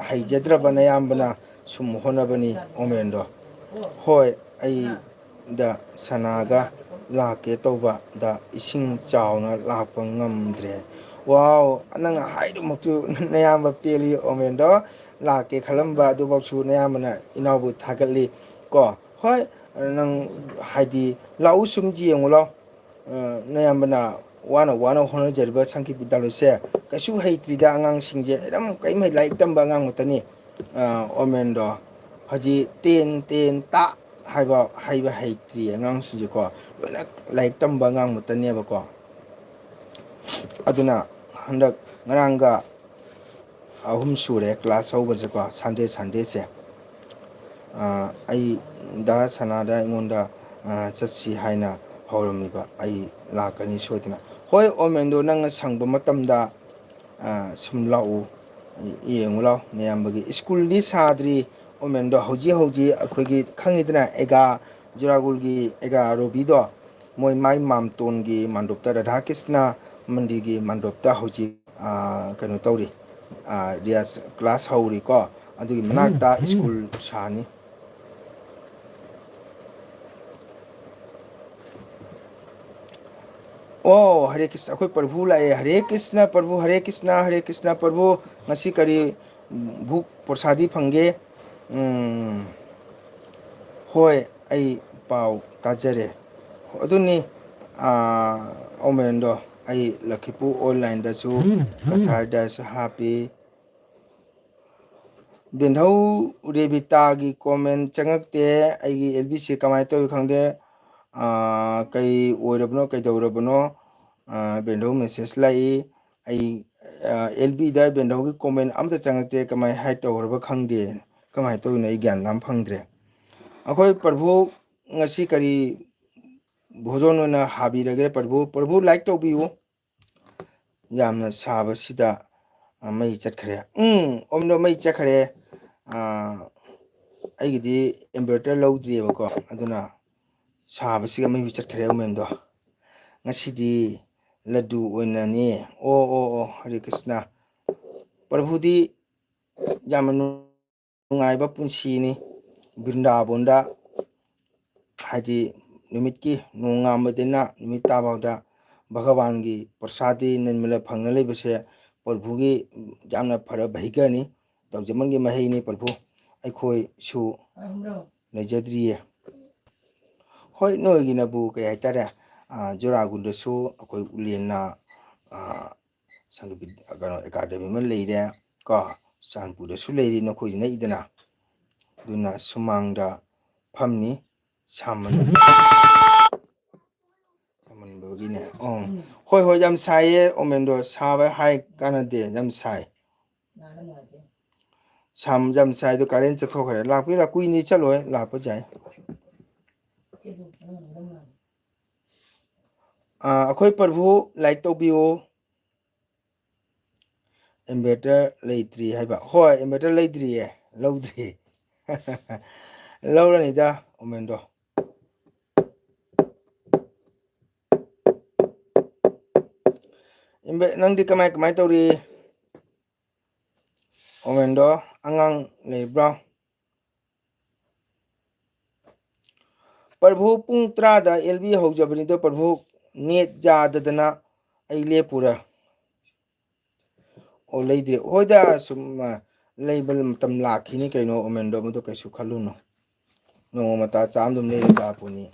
ꯍꯩꯖꯗ꯭ꯔꯕ ꯑꯌꯥꯝꯕꯅ ꯁꯨꯝ ꯍꯣꯠꯅꯕꯅꯤ ꯑꯣꯃꯦꯟꯗꯣ ꯍꯣꯏ ꯑꯩꯗ ꯁꯅꯥꯒ ꯂꯥꯛꯀꯦ ꯇꯧꯕꯗ ꯏꯁꯤꯡ ꯆꯥꯎꯅ ꯂꯥꯛꯄ ꯉꯝꯗ꯭ꯔꯦ ꯋꯥꯎ ꯅꯪꯅ ꯍꯥꯏꯗꯨꯃꯛꯁꯨ ꯅꯌꯥꯝꯕ ꯄꯦꯜꯂꯤ ꯑꯣꯃꯦꯟꯗꯣ ꯂꯥꯛꯀꯦ ꯈꯜꯂꯝꯕ ꯑꯗꯨꯐꯥꯎꯁꯨ ꯅꯌꯥꯝꯕꯅ ꯏꯅꯥꯎꯕꯨ ꯊꯥꯒꯠꯂꯤ ꯀꯣ ꯍꯣꯏ ꯅꯪ ꯍꯥꯏꯗꯤ ꯂꯥꯛꯎ ꯁꯨꯝ ꯌꯦꯡꯉꯨ ꯂꯥꯎ ꯅꯌꯥꯝꯕꯅ ꯋꯥꯅ ꯍꯣꯠꯅꯖꯔꯤꯕ ꯁꯪꯒꯤꯠ ꯕꯤꯗ꯭ꯌꯥꯂꯌꯁꯦ ꯀꯩꯁꯨ ꯍꯩꯇ꯭ꯔꯤꯗ ꯑꯉꯥꯡꯁꯤꯡꯁꯦ ꯑꯗꯨꯝ ꯀꯔꯤꯝ ꯂꯥꯏꯔꯤꯛ ꯇꯝꯕ ꯑꯉꯥꯡ ꯉꯥꯛꯇꯅꯤ ꯑꯣꯃꯦꯟꯗꯣ ꯍꯧꯖꯤꯛ ꯇꯦꯟ ꯇꯥ ꯍꯩꯕ ꯍꯩꯇ꯭ꯔꯤ ꯑꯉꯥꯡꯁꯤꯡꯁꯦꯀꯣ ꯂꯣꯏꯅ ꯂꯥꯏꯔꯤꯛ ꯇꯝꯕ ꯑꯉꯥꯡ ꯉꯥꯛꯇꯅꯦꯕꯀꯣ ꯑꯗꯨꯅ ꯍꯟꯗꯛ ꯉꯔꯥꯡꯒ ꯑꯍꯨꯝ ꯁꯨꯔꯦ ꯀ꯭ꯂꯥꯁ ꯍꯧꯕꯁꯦꯀꯣ ꯁꯟꯗꯦꯁꯦ ꯑꯩ ꯗꯥ ꯁꯅꯥꯗ ꯑꯩꯉꯣꯟꯗ ꯆꯠꯁꯤ ꯍꯥꯏꯅ ꯍꯧꯔꯝꯃꯤꯕ ꯑꯩ ꯂꯥꯛꯀꯅꯤ ꯁꯣꯏꯗꯅ ꯍꯣꯏ ꯑꯣꯃꯦꯟꯗꯣ ꯅꯪꯅ ꯁꯪꯕ ꯃꯇꯝꯗ ꯁꯨꯝ ꯂꯥꯛꯎ ꯌꯦꯡꯉꯨ ꯂꯥꯎ ꯅꯌꯥꯝꯕꯒꯤ ꯁ꯭ꯀꯨꯜꯗꯤ ꯁꯥꯗ꯭ꯔꯤ ꯑꯣꯃꯦꯟꯗꯣ ꯍꯧꯖꯤꯛ ꯑꯩꯈꯣꯏꯒꯤ ꯈꯪꯉꯤꯗꯅ ꯖꯨꯔꯥꯒꯨꯜꯒꯤ ꯑꯦꯒꯥ ꯔꯣꯕꯤꯗꯣ ꯃꯣꯏ ꯃꯥꯏ ꯃꯥꯝꯇꯣꯟꯒꯤ ꯃꯥꯟꯗꯣꯞꯇ ꯔꯥꯙꯥ ꯀ꯭ꯔꯤꯁꯅ ꯃꯟꯗꯤꯔꯒꯤ ꯃꯥꯟꯗꯣꯞꯇ ꯍꯧꯖꯤꯛ ꯀꯩꯅꯣ ꯇꯧꯔꯤ ꯔꯤꯌꯥꯁ ꯀ꯭ꯂꯥꯁ ꯍꯧꯔꯤꯀꯣ ꯑꯗꯨꯒꯤ ꯃꯅꯥꯛꯇ ꯁ꯭ꯀꯨꯜ ꯁꯥꯅꯤ ꯑꯣ ꯍꯔꯦ ꯀ꯭ꯔꯤꯁꯅ ꯑꯩꯈꯣꯏ ꯄ꯭ꯔꯚꯨ ꯂꯥꯛꯑꯦ ꯍꯔꯦ ꯀ꯭ꯔꯤꯁꯅ ꯄ꯭ꯔꯚꯨ ꯍꯔꯦ ꯀ꯭ꯔꯤꯁꯅ ꯍꯔꯦ ꯀ꯭ꯔꯤꯁꯅ ꯄ꯭ꯔꯚꯨ ꯉꯁꯤ ꯀꯔꯤ ꯚꯨꯛ ꯄ꯭ꯔꯁꯥꯗꯤ ꯐꯪꯒꯦ ꯍꯣꯏ ꯑꯩ ꯄꯥꯎ ꯇꯥꯖꯔꯦ ꯑꯗꯨꯅꯤ ꯑꯣꯃꯦꯟꯗꯣ ꯑꯩ ꯂꯛꯈꯤꯄꯨ ꯑꯣꯟꯂꯥꯏꯟꯗꯁꯨ ꯀꯁꯥꯔꯗꯁꯨ ꯍꯥꯞꯄꯤ ꯕꯦꯟꯙꯧ ꯔꯦꯕꯤꯇꯥꯒꯤ ꯀꯣꯃꯦꯟ ꯆꯪꯉꯛꯇꯦ ꯑꯩꯒꯤ ꯑꯦꯜ ꯕꯤ ꯁꯤ ꯀꯃꯥꯏꯅ ꯇꯧꯋꯤ ꯈꯪꯗꯦ ꯀꯩ ꯑꯣꯏꯔꯕꯅꯣ ꯀꯩꯗꯧꯔꯕꯅꯣ ꯕꯦꯟꯙꯧ ꯃꯦꯁꯦꯖ ꯂꯥꯛꯏ ꯑꯩ ꯑꯦꯜ ꯕꯤꯗ ꯕꯦꯟꯙꯧꯒꯤ ꯀꯣꯃꯦꯟ ꯑꯝꯇ ꯆꯪꯉꯛꯇꯦ ꯀꯃꯥꯏꯅ ꯍꯥꯏ ꯇꯧꯈ꯭ꯔꯕ ꯈꯪꯗꯦ ꯀꯃꯥꯏꯅ ꯇꯧꯔꯤꯅꯣ ꯑꯩ ꯒ꯭ꯌꯥꯟ ꯑꯃ ꯐꯪꯗ꯭ꯔꯦ ꯑꯩꯈꯣꯏ ꯄ꯭ꯔꯚꯨ ꯉꯁꯤ ꯀꯔꯤ ꯚꯣꯖꯣꯟ ꯑꯣꯏꯅ ꯍꯥꯕꯤꯔꯒꯦ ꯄ꯭ꯔꯚꯨ ꯂꯥꯏꯛ ꯇꯧꯕꯤꯌꯨ ꯌꯥꯝꯅ ꯁꯥꯕꯁꯤꯗ ꯃꯩ ꯆꯠꯈ꯭ꯔꯦ ꯑꯣꯝꯗꯣ ꯃꯩ ꯆꯠꯈ꯭ꯔꯦ ꯑꯩꯒꯤꯗꯤ ꯏꯟꯚꯔꯇꯔ ꯂꯧꯗ꯭ꯔꯤꯑꯕꯀꯣ ꯑꯗꯨꯅ ꯁꯥꯕꯁꯤꯒ ꯃꯩ ꯆꯠꯈ꯭ꯔꯦ ꯑꯣꯃꯦꯟꯗꯣ ꯉꯁꯤꯗꯤ ꯂꯗꯨ ꯑꯣꯏꯅꯅꯤ ꯑꯣ ꯍꯔꯦ ꯀ꯭ꯔꯤꯁꯅ ꯄ꯭ꯔꯚꯨꯗꯤ ꯌꯥꯝꯅ ꯅꯨꯡꯉꯥꯏꯕ ꯄꯨꯟꯁꯤꯅꯤ ꯕ꯭ꯔꯤꯟꯗꯥꯕꯣꯟꯗ ꯍꯥꯏꯗꯤ ꯅꯨꯃꯤꯠꯀꯤ ꯅꯣꯡꯉꯥꯟꯕꯗꯩꯅ ꯅꯨꯃꯤꯠ ꯇꯥꯕꯥꯎꯗ ꯚꯒꯋꯥꯟꯒꯤ ꯄ꯭ꯔꯁꯥꯗꯤ ꯅꯤꯔꯃꯂ ꯐꯪꯅ ꯂꯩꯕꯁꯦ ꯄ꯭ꯔꯚꯨꯒꯤ ꯌꯥꯝꯅ ꯐꯔꯕ ꯚꯩꯒꯅꯤ ꯇꯧꯖꯃꯟꯒꯤ ꯃꯍꯩꯅꯤ ꯄ꯭ꯔꯚꯨ ꯑꯩꯈꯣꯏꯁꯨ ꯂꯩꯖꯗ꯭ꯔꯤꯌꯦ ꯍꯣꯏ ꯅꯣꯏꯒꯤꯅꯕꯨ ꯀꯩ ꯍꯥꯏꯇꯥꯔꯦ ꯖꯨꯔꯥꯒꯨꯟꯗꯁꯨ ꯑꯩꯈꯣꯏ ꯎꯂꯦꯟꯅ ꯀꯩꯅꯣ ꯑꯦꯀꯥꯗꯃꯤ ꯑꯃ ꯂꯩꯔꯦ ꯀꯣ ꯆꯥꯟꯄꯨꯔꯗꯁꯨ ꯂꯩꯔꯤ ꯅꯈꯣꯏꯗꯤ ꯅꯛꯏꯗꯅ ꯑꯗꯨꯅ ꯁꯨꯃꯥꯡꯗ ꯐꯝꯅꯤ ꯁꯥꯃꯟꯕꯒꯤꯅꯦ ꯍꯣꯏ ꯌꯥꯝ ꯁꯥꯏꯌꯦ ꯑꯣꯃꯦꯟꯗꯣ ꯁꯥꯕ ꯍꯥꯏ ꯀꯥꯟꯅꯗꯦ ꯌꯥꯝ ꯁꯥꯏ ꯌꯥꯝ ꯁꯥꯏ ꯑꯗꯣ ꯀꯥꯔꯦꯟ ꯆꯠꯊꯣꯛꯈ꯭ꯔꯦ ꯂꯥꯛꯄꯤꯔ ꯀꯨꯏꯅꯤ ꯆꯠꯂꯣꯏ ꯂꯥꯛꯄ ꯌꯥꯏ ꯑꯩꯈꯣꯏ ꯄ꯭ꯔꯚꯨ ꯂꯥꯏꯛ ꯇꯧꯕꯤꯌꯨ ꯏꯟꯚꯔꯇꯔ ꯂꯩꯇ꯭ꯔꯤ ꯍꯥꯏꯕ ꯍꯣꯏ ꯏꯟꯚꯔꯇꯔ ꯂꯩꯇ꯭ꯔꯤꯌꯦ ꯂꯧꯗ꯭ꯔꯤ ꯂꯧꯔꯅꯤꯗ ꯑꯣꯃꯦꯟꯗꯣ ꯅꯪꯗꯤ ꯀꯃꯥꯏ ꯇꯧꯔꯤ ꯑꯣꯃꯦꯟꯗꯣ ꯑꯉꯥꯡ ꯂꯩꯕ꯭ꯔꯣ ꯄ꯭ꯔꯚꯨ ꯄꯨꯡ 10ꯗ ꯑꯦꯜꯕꯤ ꯍꯧꯖꯕꯅꯤꯗꯣ ꯄ꯭ꯔꯚꯨ ꯅꯦꯠ ꯌꯥꯗꯗꯅ ꯑꯩ ꯂꯦꯞꯄꯨꯔꯦ ꯑꯣ ꯂꯩꯗ꯭ꯔꯦ ꯍꯣꯏꯗ ꯁꯨꯝ ꯂꯩꯕ ꯃꯇꯝ ꯂꯥꯛꯈꯤꯅꯤ ꯀꯩꯅꯣ ꯑꯣꯃꯦꯟꯗꯣ ꯃꯗꯨ ꯀꯩꯁꯨ ꯈꯜꯂꯨꯅꯨ ꯅꯣꯡꯃꯇ ꯆꯥꯝ ꯑꯗꯨꯝ ꯂꯩꯔ ꯆꯥꯄꯣꯅꯤ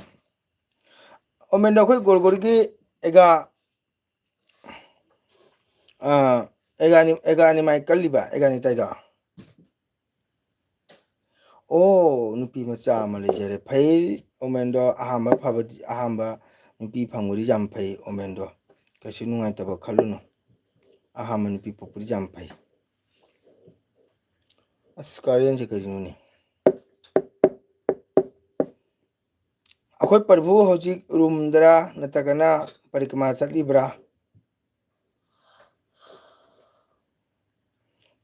ꯑꯣꯃꯦꯟꯗꯣ ꯑꯩꯈꯣꯏ ꯒꯣꯔꯒꯣꯔꯤꯒꯤ ꯑꯦꯒꯥ ꯑꯦꯒꯥꯅꯤ ꯃꯥꯏ ꯀꯜꯂꯤꯕ ꯑꯦꯒꯥꯅꯤ ꯇꯥꯏꯗ ꯑꯣ ꯅꯨꯄꯤ ꯃꯆꯥ ꯑꯃ ꯂꯩꯖꯔꯦ ꯐꯩ ꯑꯣꯃꯦꯟꯗꯣ ꯑꯍꯥꯝꯕ ꯐꯕꯗꯤ ꯑꯍꯥꯝꯕ ꯅꯨꯄꯤ ꯐꯪꯕꯗꯤ ꯌꯥꯝ ꯐꯩ ꯑꯣꯃꯦꯟꯗꯣ ꯀꯩꯁꯨ ꯅꯨꯡꯉꯥꯏꯇꯕ ꯈꯜꯂꯨꯅꯨ ꯑꯍꯥꯟꯕ ꯅꯨꯄꯤ ꯄꯣꯛꯄꯗꯤ ꯌꯥꯝ ꯐꯩ ꯑꯁ ꯀꯥꯔꯦꯟꯁꯦ ꯀꯔꯤꯅꯣꯅꯦ ꯑꯩꯈꯣꯏ ꯄ꯭ꯔꯚꯨ ꯍꯧꯖꯤꯛ ꯔꯨꯝꯗꯔ ꯅꯠꯇ꯭ꯔꯒꯅ ꯄꯔꯤꯀ꯭ꯔꯃꯥ ꯆꯠꯂꯤꯕ꯭ꯔꯥ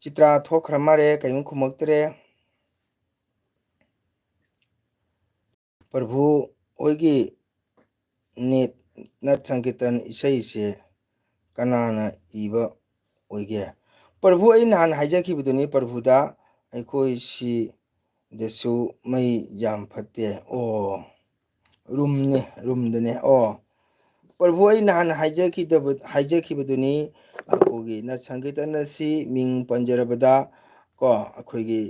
ꯆꯤꯇ꯭ꯔꯥ ꯊꯣꯛꯈ꯭ꯔ ꯃꯥꯜꯂꯦ ꯀꯩꯝ ꯈꯨꯝꯃꯛꯇ꯭ꯔꯦ ꯄ꯭ꯔꯚꯨ ꯍꯣꯏꯒꯤ ꯅꯤꯠ ꯅꯠ ꯁꯪꯀꯤꯔꯇꯟ ꯏꯁꯩꯁꯦ ꯀꯅꯥꯅ ꯏꯕ ꯑꯣꯏꯒꯦ ꯄ꯭ꯔꯚꯨ ꯑꯩ ꯅꯍꯥꯟ ꯍꯥꯏꯖꯈꯤꯕꯗꯨꯅꯤ ꯄ꯭ꯔꯚꯨꯗ ꯑꯩꯈꯣꯏꯁꯤ ꯗꯁꯨ ꯃꯩ ꯌꯥꯝ ꯐꯠꯇꯦ ꯑꯣ ꯔꯨꯝꯗꯅꯦ ꯑꯣ ꯄ꯭ꯔꯚꯨ ꯑꯩ ꯅꯍꯥꯟ ꯍꯥꯏꯖꯈꯤꯕꯗꯨꯅꯤ ꯑꯩꯈꯣꯏꯒꯤ ꯅꯠ ꯁꯪꯀꯤꯔꯇꯟ ꯑꯁꯤ ꯃꯤꯡ ꯄꯟꯖꯔꯕꯗ ꯀꯣ ꯑꯩꯈꯣꯏꯒꯤ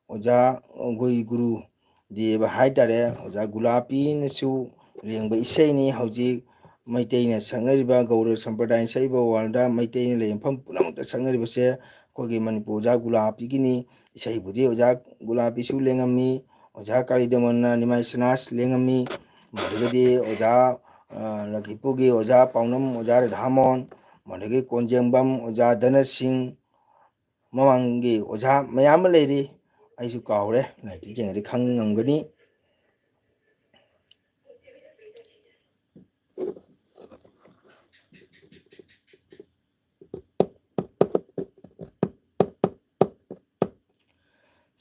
ꯑꯣꯖꯥ ꯑꯩꯈꯣꯏ ꯒꯨꯔꯨ ꯗꯦꯕ ꯍꯥꯏꯇꯥꯔꯦ ꯑꯣꯖꯥ ꯒꯨꯂꯥꯄꯤꯅꯁꯨ ꯂꯦꯡꯕ ꯏꯁꯩꯅꯤ ꯍꯧꯖꯤꯛ ꯃꯩꯇꯩꯅ ꯁꯛꯅꯔꯤꯕ ꯒꯧꯔ ꯁꯝꯄ꯭ꯔꯗꯥꯏꯅ ꯁꯛꯏꯕ ꯋꯥꯔꯜꯗ ꯃꯩꯇꯩꯅ ꯂꯩꯕ ꯃꯐꯝ ꯄꯨꯝꯅꯃꯛꯇ ꯁꯛꯅꯔꯤꯕꯁꯦ ꯑꯩꯈꯣꯏꯒꯤ ꯃꯅꯤꯄꯨꯔ ꯑꯣꯖꯥ ꯒꯨꯂꯥꯄꯤꯒꯤꯅꯤ ꯏꯁꯩꯕꯨꯗꯤ ꯑꯣꯖꯥ ꯒꯨꯂꯥꯄꯤꯁꯨ ꯂꯦꯡꯉꯝꯃꯤ ꯑꯣꯖꯥ ꯀꯥꯂꯤꯗꯃꯟꯅ ꯅꯤꯃꯥꯏ ꯁꯅꯥꯁ ꯂꯦꯡꯉꯝꯃꯤ ꯃꯗꯨꯗꯒꯤꯗꯤ ꯑꯣꯖꯥ ꯂꯛꯈꯤꯄꯨꯔꯒꯤ ꯑꯣꯖꯥ ꯄꯥꯎꯅꯝ ꯑꯣꯖꯥ ꯔꯙꯥꯃꯣꯍꯟ ꯃꯗꯒꯤ ꯀꯣꯟꯖꯦꯡꯕꯝ ꯑꯣꯖꯥ ꯙꯅꯁꯤꯡ ꯃꯃꯥꯡꯒꯤ ꯑꯣꯖꯥ ꯃꯌꯥꯝ ꯑꯃ ꯂꯩꯔꯤ ꯑꯩꯁꯨ ꯀꯥꯎꯔꯦ ꯂꯥꯏꯔꯤꯛꯇ ꯌꯦꯡꯉꯗꯤ ꯈꯪꯉꯝꯒꯅꯤ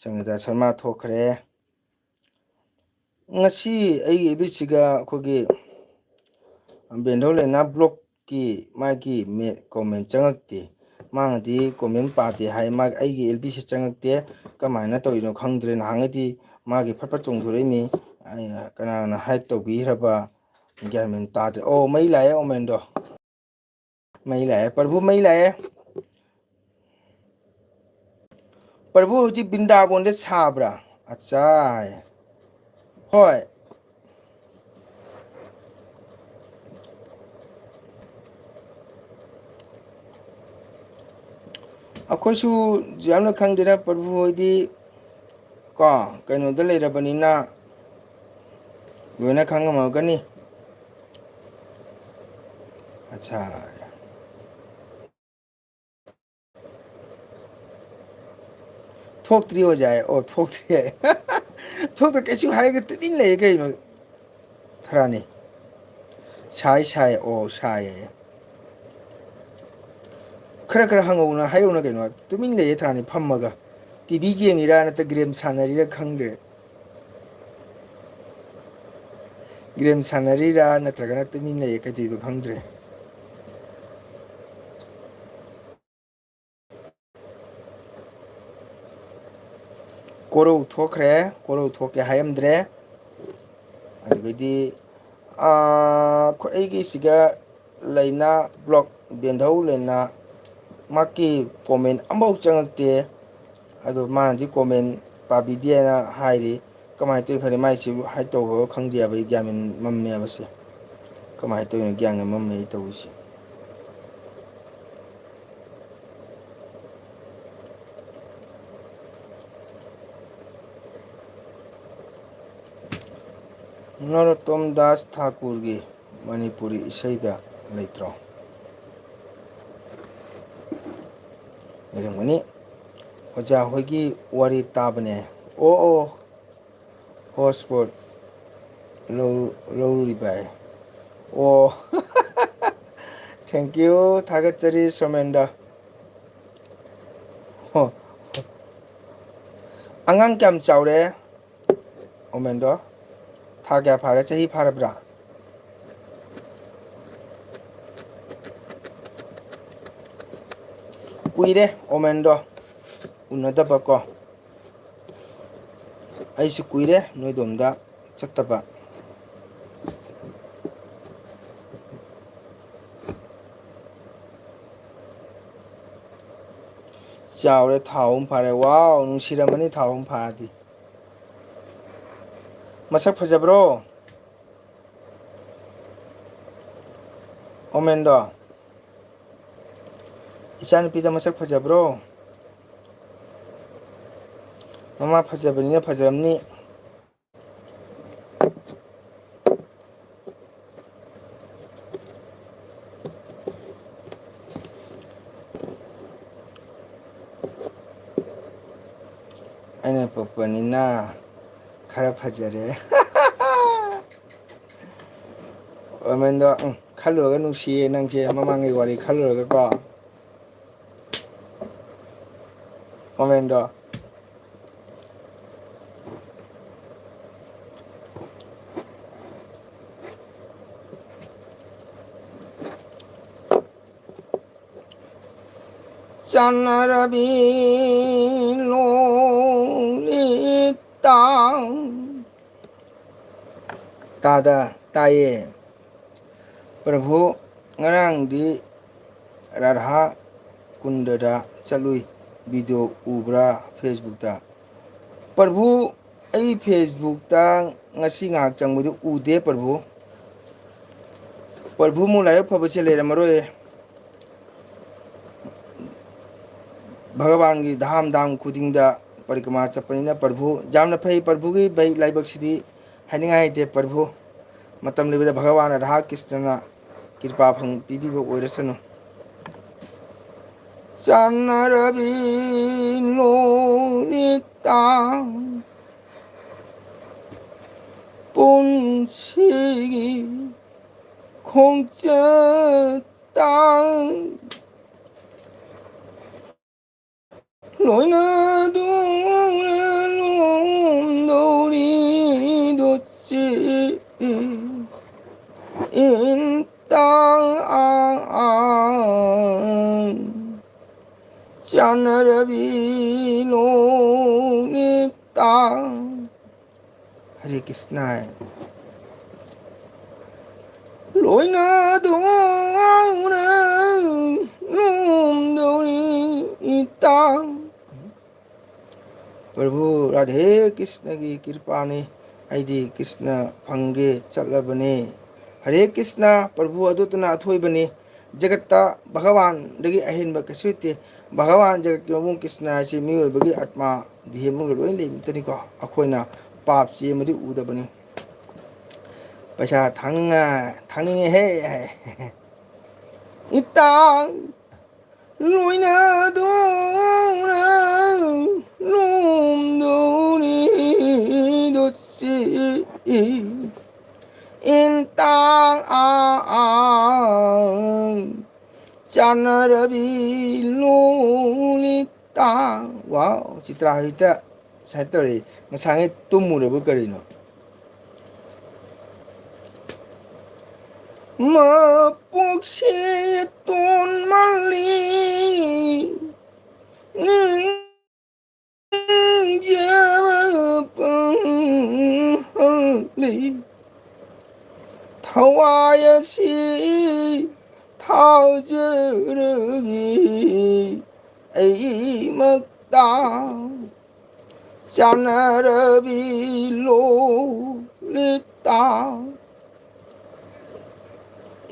ꯁꯪꯒꯤꯇꯥ ꯁꯔꯃ ꯊꯣꯛꯈ꯭ꯔꯦ ꯉꯁꯤ ꯑꯩꯒꯤ ꯏꯕꯤꯠꯁꯤꯒ ꯑꯩꯈꯣꯏꯒꯤ ꯕꯦꯟꯗꯧ ꯂꯩꯅꯥ ꯕ꯭ꯂꯣꯛꯀꯤ ꯃꯥꯒꯤ ꯀꯣꯃꯦꯟ ꯆꯪꯉꯛꯇꯦ ꯃꯥꯅꯗꯤ ꯀꯣꯃꯦꯟ ꯄꯥꯗꯦ ꯍꯥꯏ ꯃꯥꯒꯤ ꯑꯩꯒꯤ ꯑꯦꯜ ꯕꯤꯁꯤ ꯆꯪꯉꯛꯇꯦ ꯀꯃꯥꯏꯅ ꯇꯧꯔꯤꯅꯣ ꯈꯪꯗ꯭ꯔꯦ ꯅꯍꯥꯟꯉꯩꯗꯤ ꯃꯥꯒꯤ ꯐꯠ ꯆꯣꯡꯊꯣꯔꯛꯏꯅꯤ ꯀꯅꯥꯅ ꯍꯥꯏꯠ ꯇꯧꯕꯤꯈ꯭ꯔꯕ ꯒ꯭ꯌꯥꯔꯃꯦꯟ ꯇꯥꯗ꯭ꯔꯦ ꯑꯣ ꯃꯩ ꯂꯥꯛꯑꯦ ꯑꯣꯃꯦꯟꯗꯣ ꯃꯩ ꯂꯥꯛꯑꯦ ꯄ꯭ꯔꯚꯨ ꯃꯩ ꯂꯥꯛꯑꯦ ꯄ꯭ꯔꯚꯨ ꯍꯧꯖꯤꯛ ꯕꯤꯟꯗꯥꯕꯣꯟꯗ ꯁꯥꯕ꯭ꯔꯥ ꯑꯠꯆꯥ ꯍꯣꯏ ꯑꯩꯈꯣꯏꯁꯨ ꯌꯥꯝꯅ ꯈꯪꯗꯦꯅ ꯄ꯭ꯔꯚꯨ ꯍꯣꯏꯗꯤ ꯀꯣ ꯀꯩꯅꯣꯗ ꯂꯩꯔꯕꯅꯤꯅ ꯂꯣꯏꯅ ꯈꯪꯉꯝꯃꯒꯅꯤ ꯑꯠꯆꯥ ꯊꯣꯛꯇ꯭ꯔꯤ ꯑꯣꯖꯥꯏ ꯑꯣ ꯊꯣꯛꯇ꯭ꯔꯤ ꯌꯥꯏ ꯊꯣꯛꯇ꯭ꯔ ꯀꯩꯁꯨ ꯍꯥꯏꯔꯒ ꯇꯨꯃꯤꯟ ꯂꯩꯌꯦ ꯀꯩꯅꯣ ꯊꯔꯥꯅꯤ ꯁꯥꯏ ꯑꯣ ꯁꯥꯏꯌꯦ ꯈꯔ ꯍꯪꯉꯧꯅ ꯍꯥꯏꯔꯧꯅ ꯀꯩꯅꯣ ꯇꯨꯃꯤꯟ ꯂꯩꯌꯦ ꯊꯔꯥꯅꯤ ꯐꯝꯃꯒ ꯇꯤꯚꯤ ꯌꯦꯡꯉꯤꯔꯥ ꯅꯠꯇ꯭ꯔꯒ ꯒꯦꯝ ꯁꯥꯟꯅꯔꯤꯔꯥ ꯈꯪꯗ꯭ꯔꯦ ꯒꯦꯝ ꯁꯥꯟꯅꯔꯤꯔꯥ ꯅꯠꯇ꯭ꯔꯒꯅ ꯇꯨꯃꯤꯟ ꯂꯩꯌꯦ ꯀꯩꯗꯧꯔꯤꯅꯣ ꯈꯪꯗ꯭ꯔꯦ ꯀꯣꯔꯧ ꯊꯣꯛꯈ꯭ꯔꯦ ꯀꯣꯔꯧ ꯊꯣꯛꯀꯦ ꯍꯥꯏꯔꯝꯗ꯭ꯔꯦ ꯑꯗꯨꯗꯒꯤꯗꯤ ꯑꯩꯒꯤꯁꯤꯒ ꯂꯩꯅꯥ ꯕ꯭ꯂꯣꯛ ꯕꯦꯟꯙꯧ ꯂꯩꯅꯥ ꯃꯥꯒꯤ ꯀꯣꯃꯦꯟ ꯑꯃꯐꯥꯎ ꯆꯪꯉꯛꯇꯦ ꯑꯗꯣ ꯃꯥꯅꯗꯤ ꯀꯣꯃꯦꯟ ꯄꯥꯕꯤꯗꯦꯅ ꯍꯥꯏꯔꯤ ꯀꯃꯥꯏꯅ ꯇꯧꯋꯤ ꯈꯪꯗꯦ ꯃꯥꯏꯁꯤ ꯍꯥꯏ ꯇꯧꯕ ꯈꯪꯗꯦꯕ ꯑꯩ ꯒ꯭ꯌꯥꯟ ꯃꯦꯟ ꯃꯝꯃꯦꯕꯁꯦ ꯀꯃꯥꯏꯅ ꯇꯧꯔꯤꯅꯣ ꯒ꯭ꯌꯥꯟꯒ ꯃꯝꯃꯦ ꯑꯩ ꯇꯧꯔꯤꯁꯦ ꯅꯔꯣꯠꯇꯣꯝ ꯗꯥꯁ ꯊꯥꯀꯨꯔꯒꯤ ꯃꯅꯤꯄꯨꯔꯤ ꯏꯁꯩꯗ ꯂꯩꯇ꯭ꯔꯣ ꯂꯩꯔꯝꯒꯅꯤ ꯑꯣꯖꯥ ꯍꯣꯏꯒꯤ ꯋꯥꯔꯤ ꯇꯥꯕꯅꯦ ꯑꯣ ꯍꯣꯠꯁꯄꯣꯠ ꯂꯧꯔꯨꯔꯤꯕ ꯑꯣ ꯊꯦꯡꯀ꯭ꯌꯨ ꯊꯥꯒꯠꯆꯔꯤ ꯁꯣꯃꯦꯟꯗ ꯍꯣ ꯑꯉꯥꯡ ꯀꯌꯥꯝ ꯆꯥꯎꯔꯦ ꯑꯣꯃꯦꯟꯗꯣ ꯊꯥ ꯀꯌꯥ ꯐꯥꯔꯦ ꯆꯍꯤ ꯐꯥꯔꯕ꯭ꯔꯥ ꯀꯨꯏꯔꯦ ꯑꯣꯃꯦꯟꯗꯣ ꯎꯅꯗꯕ ꯀꯣ ꯑꯩꯁꯨ ꯀꯨꯏꯔꯦ ꯅꯣꯏꯗꯣꯝꯗ ꯆꯠꯇꯕ ꯆꯥꯎꯔꯦ ꯊꯥ ꯑꯍꯨꯝ ꯐꯥꯔꯦ ꯋꯥꯎ ꯅꯨꯡꯁꯤꯔꯝꯃꯅꯤ ꯊꯥ ꯑꯍꯨꯝ ꯐꯥꯔꯗꯤ ꯃꯁꯛ ꯐꯖꯕ꯭ꯔꯣ ꯑꯣꯃꯦꯟꯗꯣ ꯏꯆꯥꯅꯨꯄꯤꯗ ꯃꯁꯛ ꯐꯖꯕ꯭ꯔꯣ ꯃꯃꯥ ꯐꯖꯕꯅꯤꯅ ꯐꯖꯔꯝꯅꯤ ꯑꯩꯅ ꯄꯣꯛꯄꯅꯤꯅ ꯈꯔ ꯐꯖꯔꯦ ꯑꯣꯃꯦꯟꯗꯣ ꯈꯜꯂꯨꯔꯒ ꯅꯨꯡꯁꯤꯌꯦ ꯅꯪꯁꯦ ꯃꯃꯥꯡꯉꯩ ꯋꯥꯔꯤ ꯈꯜꯂꯨꯔꯒꯀꯣ ꯑꯣꯃꯦꯟꯗꯣ ꯆꯥꯟꯅꯔꯕꯤ ꯂꯣꯂꯤꯇꯥ ꯇꯥꯏꯌꯦ ꯄ꯭ꯔꯚꯨ ꯉꯔꯥꯡꯗꯤ ꯔꯥꯙꯥ ꯀꯨꯟꯗꯗ ꯆꯠꯂꯨꯏ ꯚꯤꯗꯤꯑꯣ ꯎꯕ꯭ꯔꯥ ꯐꯦꯁꯕꯨꯛꯇ ꯄ꯭ꯔꯚꯨ ꯑꯩ ꯐꯦꯁꯕꯨꯛꯇ ꯉꯁꯤ ꯉꯥꯏꯍꯥꯛ ꯆꯪꯕꯗꯨ ꯎꯗꯦ ꯄ꯭ꯔꯚꯨꯃꯨꯛ ꯂꯥꯏꯕꯛ ꯐꯕꯁꯦ ꯂꯩꯔꯝꯃꯔꯣꯏ ꯚꯒꯋꯥꯟꯒꯤ ꯙꯥꯝ ꯈꯨꯗꯤꯡꯗ ꯄꯔꯤꯀ꯭ꯔꯃꯥ ꯆꯠꯄꯅꯤꯅ ꯄ꯭ꯔꯚꯨ ꯌꯥꯝꯅ ꯐꯩ ꯄ꯭ꯔꯚꯨꯒꯤ ꯂꯥꯏꯕꯛꯁꯤꯗꯤ ꯍꯥꯏꯅꯤꯡꯉꯥꯏ ꯂꯩꯇꯦ ꯄ꯭ꯔꯚꯨ ꯃꯇꯝ ꯂꯩꯕꯗ ꯚꯒꯋꯥꯟ ꯔꯥꯙꯥ ꯀ꯭ꯔꯤꯁꯅꯅ ꯀ꯭ꯔꯤꯄꯥ ꯄꯤꯕꯤꯕ ꯑꯣꯏꯔꯁꯅꯨ ꯆꯥꯟꯅꯔꯕꯤ ꯂꯣꯂꯤꯇꯥ ꯄꯨꯟꯁꯤꯒꯤ ꯈꯣꯡꯆꯠꯇ ꯂꯣꯏꯅꯗꯨꯅ ꯂꯣꯝꯗꯧꯔꯤꯗꯣ ꯆꯥꯟꯅꯔꯕꯤ ꯂꯣꯂꯤꯇꯥ ꯍꯔꯦ ꯀ꯭ꯔꯤꯁꯅ ꯂꯣꯏꯅꯗꯨꯅ ꯂꯣꯝꯗꯧꯔꯤ ꯏꯇꯥ ꯄ꯭ꯔꯚꯨ ꯔꯥꯙꯦ ꯀ꯭ꯔꯤꯁꯅꯒꯤ ꯀ꯭ꯔꯤꯄꯥꯅꯤ ꯑꯩꯗꯤ ꯀ꯭ꯔꯤꯁꯅ ꯐꯪꯒꯦ ꯆꯠꯂꯕꯅꯦ ꯍꯔꯦ ꯀ꯭ꯔꯤꯁꯅ ꯄ꯭ꯔꯚꯨ ꯑꯗꯨꯇꯅ ꯑꯊꯣꯏꯕꯅꯤ ꯖꯒꯠꯇ ꯚꯒꯋꯥꯟꯗꯒꯤ ꯑꯍꯦꯟꯕ ꯀꯩꯁꯨ ꯂꯩꯇꯦ ꯚꯒꯋꯥꯟ ꯖꯒꯠꯀꯤ ꯃꯕꯨꯡ ꯀ꯭ꯔꯤꯁꯅ ꯍꯥꯏꯁꯤ ꯃꯤꯑꯣꯏꯕꯒꯤ ꯑꯠꯃꯥ ꯗꯦꯍ ꯃꯅꯨꯡꯗ ꯂꯣꯏ ꯂꯩꯕꯇꯅꯤꯀꯣ ꯑꯩꯈꯣꯏꯅ ꯄꯥꯞ ꯆꯦꯟꯕꯗꯤ ꯎꯗꯕꯅꯤ ꯄꯩꯁꯥ ꯊꯥꯡꯅꯤꯡꯉꯦꯍꯦ ꯏꯇꯥ ꯂꯣꯏꯅꯗꯨꯅ ꯂꯣꯝꯗꯧꯔꯤꯗꯣ ꯆꯥꯟꯅꯔꯕꯤ ꯂꯣꯂꯤꯇꯥ ꯋꯥꯎ ꯆꯤꯇ꯭ꯔꯥ ꯍꯧꯖꯤꯛꯇ ꯁꯨꯃꯥꯏꯅ ꯇꯧꯔꯤ ꯉꯁꯥꯏꯉꯩ ꯇꯨꯝꯃꯨꯔꯕ ꯀꯔꯤꯅꯣ ꯃꯄꯣꯛꯁꯦ ꯇꯣꯟꯃꯜꯂꯤ ꯊꯋꯥꯏ ꯑꯁꯤ ꯊꯥꯖꯔꯒꯦ ꯑꯩꯃꯛꯇ ꯆꯥꯟꯅꯔꯕꯤ ꯂꯣꯂꯤꯇꯥ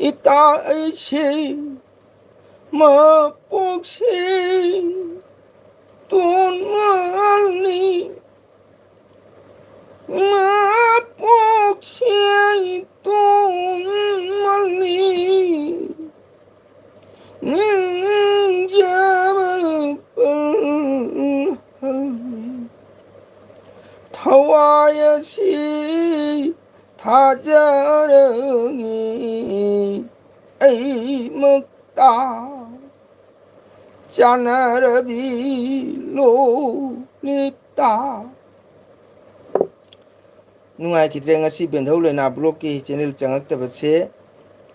ꯏꯇꯥ ꯑꯩꯁꯦ ꯃꯄꯣꯛꯁꯦ ꯇꯣꯟꯃꯜꯂꯤ ꯃꯄꯣꯛꯁꯦ ꯇꯣꯟꯃꯜꯂꯤ ꯅꯤꯡꯖꯕ ꯊꯋꯥꯏ ꯑꯁꯤ ꯊꯥꯖꯔꯒꯦ ꯑꯩꯃꯛꯇ ꯆꯥꯟꯅꯔꯕꯤ ꯂꯣꯂꯤꯇꯥ ꯅꯨꯡꯉꯥꯏꯈꯤꯗ꯭ꯔꯦ ꯉꯁꯤ ꯕꯦꯟꯙꯧ ꯂꯩꯅꯥ ꯕ꯭ꯂꯣꯛꯀꯤ ꯆꯦꯅꯦꯜ ꯆꯪꯉꯛꯇꯕꯁꯦ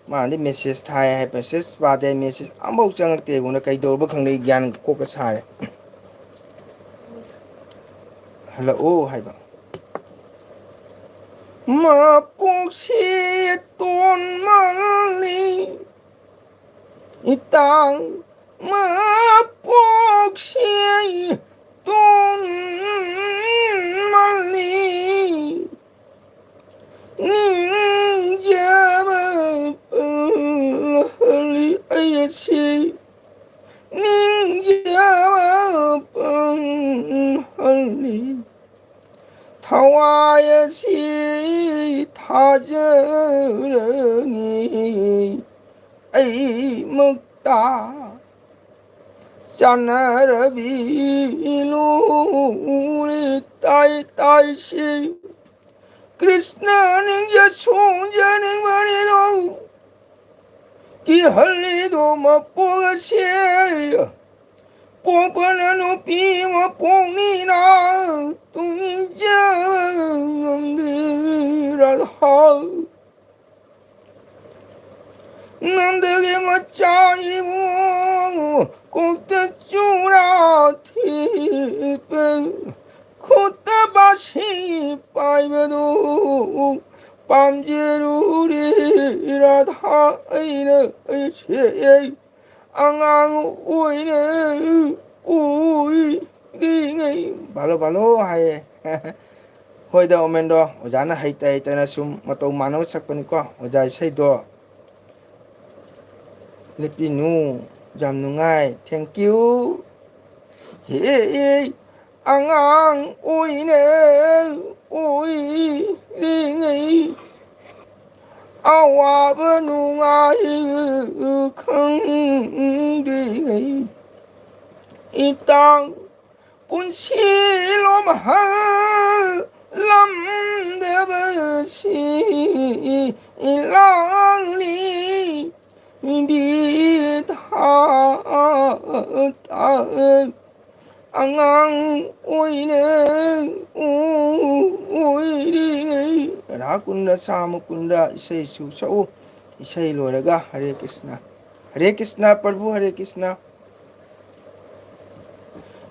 ꯃꯥꯅꯗꯤ ꯃꯦꯁꯦꯖ ꯊꯥꯏ ꯍꯥꯏ ꯃꯦꯁꯦꯖ ꯄꯥꯗꯦ ꯃꯦꯁꯦꯖ ꯑꯃꯐꯥꯎ ꯆꯪꯉꯛꯇꯦ ꯑꯩꯉꯣꯟꯗ ꯀꯩꯗꯧꯔꯕ ꯈꯪꯗꯦ ꯒ꯭ꯌꯥꯟ ꯀꯣꯛꯀ ꯁꯥꯔꯦ ꯍꯜꯂꯛꯑꯣ ꯍꯥꯏꯕ ꯃꯄꯣꯛꯁꯤ ꯇꯣꯟꯃꯜꯂꯤ ꯏꯇꯥ ꯃꯄꯣꯛ 혹시 돈 멀리 닝자마 빨리 아야시 닝자마 빨리 타와야시 타저렁이 에이 먹다 Sanarabilu tai tai si Krishna ninja sonja ning marido ki halido mapoga siya Pongpana no pima pongnina tunginja radha Nandage machayimu Kota chura thipe Kota bashi paibadu Pamjeruri radha aina Sheye Angang uine Ui Ringai Balo balo hai Hoi da omendo Ojana haita haita na sum Matau manaw sakpani ko Ojai say do Lipinu jam nungai thank you hey angang uine ui ringai awa benungai khang ringai itang kun silom hal lam debasi ilang li bi tha angang uine uiri rakunda samukunda isai su sau isai loraga Hare Krishna Prabhu Hare Krishna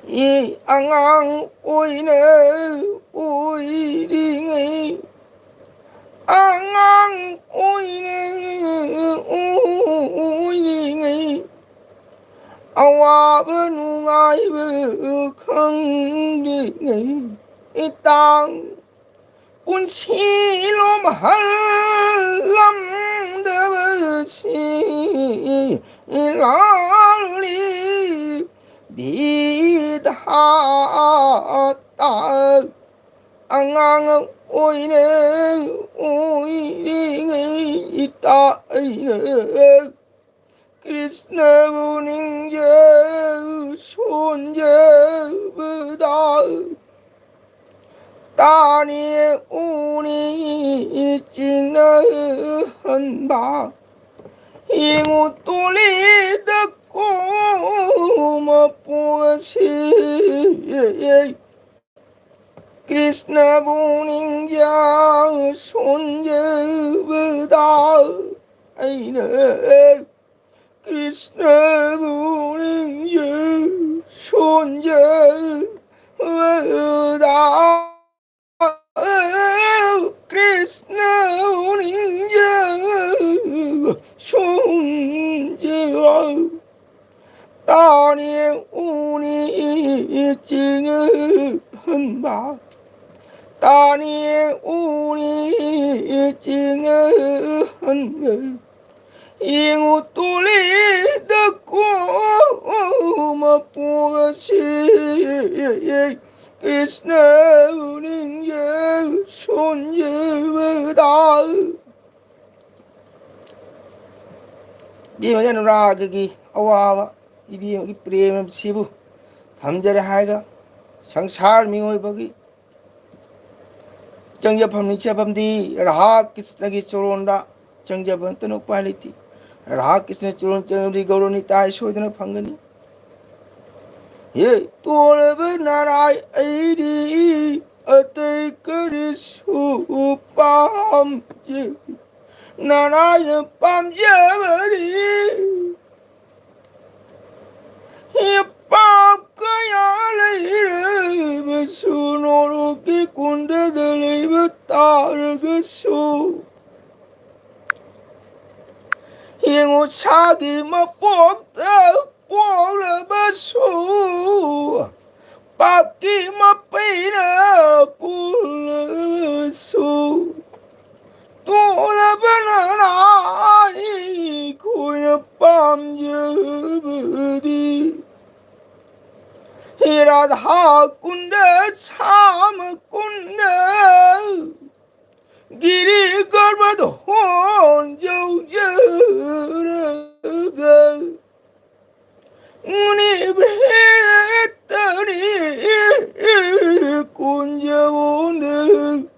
I angang uine uiri angang uine awa benungai khang đi itang un silom halam de si lali bi tha ta angang uine ita Krishna Buninja Sonja Buddha Tani Uni China Hanba Hingu Tuli Dako Mapuasi Krishna Buninja Sonja Buddha Aina Krishna Buninja Sonja Buddha Krishna Buninja Sonja Tani Uni China Hanba Tani Uni China Hanba Ingu tuli dako mapuasi Krishna Buninja Sonja Buddha Di majan raga ki awawa ibi ki prem sibu thamjare haiga sangsar mingoi bagi changjapam nichapam di raha Krishna ki choronda changjapam tanuk paliti Raha Krishna Churon Chanuri Gaurani Tai Shodana Pangani Ye Tolaba Narai Aidi Ate Karisu Pam Narai Pam Javadi Ye Pam Kayale Basuno Ki Kunda Dele Taragasu Hingu sagi ma pokta 뽀라바소 밥기 맛배나 불러소 돌아바나나이 고야 밤저버디 히라다 꾼데 참 꾼데 길이 걸어도 혼자 저러가 우리 배했더니 꾼자보는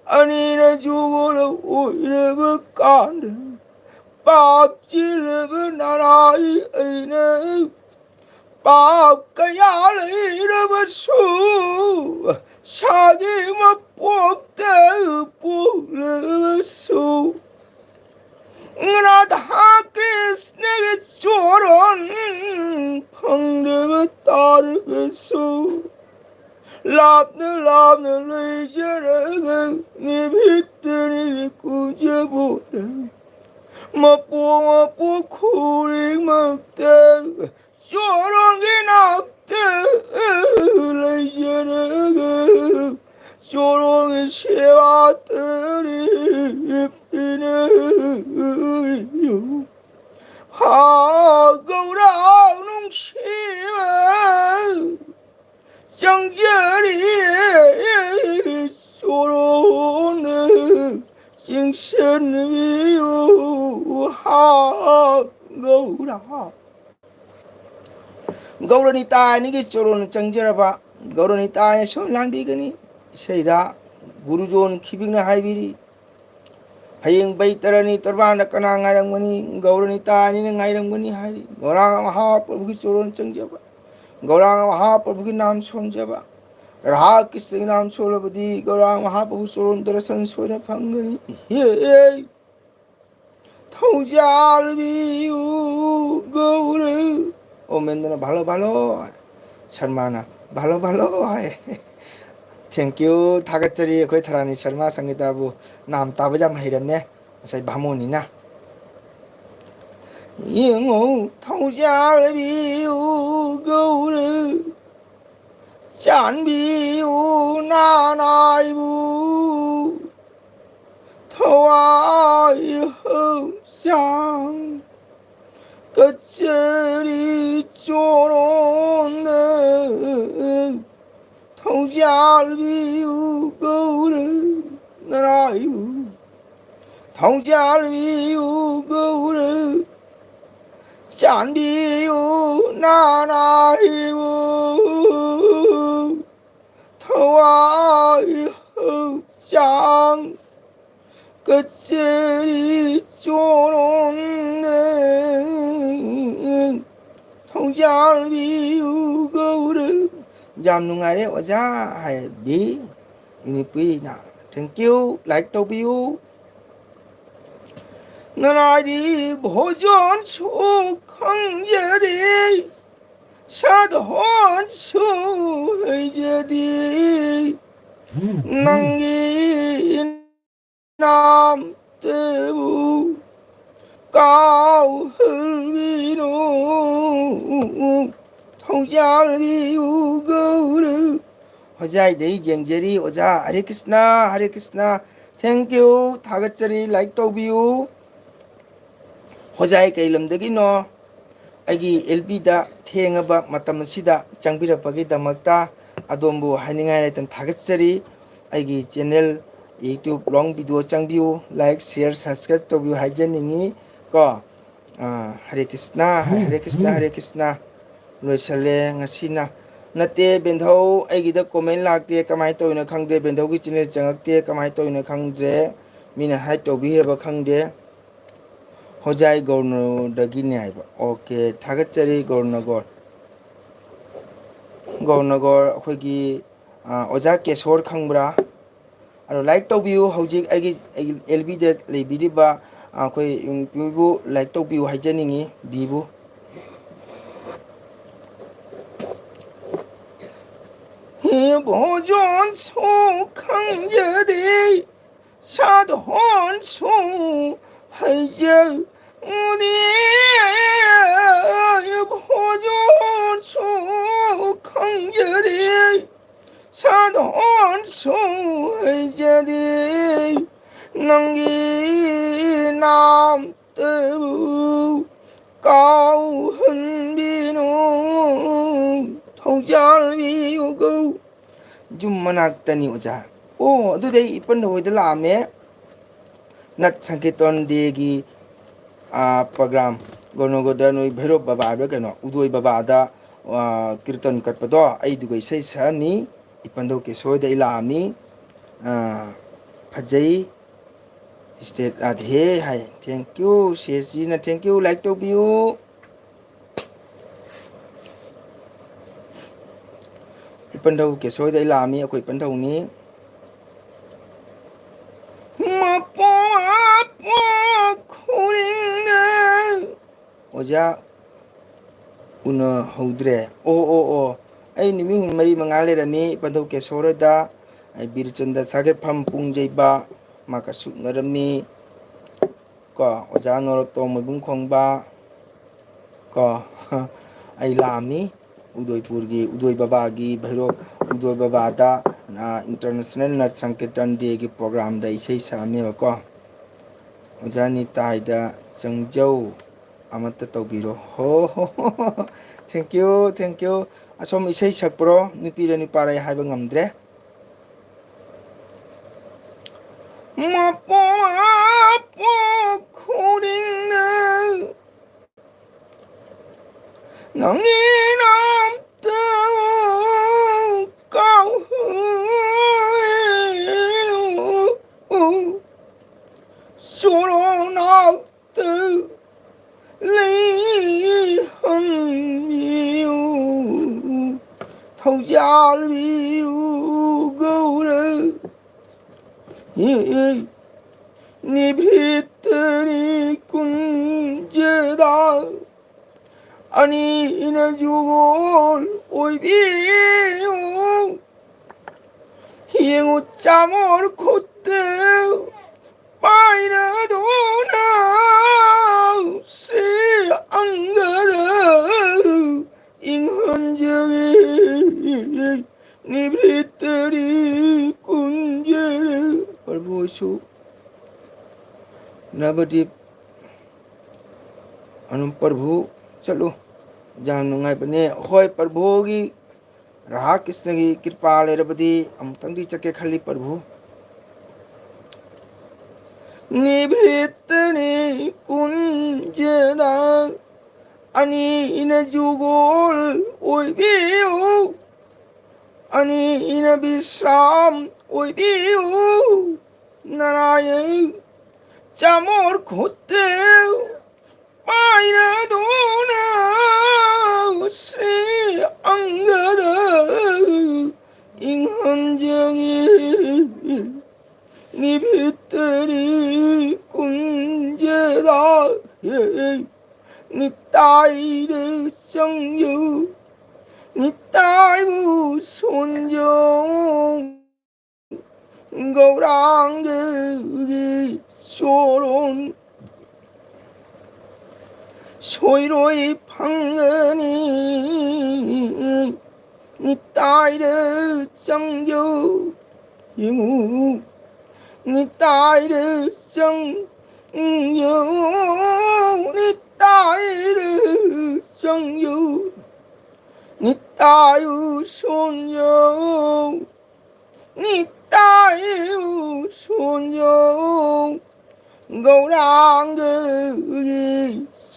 아니나 죽어라 오히려 깐다 밥질러버 나라이 에이네 밥가야를 잃어버수 사기만 뽑다 뽑어수 나다 그리스내게 저런 방대가 따르겠소 랍늘 레이저라가 네 빗들이 꾸져보다 맛보 쿠링 먹다 저런 게 낫다 레이저라가 저런 게 세왔더니 피는 하고라 농심아 정절이 소로는 싱선위요 하고라 gauran이 따니게 쪼로는 정절아봐 gauran이 따에 손랑디거니 세이다 구루존 키빅나 하이비리 hayeng bai tarani tarbana kana ngarang mani gauran이 따니는 ngarang mani hari gaurang maha prabhu ki choron changjaba Gaurang महाप्रभु के नाम सोन जबा राहा कृष्ण के नाम सोलबदी गौरांग महाप्रभु चोरन दर्शन सोन फंगनी हे थौजाल बियु गौर ओमेंद्र भालो भालो शर्माना भालो भालो है थैंक यू थागतरी कोई थरानी शर्मा संगीताबु नाम ताबजाम हैरने सै भामोनीना 영호 통자비우 거울을 짠비우 나나이부 터와이 흑상 끝자리 쪼로는 통자비우 거울을 나나이부 통자비우 거울을 짠비우 나나이부 터와이 흑장 끝자리 쪼놓는 통장비우 거울을 잠눈아래 오자 하비 이니뿌이나 땡큐 like 또비우 나라리 보존 축항제디 사돈 수해제디 낭기 남대부 cao 흘비노 통장리우 거울을 호자이 네이 쟁제리 오자 하레 크리스나 땡큐 다같이 like 또비우 호자이 게일럼데기노 아기 LB다 태행어바 마땀시다 장비럽하기다막다 아돔부 하닝하이 레던 다같이 아기 채널 YouTube long video 장비우 like share subscribe 또비우 하이제닝이 거 하레 크리스나 로이살레 ngасina nate bendho aigida comment lakte kamai toina khangde bendho gi channel changakte kamai toina khangde mina hai to bi heba khangde hojai gorno dagini aiba okay thagachari gornagor akhoi oja kesor khangbra aro like to view hojik aigi lb de lebiriba akhoi bu like to view haijaningi bibu 보존 속항제디 사돈 수 하이제 우리 보존 형제들 사돈 소자들 남기남 뜨부 cao hơn bi no thong chal bi go jum manak tani uja o adu dei ipan ho de la me nat sanketon de gi program gono godanoi bhairop baba ba keno udoi baba da kirtan katpado ai dugai sei sani ipan do ke soi de la mi phajai state radhe hai thank you sesi na thank you like to view ipan do ke soi de la mi akoi pan do ni ma po khoring na oja una hodre o ai ni mi hun mari mangale rani ipan do ke sora da ai birchanda sage pham pungjai ba maka suknarami ko oja noroto mobung khongba ko ai lami udoipur gi udoi baba gi bhairop udoi baba da international nat sankirtan day gi program da isei same ko oja ni tai da changjau amata tobiro ho thank you asom isei sakpro nupi ra nuparai haiba ngamdre mapo khoring na nangi nam ta cao solo nào từ lý hân yêu thâu gia yêu gấu đời ni britani kunjeda ani na jugol oi biu hieng chamor khotte paina dona se angada ing hanjage ni britani kunjeda Prabhu Navadip Anum Prabhu chalo jam nungai bane hoi Prabhu gi Raha Krishna gi kripa lerabadi amtang di chake khali Prabhu Nibritani kunjeda ani ina jugol oi biu ani ina bisram oi biu Narayan chamor khote paina dona sri angada inghanjagi nibitari kunjeda nitai de sangyu nitai bu sunjong Gauranga soron soiroi phangani nitai de sangyo yu nitai de sangyo nitai de sangyo nitai sonyo nitai sonyo Gauranga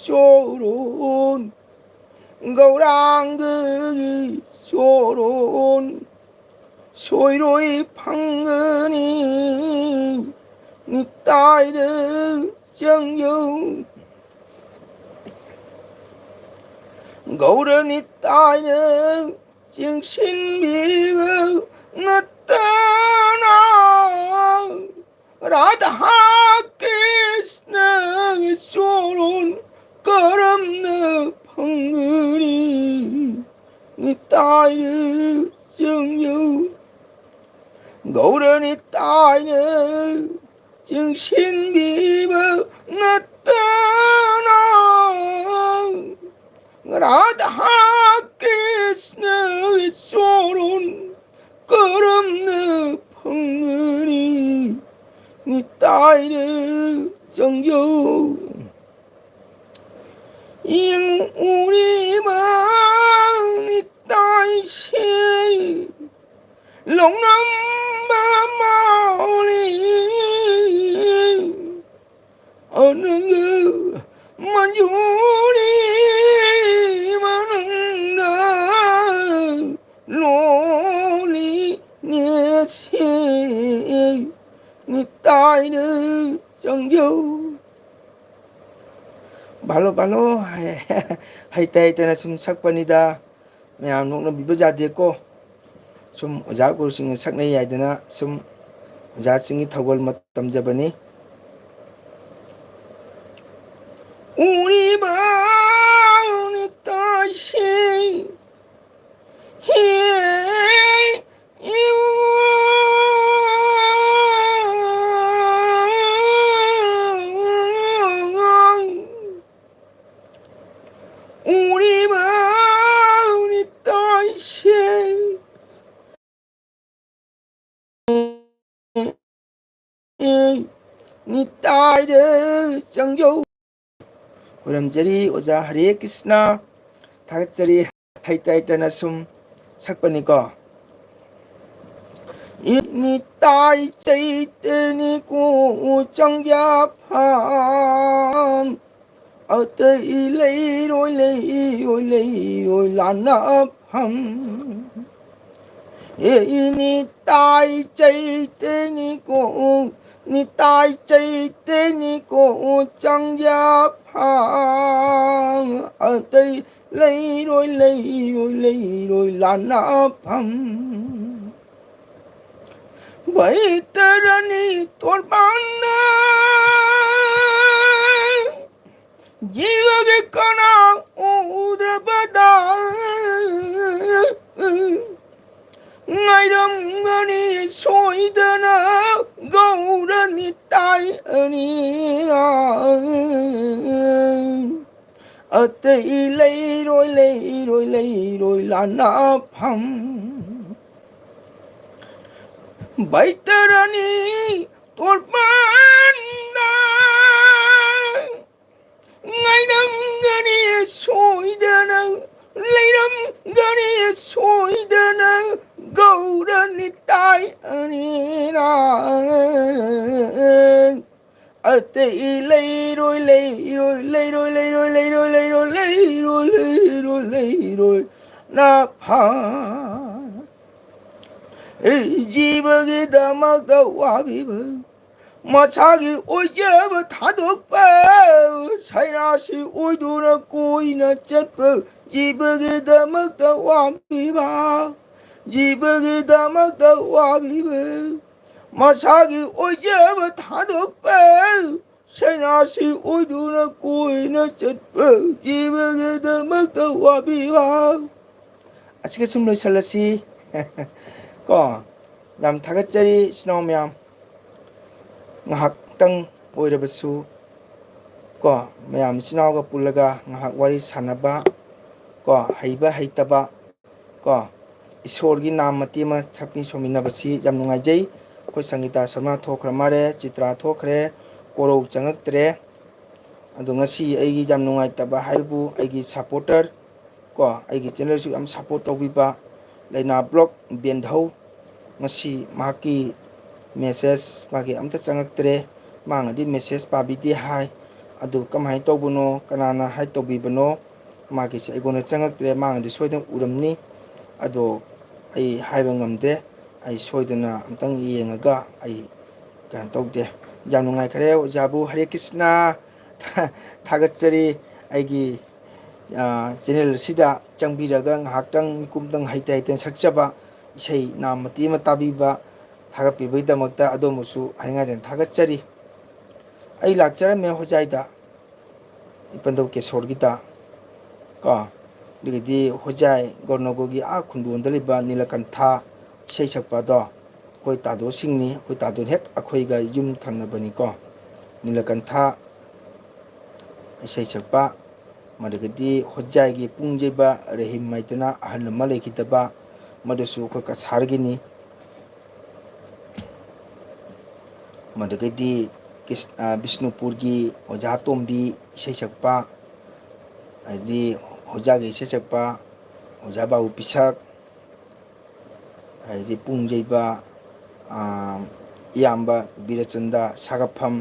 soron Gauranga soron soiroi phangani nitai de sangyo Gaura nitai de sing sin bi natana Radha Krishna soron karamna phangani nitai de sangyo Gaura nitai de sing sin bi natana Radha Krishna ing uri mang ni tai si lòng năm ba mau li ở nương ngư mà du đi mà nương đơ lô li nia si ni tai nữ chẳng dâu ballo hay tay tana sum sakpanida mayam noknabiba jadeko sum oja gurusing sakna yaidana sum oja singi thawal matamjabani uri bani tashi he uri bani tashi ni tai de chẳng dâu Kuramjari Oja Hare Krishna Thagatsari Haitaitana Sum Sakpaniko Ni tai chaitani ko changya pham ở tây lấy rồi lana pham ni tai chaitani ko ni tai chaitani ko changya pham ở tây lấy rồi lana pham vậy terani tor banda jiva ke kana udra bada ngai dam gani soidana gaurani tai ani ra atei lấy rồi lana pham bảy terani tor banda ngai dam gani soidana lấy dam gani soidana gaurani tai ani ra atei lấy rồi na pha jiva ke damak da wabiba machagi ojaba thadokpa sairasi oidura koina chatpa jiva ke damak da wabiba jiva ke damak da wabiba machagi ojaba thadokpa sairasi oidura koina chatpa jiva ke damak da wabiba asika sum loisalasi ko yam thagatsari sino myam ngahak tang oirabasu ko mayam sinaga pulaga ngahak wari sanaba ko haiba haitaba ko isorgi nam mati ma sakni sominabasi yam nungaijai koi sangita sarma thokra mare chitra thokre korou changaktre adu ngasi aigi yam nungaitaba haibu aigi supporter ko aigi channel su yam support tobiba Laina blog bendhau ngasi maki message maki amta changaktre mangadi message pabidi hai adu kamhai tobuno kanana hai tobibano maki se igona changaktre mangadi soidan uramni adu ai haiba ngamde ai soidana amtang yengaga ai kan tawde yam nungai khare ojabu Hare Krishna thagatsari aigi channel sida changbiraga ngahaktang mikumtang haitaitan sakjaba isei nam mati ma tabiba thagapibagidamakta adomusu haingaden thagatsari ai lakjarame hojaida ipandau kesorgita ko digidi hojai gornogogi a khundonda liba nilakantha isei sakpa do koi tado singni koi tado hek akhoiga yum thangnabani ko nilakantha isei sakpa madagadi hojai pungjeba rehim maitana ahal malekitaba madusu ko kasargini madagadi ꯕꯤꯁꯅꯨꯄꯨꯔꯒꯤ ꯑꯣꯖꯥ ꯇꯣꯝꯕꯤ ꯏꯁꯩ ꯁꯛꯄ, ꯍꯥꯏꯗꯤ ꯍꯧꯖꯥꯒꯤ ꯏꯁꯩ ꯁꯛꯄ ꯑꯣꯖꯥ ꯕꯥꯕꯨ ꯄꯤꯁꯛ, ꯍꯥꯏꯗꯤ ꯄꯨꯡꯖꯩꯕ ꯏꯌꯥꯝꯕ ꯕꯤꯔꯆꯟꯗ ꯁꯥꯒꯠꯐꯝ,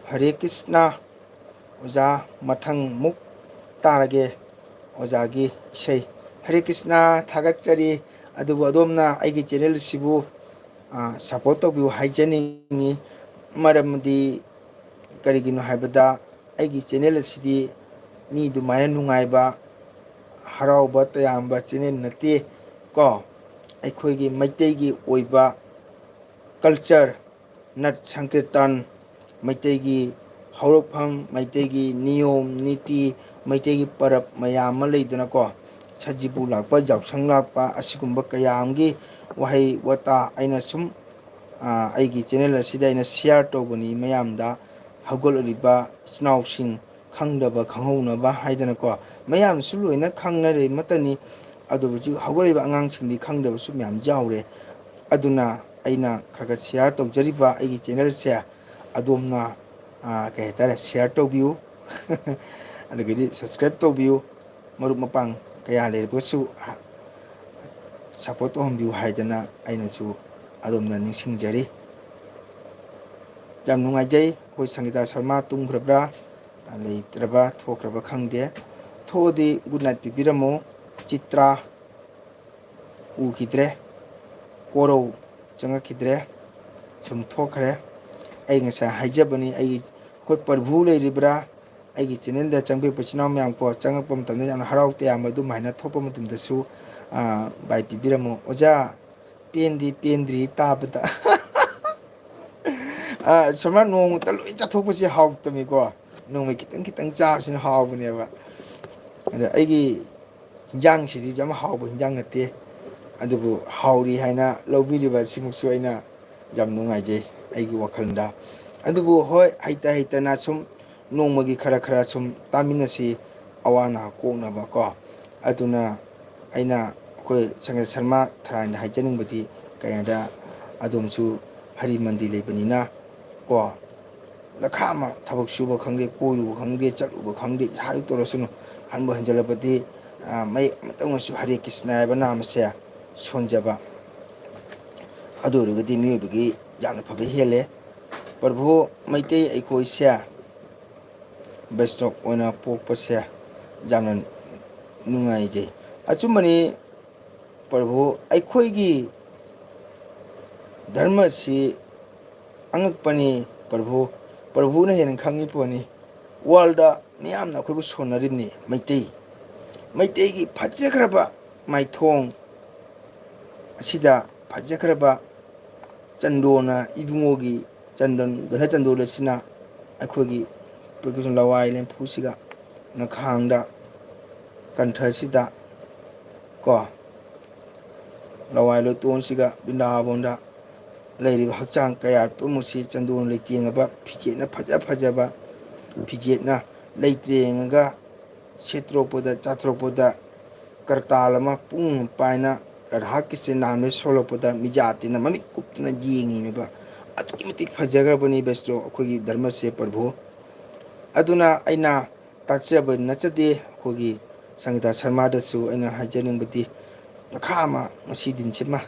ꯍꯔꯦ ꯀ꯭ꯔꯤꯁꯅ ꯑꯣꯖꯥ ꯃꯊꯪꯃꯨꯛ ꯇꯥꯔꯒꯦ ꯑꯣꯖꯥꯒꯤ ꯏꯁꯩ, ꯍꯔꯦ ꯀ꯭ꯔꯤꯁꯅ ꯊꯥꯒꯠꯆꯔꯤ꯫ ꯑꯗꯨꯕꯨ ꯑꯗꯣꯝꯅ ꯑꯩꯒꯤ ꯆꯦꯅꯦꯜ ꯑꯁꯤꯕꯨ ꯁꯞꯄꯣꯔꯠ ꯇꯧꯕꯤꯌꯨ ꯍꯥꯏꯖꯅꯤꯡꯉꯤ꯫ ꯃꯔꯝꯗꯤ ꯀꯔꯤꯒꯤꯅꯣ ꯍꯥꯏꯕꯗ ꯑꯩꯒꯤ ꯆꯦꯅꯦꯜ ꯑꯁꯤꯗꯤ ꯃꯤ ꯑꯗꯨꯃꯥꯏꯅ ꯅꯨꯡꯉꯥꯏꯕ ꯍꯔꯥꯎꯕ ꯇꯌꯥꯝꯕ ꯆꯦꯅꯦꯜ ꯅꯠꯇꯦ ꯀꯣ꯫ ꯑꯩꯈꯣꯏꯒꯤ ꯃꯩꯇꯩꯒꯤ ꯑꯣꯏꯕ ꯀꯜꯆꯔ, ꯅꯠ ꯁꯪꯀꯤꯔꯇꯟ, ꯃꯩꯇꯩꯒꯤ ꯍꯧꯔꯛꯐꯝ, ꯃꯩꯇꯩꯒꯤ ꯅꯤꯌꯣꯝ ꯅꯤꯇꯤ, ꯃꯩꯇꯩꯒꯤ ꯄꯔꯕ ꯃꯌꯥꯝ ꯑꯃ ꯂꯩꯗꯅꯀꯣ, ꯁꯖꯤꯕꯨ ꯂꯥꯛꯄ, ꯌꯥꯎꯁꯪ ꯂꯥꯛꯄ, ꯑꯁꯤꯒꯨꯝꯕ ꯀꯌꯥ ꯑꯃꯒꯤ ꯋꯥꯍꯩ ꯋꯥꯇꯥ ꯑꯩꯅ ꯁꯨꯝ ꯑꯩꯒꯤ ꯆꯦꯅꯦꯜ ꯑꯁꯤꯗ ꯑꯩꯅ ꯁꯤꯌꯥꯔ ꯇꯧꯕꯅꯤ ꯃꯌꯥꯝꯗ, ꯍꯧꯒꯠꯂꯛꯂꯤꯕ ꯏꯆꯤꯜ ꯏꯅꯥꯎꯁꯤꯡ ꯈꯪꯗꯕ ꯈꯪꯍꯧꯅꯕ ꯍꯥꯏꯗꯅꯀꯣ, ꯃꯌꯥꯝꯁꯨ ꯂꯣꯏꯅ ꯈꯪꯅꯔꯤꯃꯇꯅꯤ ꯑꯗꯨꯕꯨ ꯍꯧꯖꯤꯛ ꯍꯧꯒꯠꯂꯛꯏꯕ ꯑꯉꯥꯡꯁꯤꯡꯗꯤ ꯈꯪꯗꯕꯁꯨ ꯃꯌꯥꯝ ꯌꯥꯎꯔꯦ꯫ ꯑꯗꯨꯅ ꯑꯩꯅ ꯈꯔ ꯈꯔ ꯁꯤꯌꯥꯔ ꯇꯧꯖꯔꯤꯕ ꯑꯩꯒꯤ ꯆꯦꯅꯦꯜꯁꯦ ꯑꯗꯣꯝꯅ ꯀꯩ ꯍꯥꯏꯇꯥꯔꯦ ꯁꯤꯌꯥꯔ ꯇꯧꯕꯤꯌꯨ ꯑꯗꯨꯗꯒꯤꯗꯤ ꯁꯕꯁꯀ꯭ꯔꯥꯏꯕ ꯇꯧꯕꯤꯌꯨ, ꯃꯔꯨꯞ ꯃꯄꯥꯡ ꯀꯌꯥ ꯂꯩꯔꯕꯁꯨ ꯁꯞꯄꯣꯔꯠ ꯇꯧꯍꯟꯕꯤꯌꯨ ꯍꯥꯏꯗꯅ ꯑꯩꯅꯁꯨ ꯑꯗꯣꯝꯅ ꯅꯤꯡꯁꯤꯡꯖꯔꯤ꯫ ꯌꯥꯝ ꯅꯨꯡꯉꯥꯏꯖꯩ꯫ ꯑꯩꯈꯣꯏ ꯁꯪꯒꯤꯇꯥ ꯁꯔꯃ ꯇꯨꯝꯈ꯭ꯔꯕ꯭ꯔꯥ ꯂꯩꯇ꯭ꯔꯕ ꯊꯣꯛꯈ꯭ꯔꯕ ꯈꯪꯗꯦ꯫ ꯊꯣꯛꯑꯗꯤ ꯒꯨꯗ ꯅꯥꯏꯠ ꯄꯤꯕꯤꯔꯝꯃꯨ꯫ ꯆꯤꯇ꯭ꯔꯥ ꯎꯈꯤꯗ꯭ꯔꯦ, ꯀꯣꯔꯧ ꯆꯪꯉꯛꯈꯤꯗ꯭ꯔꯦ, ꯁꯨꯝ ꯊꯣꯛꯈ꯭ꯔꯦ꯫ ꯑꯩ ꯉꯁꯥꯏ ꯍꯥꯏꯖꯕꯅꯤ ꯑꯩꯈꯣꯏ ꯄ꯭ꯔꯚꯨ ꯂꯩꯔꯤꯕ꯭ꯔꯥ ꯑꯩꯒꯤ ꯆꯦꯅꯦꯜꯗ ꯆꯪꯕꯤꯔꯛꯄ ꯏꯆꯤꯟ ꯏꯅꯥꯎ ꯃꯌꯥꯝ ꯀꯣ, ꯆꯪꯉꯛꯄ ꯃꯇꯝꯗ ꯌꯥꯝꯅ ꯍꯔꯥꯎ ꯇꯌꯥꯝꯕ ꯑꯗꯨꯃꯥꯏꯅ ꯊꯣꯛꯄ ꯃꯇꯝꯗꯁꯨ ꯕꯥꯏ ꯄꯤꯕꯤꯔꯝꯃꯨ꯫ ꯑꯣꯖꯥ ꯄꯦꯟꯗꯤ ꯄꯦꯟꯗ꯭ꯔꯤ ꯇꯥꯕꯗ ꯁꯨꯃꯥꯏꯅ ꯅꯣꯡꯃꯛꯇ ꯂꯣꯏ ꯆꯥꯊꯣꯛꯄꯁꯤ ꯍꯥꯎꯇꯕꯅꯤꯀꯣ, ꯅꯣꯡꯃꯩ ꯈꯤꯇꯪ ꯈꯤꯇꯪ ꯆꯥꯕꯁꯤꯅ ꯍꯥꯎꯕꯅꯦꯕ꯫ ꯑꯗ ꯑꯩꯒꯤ ꯍꯤꯟꯖꯥꯡꯁꯤꯗꯤ ꯌꯥꯝ ꯍꯥꯎꯕ ꯍꯤꯟꯖꯥꯡ ꯅꯠꯇꯦ, ꯑꯗꯨꯕꯨ ꯍꯥꯎꯔꯤ ꯍꯥꯏꯅ ꯂꯧꯕꯤꯔꯤꯕ ꯑꯁꯤꯃꯛꯁꯨ ꯑꯩꯅ ꯌꯥꯝ ꯅꯨꯡꯉꯥꯏꯖꯩ ꯑꯩꯒꯤ ꯋꯥꯈꯜꯗ꯫ ꯑꯗꯨꯕꯨ ꯍꯣꯏ ꯍꯩꯇ ꯍꯩꯇꯅ ꯁꯨꯝ ꯅꯣꯡꯃꯒꯤ ꯈꯔ ꯈꯔ ꯁꯨꯝ ꯇꯥꯃꯤꯟꯅꯁꯤ, ꯑꯋꯥ ꯑꯅꯥ ꯀꯣꯛꯅꯕ ꯀꯣ꯫ ꯑꯗꯨꯅ ꯑꯩꯅ ꯑꯩꯈꯣꯏ ꯁꯪꯒꯤꯇꯥ ꯁꯔꯃ ꯊꯔꯥꯏꯅ ꯍꯥꯏꯖꯅꯤꯡꯕꯗꯤ ꯀꯩꯅꯣꯗ ꯑꯗꯣꯝꯁꯨ ꯍꯔꯤ ꯃꯟꯗꯤꯔ ꯂꯩꯕꯅꯤꯅ ꯀꯣ, ꯅꯈꯥ ꯑꯃ ꯊꯕꯛ ꯁꯨꯕ ꯈꯪꯗꯦ, ꯀꯣꯏꯔꯨꯕ ꯈꯪꯗꯦ, ꯆꯠꯂꯨꯕ ꯈꯪꯗꯦ, ꯏꯁꯥꯗ ꯇꯧꯔꯁꯅꯨ꯫ ꯍꯟꯕꯨ ꯍꯟꯖꯤꯜꯂꯕꯗꯤ ꯃꯩ ꯑꯃꯇꯪ ꯑꯣꯏꯔꯁꯨ ꯍꯔꯦ ꯀ꯭ꯔꯤꯁꯅ ꯍꯥꯏꯕ ꯅꯥꯝ ꯑꯁꯦ ꯁꯣꯟꯖꯕ, ꯑꯗꯨ ꯑꯣꯏꯔꯒꯗꯤ ꯃꯤꯑꯣꯏꯕꯒꯤ ꯌꯥꯝꯅ ꯐꯕ ꯍꯦꯜꯂꯦ꯫ ꯄ꯭ꯔꯚꯨ ꯃꯩꯇꯩ ꯑꯩꯈꯣꯏꯁꯦ ꯕꯩꯁꯅꯣꯞ ꯑꯣꯏꯅ ꯄꯣꯛꯄꯁꯦ ꯌꯥꯝꯅ ꯅꯨꯡꯉꯥꯏꯖꯩ꯫ ꯑꯆꯨꯝꯕꯅꯤ ꯄ꯭ꯔꯚꯨ, ꯑꯩꯈꯣꯏꯒꯤ ꯙꯔꯃꯁꯤ ꯑꯉꯛꯄꯅꯤ ꯄ꯭ꯔꯚꯨ, ꯄ꯭ꯔꯚꯨꯅ ꯍꯦꯟꯅ ꯈꯪꯉꯤ ꯄꯣꯠꯅꯤ꯫ ꯋꯥꯔꯜꯗ ꯃꯤꯌꯥꯝꯅ ꯑꯩꯈꯣꯏꯕꯨ ꯁꯣꯟꯅꯔꯤꯕꯅꯤ ꯃꯩꯇꯩꯒꯤ ꯐꯖꯈ꯭ꯔꯕ ꯃꯥꯏꯊꯣꯡ ꯑꯁꯤꯗ ꯐꯖꯈ꯭ꯔꯕ ꯆꯟꯗꯣꯟꯅ ꯏꯕꯨꯡꯉꯣꯒꯤ ꯘꯅ ꯆꯟꯗꯣꯟ ꯑꯁꯤꯅ ꯑꯩꯈꯣꯏꯒꯤ ꯂꯋꯥꯏ ꯂꯦꯝꯐꯨꯁꯤꯒ ꯉꯈꯥꯡꯗ ꯀꯟꯊꯁꯤꯗ ꯀꯣ, ꯂꯋꯥꯏ ꯂꯣꯏꯇꯣꯟꯁꯤꯒ ꯕ꯭ꯔꯤꯟꯗꯥꯕꯣꯟꯗ ꯂꯩꯔꯤꯕ ꯍꯛꯆꯥꯡ ꯀꯌꯥ ꯄꯨꯝꯅꯃꯛꯁꯤ ꯆꯟꯗꯣꯟ ꯂꯩꯇꯦꯡꯉꯕ ꯐꯤꯖꯦꯠꯅ ꯐꯖ ꯐꯖꯕ ꯐꯤꯖꯦꯠꯅ ꯂꯩꯇ꯭ꯔꯦꯡꯉꯒ ꯁꯦꯠꯇꯣꯔꯛꯄꯗ ꯆꯥꯊꯣꯔꯛꯄꯗ ꯀꯔꯇꯥꯜ ꯑꯃ ꯄꯨꯡ ꯄꯥꯏꯅ ꯔꯥꯙꯥ ꯀ꯭ꯔꯤꯁꯅ ꯅꯥꯝꯗ ꯁꯣꯜꯂꯛꯄꯗ ꯃꯤꯖꯥꯇꯤꯅ ꯃꯃꯤꯠ ꯀꯨꯞꯇꯨꯅ ꯌꯦꯡꯉꯤꯕ ꯑꯗꯨꯛꯀꯤ ꯃꯇꯤꯛ ꯐꯖꯈ꯭ꯔꯕꯅꯤ ꯕꯩꯁꯅꯣꯞ ꯑꯩꯈꯣꯏꯒꯤ ꯙꯔꯃꯁꯦ ꯄ꯭ꯔꯚꯨ꯫ ꯑꯗꯨꯅ ꯑꯩꯅ ꯇꯥꯛꯆꯕ ꯅꯠꯆꯗꯦ, ꯑꯩꯈꯣꯏꯒꯤ ꯁꯪꯒꯤꯇꯥ ꯁꯔꯃꯗꯁꯨ ꯑꯩꯅ ꯍꯥꯏꯖꯅꯤꯡꯕꯗꯤ ꯅꯈꯥ ꯑꯃ ꯉꯁꯤ ꯗꯤꯟꯁꯤꯃ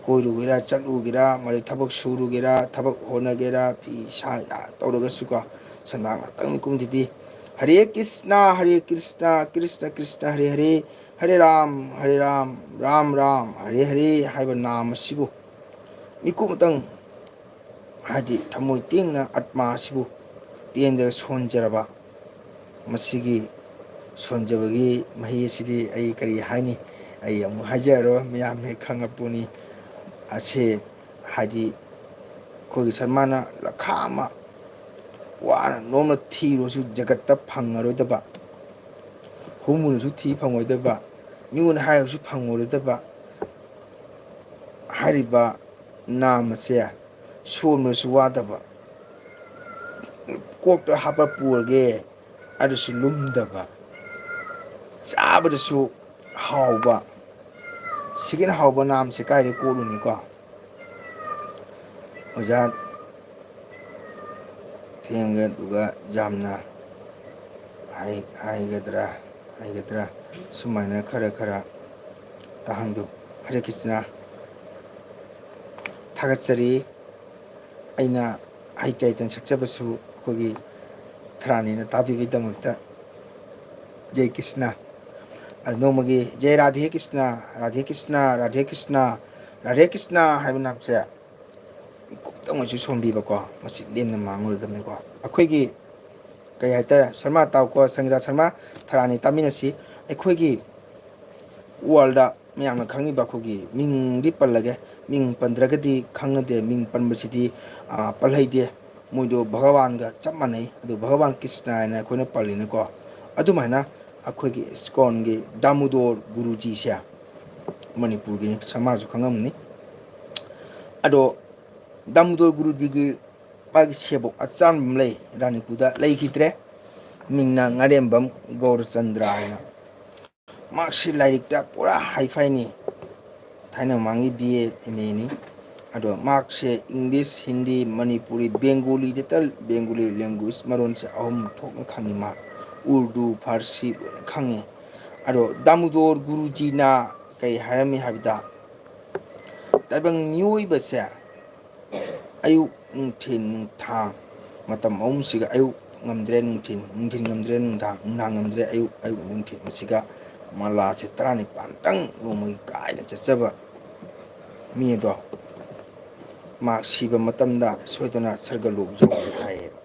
ꯀꯣꯏꯔꯨꯒꯦꯔꯥ ꯆꯠꯂꯨꯒꯦꯔꯥ ꯃꯔꯩ ꯊꯕꯛ ꯁꯨꯔꯨꯒꯦꯔꯥ ꯊꯕꯛ ꯍꯣꯠꯅꯒꯦꯔꯥ ꯐꯤ ꯁꯥ ꯇꯧꯔꯒꯁꯨꯀꯣ, ꯁꯟꯗꯥꯡ ꯉꯥꯛꯇꯪ ꯃꯤꯀꯨꯝꯁꯤꯗꯤ ꯍꯔꯦ ꯀ꯭ꯔꯤꯁꯅ ꯀ꯭ꯔꯤꯁꯅ ꯀ꯭ꯔꯤꯁꯅ ꯍꯔꯦ ꯍꯔꯦ, ꯍꯔꯦ ꯔꯥꯝ ꯔꯥꯝ ꯔꯥꯝ ꯍꯔꯦ ꯍꯔꯦ ꯍꯥꯏꯕ ꯅꯥꯝ ꯑꯁꯤꯕꯨ ꯃꯤꯀꯨꯞ ꯑꯃꯇꯪ ꯍꯥꯏꯗꯤ ꯊꯃꯣꯏ ꯇꯦꯡꯅ ꯑꯠꯃꯥ ꯑꯁꯤꯕꯨ ꯄꯦꯟꯗꯒ ꯁꯣꯟꯖꯔꯕ, ꯃꯁꯤꯒꯤ ꯁꯣꯟꯖꯕꯒꯤ ꯃꯍꯩ ꯑꯁꯤꯗꯤ ꯑꯩ ꯀꯔꯤ ꯍꯥꯏꯅꯤ, ꯑꯩ ꯑꯃꯨꯛ ꯍꯥꯏꯖꯔꯔꯣꯏ, ꯃꯌꯥꯝꯅ ꯈꯪꯉꯛꯄꯅꯤ꯫ ꯑꯁꯦ ꯍꯥꯏꯗꯤ ꯑꯩꯈꯣꯏꯒꯤ ꯁꯔꯃꯅ ꯂꯈꯥ ꯑꯃ ꯋꯥꯅ ꯅꯣꯝꯅ ꯊꯤꯔꯨꯔꯁꯨ ꯖꯒꯠꯇ ꯐꯪꯉꯔꯣꯏꯗꯕ, ꯍꯨꯝꯃꯨꯅꯁꯨ ꯊꯤ ꯐꯪꯉꯣꯏꯗꯕ, ꯃꯤꯉꯣꯟꯗ ꯍꯥꯏꯔꯒꯁꯨ ꯐꯪꯉꯔꯣꯏꯗꯕ ꯍꯥꯏꯔꯤꯕ ꯅꯥꯝ ꯑꯁꯦ ꯁꯣꯟꯕꯁꯨ ꯋꯥꯗꯕ, ꯀꯣꯛꯇ ꯍꯥꯞꯄ ꯄꯨꯔꯒꯦ ꯑꯗꯨꯁꯨ ꯂꯨꯝꯗꯕ, ꯆꯥꯕꯗꯁꯨ ꯍꯥꯎꯕ, ꯁꯤꯒꯤꯅ ꯍꯥꯎꯕ ꯅꯥꯝꯁꯦ ꯀꯥꯏꯗꯒꯤ ꯀꯣꯛꯂꯨꯅꯤꯀꯣ꯫ ꯑꯣꯖꯥ ꯊꯦꯡꯒꯗꯨꯒ ꯌꯥꯝꯅ ꯍꯥꯏꯒꯗ꯭ꯔꯥ ꯁꯨꯃꯥꯏꯅ ꯈꯔ ꯇꯥꯍꯟꯗꯨ ꯍꯔꯦ ꯀ꯭ꯔꯤꯁꯅ ꯊꯥꯒꯠꯆꯔꯤ ꯑꯩꯅ ꯍꯩꯇ ꯁꯛꯆꯕꯁꯨ ꯑꯩꯈꯣꯏꯒꯤ ꯊꯔꯥꯅꯤꯅ ꯇꯥꯕꯤꯕꯒꯤꯗꯃꯛꯇ ꯖꯦ ꯀ꯭ꯔꯤꯁꯅ ꯅꯣꯡꯃꯒꯤ ꯖꯦ ꯔꯥꯙꯦ ꯀ꯭ꯔꯤꯁꯅ ꯔꯥꯙꯦ ꯀ꯭ꯔꯤꯁꯅ ꯔꯥꯙꯦ ꯀ꯭ꯔꯤꯁꯅ ꯔꯥꯙꯦ ꯀ꯭ꯔꯤꯁꯅ ꯍꯥꯏꯕ ꯅꯥꯝꯁꯦ ꯀꯨꯞꯇꯪ ꯁꯣꯟꯕꯤꯕꯀꯣ ꯃꯁꯤ ꯂꯦꯝꯅ ꯃꯥꯡꯉꯨꯔꯣꯏꯗꯕꯅꯤꯀꯣ ꯑꯩꯈꯣꯏꯒꯤ ꯀꯩ ꯍꯥꯏꯇꯥꯔꯦ ꯁꯔꯃ ꯇꯥꯎꯀꯣ ꯁꯪꯒꯤꯇꯥ ꯁꯔꯃ ꯊꯔꯥꯅꯤ ꯇꯥꯃꯤꯟꯅꯁꯤ ꯑꯩꯈꯣꯏꯒꯤ ꯋꯥꯔꯜꯗ ꯃꯌꯥꯝꯅ ꯈꯪꯉꯤꯕ ꯑꯩꯈꯣꯏꯒꯤ ꯃꯤꯡꯗꯤ ꯄꯜꯂꯒꯦ ꯃꯤꯡ ꯄꯟꯗ꯭ꯔꯒꯗꯤ ꯈꯪꯅꯗꯦ ꯃꯤꯡ ꯄꯟꯕꯁꯤꯗꯤ ꯄꯜꯍꯩꯗꯦ ꯃꯣꯏꯗꯣ ꯚꯒꯋꯥꯟꯒ ꯆꯞ ꯃꯥꯟꯅꯩ ꯑꯗꯨ ꯚꯒꯋꯥꯟ ꯀ꯭ꯔꯤꯁꯅ ꯍꯥꯏꯅ ꯑꯩꯈꯣꯏꯅ ꯄꯜꯂꯤꯅꯀꯣ ꯑꯗꯨꯃꯥꯏꯅ ꯑꯩꯈꯣꯏꯒꯤ ꯏꯁꯀꯣꯟꯒꯤ ꯗꯥꯃꯨꯗꯣꯔ ꯒꯨꯔꯨꯖꯤꯁꯦ ꯃꯅꯤꯄꯨꯔꯒꯤ ꯁꯃꯥꯖꯁꯨ ꯈꯪꯉꯝꯅꯤ ꯑꯗꯣ ꯗꯥꯃꯨꯗꯣꯔ ꯒꯨꯔꯨꯖꯤꯒꯤ ꯃꯥꯒꯤ ꯁꯦꯕꯣꯛ ꯑꯆꯥꯟꯕ ꯑꯃ ꯂꯩ ꯔꯥꯅꯤꯄꯨꯔꯗ ꯂꯩꯈꯤꯗ꯭ꯔꯦ ꯃꯤꯡꯅ ꯉꯥꯔꯦꯝꯕꯝ ꯒꯧꯔꯆꯟꯗ꯭ꯔ ꯍꯥꯏꯅ ꯃꯍꯥꯛꯁꯤ ꯂꯥꯏꯔꯤꯛꯇ ꯄꯨꯔꯥ ꯍꯥꯏꯐꯥꯏꯅꯤ ꯊꯥꯏꯅ ꯃꯃꯥꯡꯒꯤ BA MA ꯑꯗꯣ ꯃꯍꯥꯛꯁꯦ ꯏꯪꯂꯤꯁ ꯍꯤꯟꯗꯤ ꯃꯅꯤꯄꯨꯔꯤ ꯕꯦꯡꯒꯣꯂꯤꯗꯇ ꯕꯦꯡꯒꯣꯂꯤ ꯂꯦꯡꯒ꯭ꯋꯦꯖ ꯃꯔꯣꯟꯁꯦ ꯑꯍꯨꯝ ꯊꯣꯛꯅ ꯈꯪꯉꯤ ꯃꯥ ꯎꯔꯗꯨ ꯐꯥꯔꯁꯤ ꯂꯣꯏꯅ ꯈꯪꯉꯤ ꯑꯗꯣ ꯗꯥꯃꯨꯗꯣꯔ ꯒꯨꯔꯨꯖꯤꯅ ꯀꯩ ꯍꯥꯏꯔꯝꯃꯤ ꯍꯥꯏꯕꯗ ꯇꯥꯏꯕꯪ ꯃꯤꯑꯣꯏꯕꯁꯦ ꯑꯌꯨꯛ ꯅꯨꯡꯊꯤꯜ ꯅꯨꯡꯊꯥꯡ ꯃꯇꯝ ꯑꯍꯨꯝꯁꯤꯒ ꯑꯌꯨꯛ ꯉꯝꯗ꯭ꯔꯦ ꯅꯨꯡꯊꯤꯟ ꯉꯝꯗ꯭ꯔꯦ ꯅꯨꯡꯗꯥꯡ ꯉꯝꯗ꯭ꯔꯦ ꯑꯌꯨꯛ ꯅꯨꯡꯊꯤꯟ ꯃꯁꯤꯒ ꯃꯂꯥꯁꯦ 19ꯇꯪ ꯅꯣꯡꯃꯒꯤ ꯀꯥꯏꯅ ꯆꯠꯆꯕ ꯃꯤ ꯑꯗꯣ ꯃꯥ ꯁꯤꯕ ꯃꯇꯝꯗ ꯁꯣꯏꯗꯅ ꯁꯔꯒ ꯂꯣꯛ ꯌꯧꯒꯅꯤ ꯍꯥꯏꯌꯦꯕ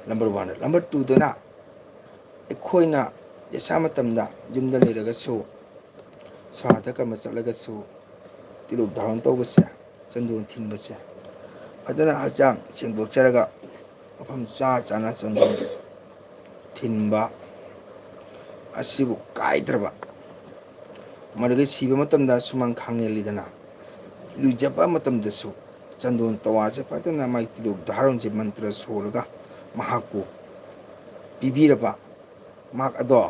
ꯅꯝꯕꯔ 1 ꯅꯝꯕꯔ 2ꯗꯅ ꯑꯩꯈꯣꯏꯅ ꯗꯁꯥ ꯃꯇꯝꯗ ꯌꯨꯝꯗ ꯂꯩꯔꯒꯁꯨ ꯁ꯭ꯔꯥꯗ ꯀꯔꯃ ꯆꯠꯂꯒꯁꯨ ꯇꯤꯂꯣꯛ ꯙꯥꯔꯣꯟ ꯇꯧꯕꯁꯦ ꯆꯟꯗꯣꯟ ꯊꯤꯟꯕꯁꯦ ꯐꯖꯅ ꯍꯛꯆꯥꯡ ꯁꯦꯡꯗꯣꯛꯆꯔꯒ ꯃꯐꯝ ꯆꯥꯅ ꯆꯟꯗꯣꯟ ꯊꯤꯟꯕ ꯑꯁꯤꯕꯨ ꯀꯥꯏꯗ꯭ꯔꯕ ꯃꯗꯨꯒꯤ ꯁꯤꯕ ꯃꯇꯝꯗ ꯁꯨꯃꯥꯡ ꯈꯥꯡꯉꯦꯜꯂꯤꯗꯅ ꯂꯨꯖꯕ ꯃꯇꯝꯗꯁꯨ ꯆꯟꯗꯣꯟ ꯇꯋꯥꯁꯦ ꯐꯖꯅ ꯃꯥꯏ ꯇꯤꯂꯣꯛ ꯙꯥꯔꯣꯟꯁꯦ ꯃꯟꯇ꯭ꯔ ꯁꯣꯜꯂꯒ ꯃꯍꯥꯛꯄꯨ ꯄꯤꯕꯤꯔꯕ ꯃꯍꯥꯛ ꯑꯗꯣ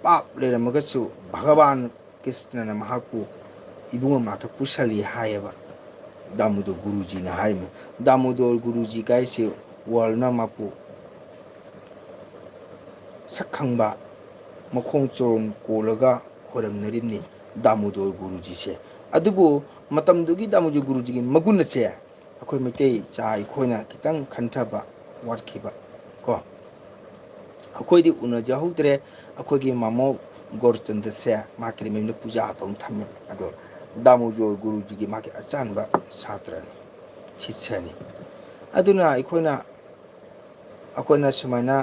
ꯄꯥꯞ ꯂꯩꯔꯝꯃꯒꯁꯨ ꯚꯒꯋꯥꯟ ꯀ꯭ꯔꯤꯁꯅꯅ ꯃꯍꯥꯛꯄꯨ ꯏꯕꯨꯡꯉꯣ ꯃꯅꯥꯛꯇ ꯄꯨꯁꯜꯂꯤ ꯍꯥꯏꯌꯦꯕ ꯗꯥꯃꯨꯗꯣꯔ ꯒꯨꯔꯨꯖꯤꯅ ꯍꯥꯏꯔꯤꯃꯤ ꯗꯥꯃꯨꯗꯣꯔ ꯒꯨꯔꯨꯖꯤ ꯀꯥꯏꯁꯦ ꯋꯥꯔꯜꯅ ꯃꯄꯨ ꯁꯛ ꯈꯪꯕ ꯃꯈꯣꯡ ꯆꯣꯔꯣꯟ ꯀꯣꯜꯂꯒ ꯈꯣꯏꯔꯝꯅꯔꯤꯕꯅꯤ ꯗꯥꯃꯨꯗꯣꯔ ꯒꯨꯔꯨꯖꯤꯁꯦ ꯑꯗꯨꯕꯨ ꯃꯇꯝꯗꯨꯒꯤ ꯗꯥꯃꯨꯗꯣꯔ ꯒꯨꯔꯨꯖꯤꯒꯤ ꯃꯒꯨꯟ ꯑꯁꯦ ꯑꯩꯈꯣꯏ ꯃꯩꯇꯩꯆꯥ ꯑꯩꯈꯣꯏꯅ ꯈꯤꯇꯪ ꯈꯟꯊꯕ ꯋꯥꯠꯈꯤꯕ ꯀꯣ ꯑꯩꯈꯣꯏꯗꯤ ꯎꯅꯖꯍꯧꯗ꯭ꯔꯦ ꯑꯩꯈꯣꯏꯒꯤ ꯃꯃꯧ ꯒꯧꯔꯆꯟꯗ꯭ꯔꯁꯦ ꯃꯍꯥꯛꯀꯤ ꯃꯌꯨꯝꯗ ꯄꯨꯖꯥ ꯍꯥꯞꯄ ꯊꯝꯃꯦ ꯑꯗꯣ ꯗꯥꯃꯨꯗꯣꯔ ꯒꯨꯔꯨꯖꯤꯒꯤ ꯃꯥꯒꯤ ꯑꯆꯥꯟꯕ ꯁꯥꯇ꯭ꯔꯅꯤ ꯁꯤꯁ꯭ꯌꯅꯤ ꯑꯗꯨꯅ ꯑꯩꯈꯣꯏꯅ ꯁꯨꯃꯥꯏꯅ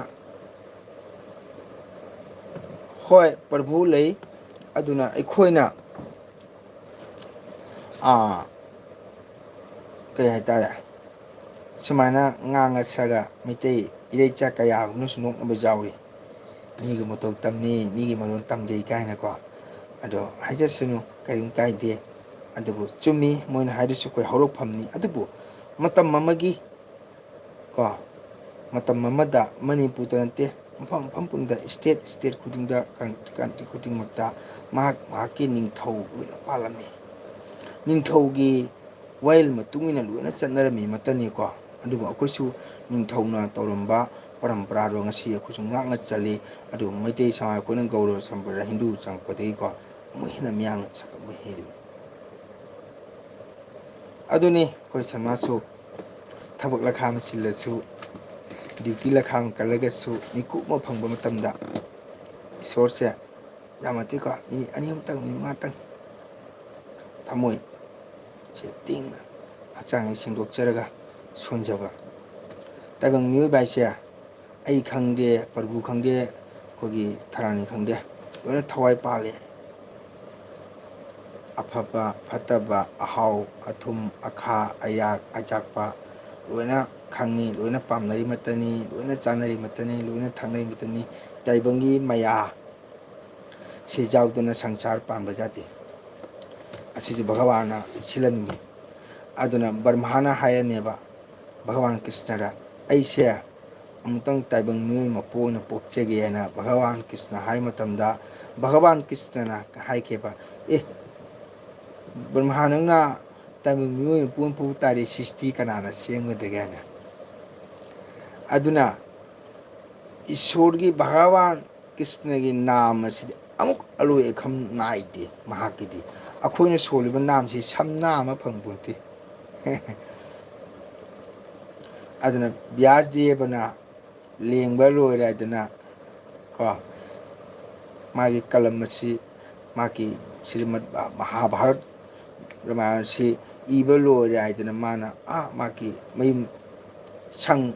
ꯍꯣꯏ ꯄ꯭ꯔꯚꯨ ꯂꯩ ꯑꯗꯨꯅ ꯑꯩꯈꯣꯏꯅ ꯀꯩ ꯍꯥꯏꯇꯥꯔꯦ ꯁꯨꯃꯥꯏꯅ ꯉꯥꯡꯉ ꯁꯒ ꯃꯩꯇꯩ ꯏꯔꯩꯆꯥ ꯀꯌꯥ ꯑꯃꯅꯁꯨ ꯅꯣꯛꯅꯕ ꯌꯥꯎꯔꯤ ꯃꯤꯒꯤ ꯃꯇꯧ ꯇꯝꯅꯤ ꯃꯤꯒꯤ ꯃꯔꯣꯟ ꯇꯝꯖꯩ ꯀꯥꯏꯅꯀꯣ ꯑꯗꯣ ꯍꯥꯏꯖꯁꯅꯨ ꯀꯔꯤꯝ ꯀꯥꯏꯗꯦ ꯑꯗꯨꯕꯨ ꯆꯨꯝꯃꯤ ꯃꯣꯏꯅ ꯍꯥꯏꯔꯤꯁꯨ ꯑꯩꯈꯣꯏ ꯍꯧꯔꯛꯐꯝꯅꯤ ꯑꯗꯨꯕꯨ ꯃꯇꯝ ꯑꯃꯒꯤ ꯀꯣ ꯃꯇꯝ ꯑꯃꯗ ꯃꯅꯤꯄꯨꯔꯗ ꯅꯠꯇꯦ ꯃꯐꯝ ꯄꯨꯝꯕꯗ ꯏꯁꯇꯦꯠ ꯈꯨꯗꯤꯡꯗ ꯀꯟꯇ꯭ꯔꯤ ꯈꯨꯗꯤꯡꯃꯛꯇ ꯃꯍꯥꯛꯀꯤ ꯅꯤꯡꯊꯧ ꯂꯣꯏꯅ ꯄꯥꯜꯂꯝꯃꯤ ꯅꯤꯡꯊꯧꯒꯤ ꯋꯥꯌꯦꯜ ꯃꯇꯨꯡ ꯏꯟꯅ ꯂꯣꯏꯅ ꯆꯠꯅꯔꯝꯃꯤ ꯃꯇꯝꯅꯤꯀꯣ ꯑꯗꯨꯕꯨ ꯑꯩꯈꯣꯏꯁꯨ ꯅꯤꯡꯊꯧꯅ ꯇꯧꯔꯝꯕ ꯄꯔꯝꯄꯔꯥꯗꯣ ꯉꯁꯤ ꯑꯩꯈꯣꯏꯁꯨ ꯉꯥꯛꯅ ꯆꯠꯂꯤ ꯑꯗꯨ ꯃꯩꯇꯩ ꯁꯃꯥꯖ ꯑꯩꯈꯣꯏꯅ ꯒꯧꯔ ꯁꯝꯄ꯭ꯔꯗꯥꯏ ꯍꯤꯟꯗꯨ ꯆꯪꯉꯛꯄꯗꯒꯤꯀꯣ ꯑꯃꯨꯛ ꯍꯦꯟꯅ ꯃꯤꯌꯥꯝꯅ ꯁꯛꯈꯪꯕ ꯍꯦꯜꯂꯤ ꯑꯗꯨꯅꯤ ꯑꯩꯈꯣꯏ ꯁꯃꯥꯖꯁꯨ ꯊꯕꯛ ꯂꯈꯥꯡ ꯆꯤꯜꯂꯁꯨ ꯗ꯭ꯌꯨꯇꯤ ꯂꯈꯥꯡ ꯀꯜꯂꯒꯁꯨ ꯃꯤꯀꯨꯞ ꯑꯃ ꯐꯪꯕ ꯃꯇꯝꯗ ꯏꯁꯣꯔꯁꯦ ꯌꯥꯝꯅꯠꯇꯦꯀꯣ ꯃꯤꯅꯤꯠ 2 ꯑꯃꯇꯪ ꯃꯤꯅꯤꯠ 5ꯇꯪ ꯊꯝꯃꯣꯏ ꯁꯦ ꯇꯤꯡꯅ ꯍꯛꯆꯥꯡꯁꯦ ꯁꯦꯡꯗꯣꯛꯆꯔꯒ ꯁꯣꯟꯖꯕ ꯇꯥꯏꯕꯪ ꯃꯤꯑꯣꯏꯕ ꯍꯥꯏꯁꯦ ꯑꯩ ꯈꯪꯗꯦ ꯄ꯭ꯔꯚꯨ ꯈꯪꯗꯦ ꯑꯩꯈꯣꯏꯒꯤ ꯊꯔꯥꯅꯤ ꯈꯪꯗꯦ ꯂꯣꯏꯅ ꯊꯋꯥꯏ ꯄꯥꯜꯂꯤ ꯑꯐꯕ ꯐꯠꯇꯕ ꯑꯍꯥꯎ ꯑꯊꯨꯝ ꯑꯈꯥ ꯑꯌꯥꯛ ꯑꯆꯥꯛꯄ ꯂꯣꯏꯅ ꯈꯪꯉꯤ ꯂꯣꯏꯅ ꯄꯥꯝꯅꯔꯤꯃꯛꯇꯅꯤ ꯂꯣꯏꯅ ꯆꯥꯅꯔꯤꯃꯛꯇꯅꯤ ꯂꯣꯏꯅ ꯊꯛꯅꯔꯤꯃꯛꯇꯅꯤ ꯇꯥꯏꯕꯪꯒꯤ ꯃꯌꯥ ꯁꯤ ꯌꯥꯎꯗꯅ ꯁꯪꯁꯥꯔ ꯄꯥꯟꯕ ꯌꯥꯗꯦ ꯑꯁꯤꯁꯨ ꯚꯒꯋꯥꯟꯅ ꯁꯤꯜꯂꯝꯃꯤ ꯑꯗꯨꯅ ꯕ꯭ꯔꯍꯃꯥꯅ ꯍꯥꯏꯔꯝꯃꯦꯕ ꯚꯒꯋꯥꯟ ꯀ꯭ꯔꯤꯁꯅꯗ ꯑꯩꯁꯦ ꯑꯃꯨꯛꯇꯪ ꯇꯥꯏꯕꯪ ꯃꯤꯑꯣꯏ ꯃꯄꯣꯛ ꯑꯣꯏꯅ ꯄꯣꯛꯆꯒꯦ ꯍꯥꯏꯅ ꯚꯒꯋꯥꯟ ꯀ꯭ꯔꯤꯁꯅ ꯍꯥꯏ ꯃꯇꯝꯗ ꯚꯒꯋꯥꯟ ꯀ꯭ꯔꯤꯁꯅꯅ ꯍꯥꯏꯈꯤꯕ ꯕ꯭ꯔꯍꯃꯥ ꯅꯪꯅ ꯇꯥꯏꯕꯪ ꯃꯤꯑꯣꯏ ꯃꯄꯣꯛ ꯑꯣꯏꯅ ꯄꯣꯛ ꯇꯥꯔꯗꯤ ꯁ꯭ꯔꯤꯁꯇꯤ ꯀꯅꯥꯅ ꯁꯦꯝꯒꯗꯒꯦ ꯍꯥꯏꯅ ꯑꯗꯨꯅ ꯏꯁꯣꯔꯒꯤ ꯚꯒꯋꯥꯟ ꯀ꯭ꯔꯤꯁꯅꯒꯤ ꯅꯥꯝ ꯑꯁꯤꯗꯤ ꯑꯃꯨꯛ ꯑꯂꯣꯏ ꯑꯈꯝ ꯅꯥꯏꯗꯦ ꯃꯍꯥꯛꯀꯤꯗꯤ ꯑꯩꯈꯣꯏꯅ ꯁꯣꯜꯂꯤꯕ ꯅꯥꯝꯁꯤ ꯁꯝꯅꯥ ꯑꯃ ꯐꯪꯄꯣꯟꯇꯦ ꯑꯗꯨꯅ ꯕ꯭ꯌꯥꯁꯗꯦꯕꯅ ꯂꯦꯡꯕ ꯂꯣꯏꯔꯦ ꯍꯥꯏꯗꯅ ꯀꯣ ꯃꯥꯒꯤ ꯀꯂꯝ ꯑꯁꯤ ꯃꯥꯒꯤ ꯁ꯭ꯔꯤꯃꯠ ꯃꯍꯥꯚꯥꯔꯠ ꯔꯥꯃꯥꯌꯟꯁꯤ ꯏꯕ ꯂꯣꯏꯔꯦ ꯍꯥꯏꯗꯅ ꯃꯥꯅ ꯃꯥꯒꯤ ꯃꯌꯨꯝ ꯁꯪ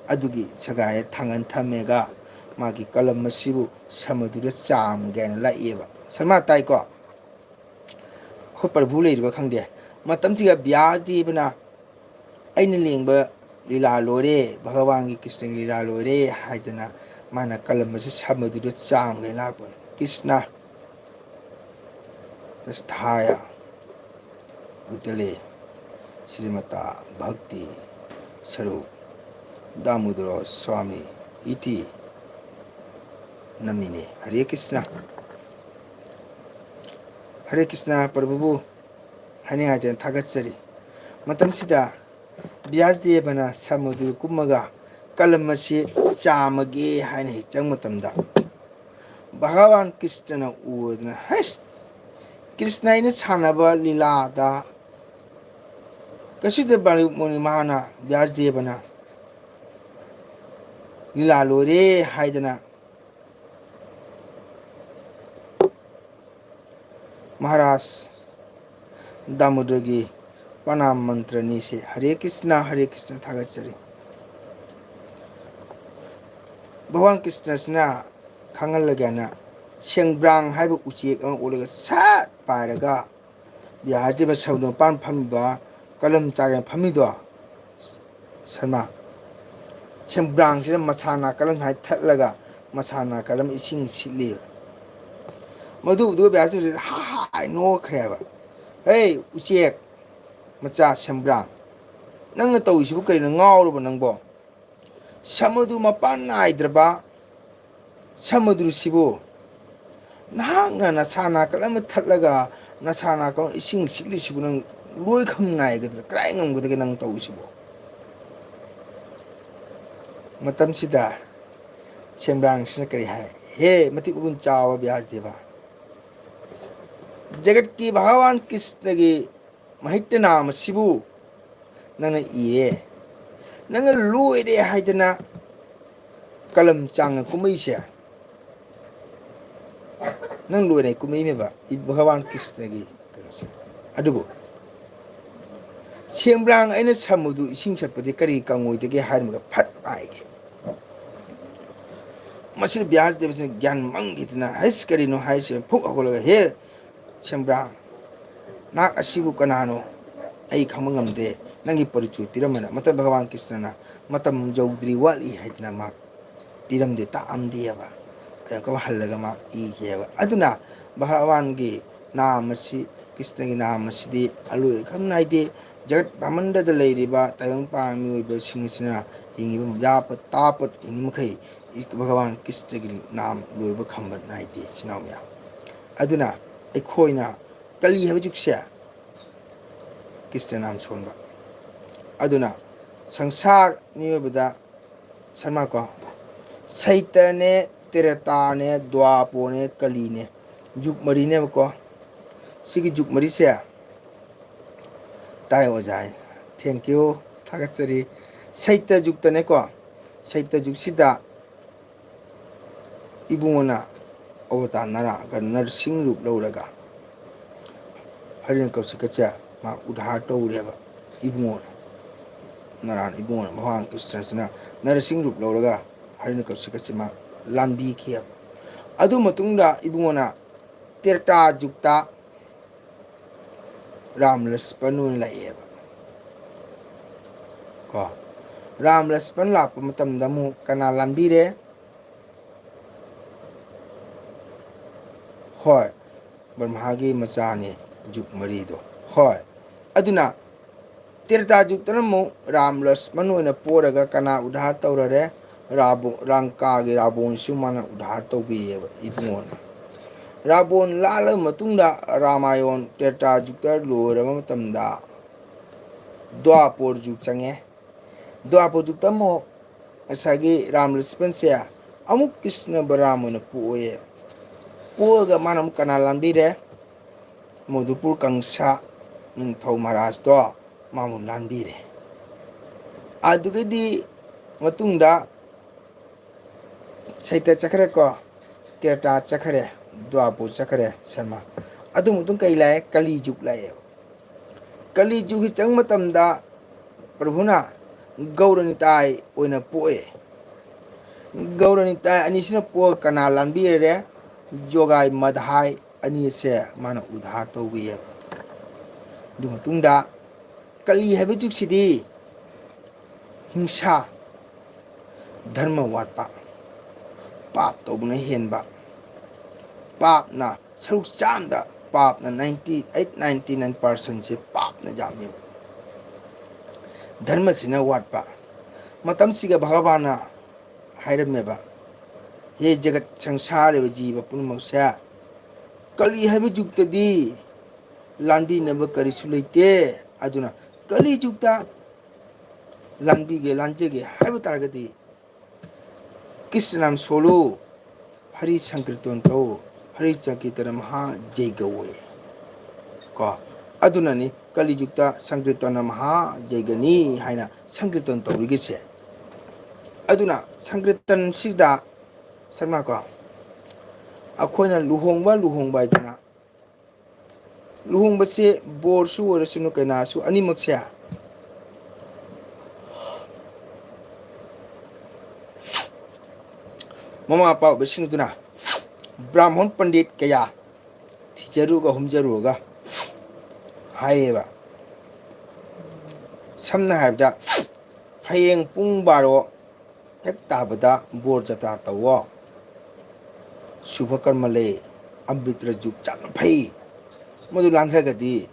ꯑꯗꯨꯒꯤ ꯁꯒꯥꯏꯗ ꯊꯥꯡꯒꯟ ꯊꯝꯃꯦꯒ ꯃꯥꯒꯤ ꯀꯂꯝ ꯑꯁꯤꯕꯨ ꯁꯃꯨꯗ꯭ꯔꯗ ꯆꯥꯝꯒꯦ ꯍꯥꯏꯅ ꯂꯥꯛꯑꯦꯕ ꯁꯔꯃꯥ ꯇꯥꯏꯀꯣ ꯑꯩꯈꯣꯏ ꯄ꯭ꯔꯚꯨ ꯂꯩꯔꯤꯕ ꯈꯪꯗꯦ ꯃꯇꯝꯁꯤꯒ ꯕ꯭ꯌꯥꯁꯗꯦꯕꯅ ꯑꯩꯅ ꯂꯦꯡꯕ ꯂꯤꯂꯥ ꯂꯣꯏꯔꯦ ꯚꯒꯋꯥꯟꯒꯤ ꯀ꯭ꯔꯤꯁꯅꯒꯤ ꯂꯤꯂꯥ ꯂꯣꯏꯔꯦ ꯍꯥꯏꯗꯅ ꯃꯥꯅ ꯀꯂꯝ ꯑꯁꯤ ꯁꯃꯨꯗ꯭ꯔꯗ ꯆꯥꯝꯒꯦ ꯂꯥꯛꯄꯅꯤ ꯀ꯭ꯔꯤꯁꯅ ꯇꯁꯊꯥꯌ ꯎꯇꯂꯦ ಶ್ರೀಮತ ಭಕ್ತಿ ಸ್ವರೂಪ್ ದಾಮೋದರ ಸ್ವಾಮಿ ಇತಿ ನಮಿನೆ ಹರೇ ಕೃಷ್ಣ ಹರೇ ಕೃಷ್ಣ ಪ್ರಭುವು ಹನಿಯಾಜನ ಥಾಗತ್ಸರಿ ಮತಂಸಿದ ವ್ಯಾಸದೇವನ ಸಮುದ್ರ ಕುಮ್ಮಗ ಕಲಂ ಅಸಿ ಚಾಮಗೆ ಹಾಯನ ಹೆಚ್ಚಂಗ ಮತಂದ ಭಗವಾನ್ ಕೃಷ್ಣನ ಉದನ ಹೈಸ್ ಕೃಷ್ಣನ ಸಾನಬ ಲೀಲಾದ ಕಸಿದ ಬಳಿ ಮುನಿ ಮಹಾನ ವ್ಯಾಸದೇವನ ಲೀಲಾ ಲೋರೆ ಹಾಯ್ದನ महाराज दामोदरगी प्रणाम मंत्र नीसे हरे कृष्ण थागचरी भगवान कृष्ण सिना खांगल लगना सेंब्रांग हाइब उचेक अमा ओलगा सात पायरगा बिहारजिबा सौनो पान फमिबा कलम चागे फमिदो शर्मा सेंब्रांग सिना मसाना कलम हाइ थतलगा मसाना कलम इसिंग सिली मधु उदो ब्यास हाय नो खरेबा हे उचेक मचा सेंब्रांग नंग तौइसिबु करिनो ngaurबो नंगबो समुद्र मपान नाइद्रबा समुद्र सिबु नहांना नसाना कलम थतलगा नसाना को इसिंग सिलिसिबु नंग लोय खम नाइगद्र क्राइ ngमगदगे नंग तौइसिबु मतमसिदा सेंब्रांग सिना करि हाय हे मति उगुन चावा व्यासदेवा जगत की भगवान कृष्ण की महित नाम सिबु नंग इये नंग लोयरे हाइदना कलम चांग कुमैसे नंग लोयरे कुमैमेबा भगवान कृष्ण की अदुबु सेंब्रांग अइना समुद्र इसिंग सटपदि करी कंगोइदगे हाइरमगा फट पाइगे मसिद व्यासदेव ज्ञान मंगिदना हस करिनो हाइसे फुक हगलगा हे सेंब्रांग नाक असिबु कनानो आई खमंगमदे नंगी परिचय पिरमना मत भगवान कृष्णना मतम जौद्री वाली हाइदना मा पिरमदे तामदेबा अको हल्लगा मा इगेबा अदुना भगवान की नाम असि कृष्ण की नाम असिदि अलुय खम नाइदे जगत ब्रह्मांड लेरिबा तायंग पामी ओइबा सिंगसिना हिंगिबा याप तापत हिंगी मखै भगवान कृष्ण की नाम लोइबा खंबा नाइदे सिनावया अदुना अखोइना कली हबजुकसे कृष्ण नाम सोनबा अदुना संसार नियोबदा शर्मा को सैतने तेरताने द्वापोने कलीने जुग मरीने को सिगी जुग मरी से ताय ओजाय थैंक यू थागसरी सैत जुगतने को सैत जुगसिदा इबुंगना अवतार नरा नरसिंह रूप लौरगा हरिन कौशिकचा मा उधार तौरेबा इबुंग नारायण इबुंग भगवान कृष्ण सिना नरसिंह रूप लौरगा हरिन कौशिकचा मा लांबी खेब अदु मतुंगदा इबुंगना तेरता जुगता राम लक्ष्मण लाइएबा को राम लक्ष्मण लाप मतमदा मु कना लांबीरे होय ब्रह्मागी मचाने जुग मरीदो होय अदुना तेरता जुगतनमु राम लक्ष्मण ओइना पोरगा कना उधार तौररे रांका गे रावण सुमाना उधार तौबीएबा इबुंगोना रावण लाल मतुंगदा रामायण तेरता जुगता लोरबा मतमदा द्वापर जुग चंगे द्वापर जुगतमु ꯉꯁꯥꯏꯒꯤ ꯔꯥꯝ ꯂꯛꯁꯃꯟꯁꯦ ꯑꯃꯨꯛ ꯀ꯭ꯔꯤꯁꯅ ꯕꯂꯔꯥꯝ ꯑꯣꯏꯅ ꯄꯣꯛꯑꯦ, ꯄꯣꯛꯑꯒ ꯃꯥꯅ ꯑꯃꯨꯛ ꯀꯅꯥ ꯂꯥꯟꯕꯤꯔꯦ? ꯃꯣꯙꯨꯄꯨꯔ ꯀꯪꯁꯥ ꯅꯤꯡꯊꯧ ꯃꯍꯥꯔꯥꯖꯇꯣ ꯃꯥꯕꯨ ꯂꯥꯟꯕꯤꯔꯦ꯫ ꯑꯗꯨꯗꯒꯤꯗꯤ ꯃꯇꯨꯡꯗ ꯁꯩꯇ ꯆꯠꯈ꯭ꯔꯦꯀꯣ, ꯇꯦꯔꯇꯥ ꯆꯠꯈ꯭ꯔꯦ, ꯗ꯭ꯋꯥꯄꯨꯔ ꯆꯠꯈ꯭ꯔꯦ ꯁꯔꯃ꯫ ꯑꯗꯨ ꯃꯇꯨꯡ ꯀꯩ ꯂꯥꯛꯑꯦ? ꯀꯂꯤ ꯖꯨꯛ ꯂꯥꯛꯑꯦꯕ꯫ ꯀꯂꯤ ꯖꯨꯛꯀꯤ ꯆꯪ ꯃꯇꯝꯗ ꯄ꯭ꯔꯚꯨꯅ ꯒꯧꯔꯅꯤꯇꯥꯏ ꯑꯣꯏꯅ ꯄꯣꯛꯑꯦ꯫ ꯒꯧꯔꯅꯤꯇꯥꯏ ꯑꯅꯤꯁꯤꯅ ꯄꯣꯛꯑꯒ ꯀꯅꯥ ꯂꯥꯟꯕꯤꯔꯦ? ꯖꯣꯒꯥꯏ ꯃꯙꯥꯏ ꯑꯅꯤꯁꯦ ꯃꯥꯅ ꯎꯙꯥꯔ ꯇꯧꯕꯤꯑꯦꯕ꯫ ꯑꯗꯨ ꯃꯇꯨꯡꯗ ꯀꯂꯤ ꯍꯥꯏꯕ ꯖꯨꯒꯁꯤꯗꯤ ꯍꯤꯡꯁꯥ, ꯙꯔꯃ ꯋꯥꯠꯄ, ꯄꯥꯞ ꯇꯧꯕꯅ ꯍꯦꯟꯕ, ꯄꯥꯞꯅ ꯁꯔꯨꯛ ꯆꯥꯝꯗ ꯄꯥꯞꯅ 98-99% ꯄꯥꯞꯅ ꯌꯥꯝꯃꯦꯕ, ꯙꯔꯃꯁꯤꯅ ꯋꯥꯠꯄ꯫ ꯃꯇꯝꯁꯤꯒ ꯚꯒꯕꯥꯟꯅ ꯍꯥꯏꯔꯝꯃꯦꯕ, ꯍꯦ ꯖꯒꯠ ꯁꯪꯁꯥꯔꯤꯕ ꯖꯤꯕ ꯄꯨꯝꯅꯃꯛꯁꯦ, ꯀꯂꯤ ꯍꯥꯏꯕ ꯖꯨꯛꯇꯗꯤ ꯂꯥꯟꯕꯤꯅꯕ ꯀꯔꯤꯁꯨ ꯂꯩꯇꯦ, ꯑꯗꯨꯅ ꯀꯂꯤ ꯖꯨꯛꯇ ꯂꯥꯟꯕꯤꯒꯦ ꯂꯥꯟꯖꯒꯦ ꯍꯥꯏꯕ ꯇꯥꯔꯒꯗꯤ ꯀ꯭ꯔꯤꯁꯅ ꯅꯥꯝ ꯁꯣꯜꯂꯨ, ꯍꯔꯤ ꯁꯪꯀꯤꯔꯇꯟ ꯇꯧ, ꯍꯔꯤ ꯁꯪꯀꯤꯔꯇꯟ ꯃꯍꯥ ꯖꯩꯒꯋꯦ ꯀꯣ, ꯑꯗꯨꯅꯅꯤ ꯀꯂꯤ ꯖꯨꯛꯇ ꯁꯪꯀꯤꯔꯇꯟ ꯃꯍꯥ ꯖꯩꯒꯅꯤ ꯍꯥꯏꯅ ꯁꯪꯀꯤꯔꯇꯟ ꯇꯧꯔꯤꯒꯤꯁꯦ꯫ ꯑꯗꯨꯅ ꯁꯪꯀꯤꯔꯇꯟꯁꯤꯗ ꯁꯔꯃ ꯀꯣ, ꯑꯩꯈꯣꯏꯅ ꯂꯨꯍꯣꯡꯕ ꯍꯥꯏꯗꯅ, ꯂꯨꯍꯣꯡꯕꯁꯦ ꯕꯣꯔꯁꯨ ꯑꯣꯏꯔꯁꯅꯨ ꯀꯩꯅꯥꯁꯨ ꯑꯅꯤꯃꯛꯁꯦ ꯃꯃꯥ ꯃꯄꯥ ꯑꯣꯏꯕꯁꯤꯡꯗꯨꯅ ꯕ꯭ꯔꯥꯍ꯭ꯃꯟ ꯄꯟꯗꯤꯠ ꯀꯌꯥ ꯊꯤꯖꯔꯨꯔꯒ ꯍꯨꯝꯖꯔꯨꯔꯒ ꯍꯥꯏꯌꯦꯕ, ꯁꯝꯅ ꯍꯥꯏꯔꯕꯗ ꯍꯌꯦꯡ ꯄꯨꯡ 12 ꯍꯦꯛ ꯇꯥꯕꯗ ꯕꯣꯔ ꯖꯇ꯭ꯔꯥ ꯇꯧꯋꯣ, ꯁꯨꯚ ꯀꯔꯃ ꯂꯩ, ꯑꯃ꯭ꯔꯤꯠ ꯖꯨꯛ ꯌꯥꯝꯅ ꯐꯩ, ꯃꯗꯨ ꯂꯥꯟꯊ꯭ꯔꯒꯗꯤ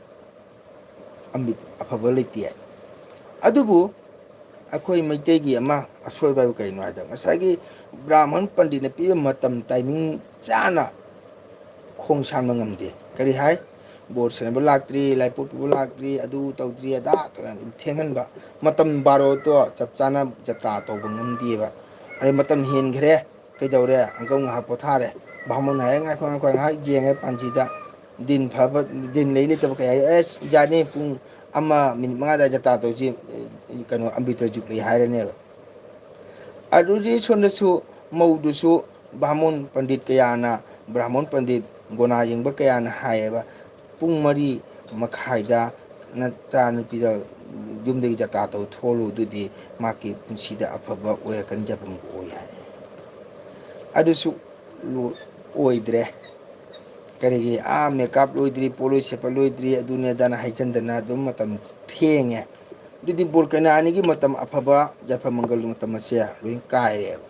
ꯑꯃ꯭ꯔꯤꯠ ꯑꯐꯕ ꯂꯩꯇꯦ꯫ ꯑꯗꯨꯕꯨ ꯑꯩꯈꯣꯏ ꯃꯩꯇꯩꯒꯤ ꯑꯃ ꯑꯁꯣꯏꯕ ꯍꯥꯏꯕꯨ ꯀꯩꯅꯣ ꯍꯥꯏꯕꯗ ꯉꯁꯥꯏꯒꯤ ꯕ꯭ꯔꯥꯍ꯭ꯃꯟ ꯄꯟꯗꯤꯠꯅ ꯄꯤꯕ ꯃꯇꯝ ꯇꯥꯏꯃꯤꯡ ꯆꯥꯅ ꯈꯣꯡ ꯁꯥꯟꯕ ꯉꯝꯗꯦ꯫ ꯀꯔꯤ ꯍꯥꯏ? ꯕꯣꯔ ꯁꯦꯟꯅꯕ ꯂꯥꯛꯇ꯭ꯔꯤ, ꯂꯥꯏꯄꯨ ꯄꯨꯕ ꯂꯥꯛꯇ꯭ꯔꯤ, ꯑꯗꯨ ꯇꯧꯗ꯭ꯔꯤ ꯑꯗꯥ ꯊꯦꯡꯍꯟꯕ, ꯃꯇꯝ 12ꯇꯣ ꯆꯞ ꯆꯥꯅ ꯖꯇ꯭ꯔꯥ ꯇꯧꯕ ꯉꯝꯗꯦꯕ꯫ ꯑꯗꯩ ꯃꯇꯝ ꯍꯦꯟꯈ꯭ꯔꯦ, ꯀꯩꯗꯧꯔꯦ? ꯑꯪꯀꯜ ꯉꯥꯏꯍꯥꯛ ꯄꯣꯊꯥꯔꯦ, ꯚꯥꯃꯣꯟ ꯍꯥꯏꯔꯦ ꯉꯥꯏꯈꯣ ꯉꯥꯏꯍꯥꯛ ꯌꯦꯡꯉꯦ ꯄꯥꯟꯖꯤꯗ, ꯗꯤꯟ ꯐꯕ ꯗꯤꯟ ꯂꯩ ꯂꯩꯇꯕ ꯀꯩ ꯍꯥꯏꯔꯦ, ꯑꯦꯁ ꯌꯥꯅꯤ ꯄꯨꯡ 1:05 ꯑꯗꯥꯏ ꯖꯇ꯭ꯔꯥ ꯇꯧꯁꯤ, ꯀꯩꯅꯣ ꯑꯃ꯭ꯔꯤꯠ ꯖꯨꯛ ꯂꯩ ꯍꯥꯏꯔꯅꯦꯕ꯫ ꯑꯗꯨꯗꯤ ꯁꯣꯝꯗꯁꯨ ꯃꯧꯗꯨꯁꯨ ꯕꯥꯃꯣꯟ ꯄꯟꯗꯤꯠ ꯀꯌꯥꯅ, ꯕ꯭ꯔꯥꯍ꯭ꯃꯟ ꯄꯟꯗꯤꯠ ꯒꯣꯅꯥ ꯌꯦꯡꯕ ꯀꯌꯥꯅ ꯍꯥꯏꯌꯦꯕ, ꯄꯨꯡ 4:30 ꯅꯆꯥ ꯅꯨꯄꯤꯗ ꯌꯨꯝꯗꯒꯤ ꯖꯇ꯭ꯔꯥ ꯇꯧ ꯊꯣꯛꯍꯜꯂꯨ, ꯑꯗꯨꯗꯤ ꯃꯍꯥꯛꯀꯤ ꯄꯨꯟꯁꯤꯗ ꯑꯐꯕ ꯑꯣꯏꯔꯛꯀꯅꯤ, ꯌꯥꯏꯐꯕ ꯑꯣꯏ ꯍꯥꯏ꯫ ꯑꯗꯨꯁꯨ ꯑꯣꯏꯗ꯭ꯔꯦ꯫ ꯀꯔꯤꯒꯤ ꯃꯦꯀꯞ ꯂꯣꯏꯗ꯭ꯔꯤ, ꯄꯣꯠꯂꯣꯏ ꯁꯦꯠꯄ ꯂꯣꯏꯗ꯭ꯔꯤ, ꯑꯗꯨꯅꯦ ꯑꯗꯥꯅ ꯍꯥꯏꯖꯤꯟꯗꯅ ꯑꯗꯨꯝ ꯃꯇꯝ ꯊꯦꯡꯉꯦ꯫ ꯑꯗꯨꯗꯤ ꯕꯣꯔ ꯀꯩꯅꯥ ꯑꯅꯤꯒꯤ ꯃꯇꯝ ꯑꯐꯕ ꯌꯥꯏꯐ ꯃꯪꯒꯜ ꯃꯇꯝ ꯑꯁꯦ ꯂꯣꯏ ꯀꯥꯏꯔꯦꯕ꯫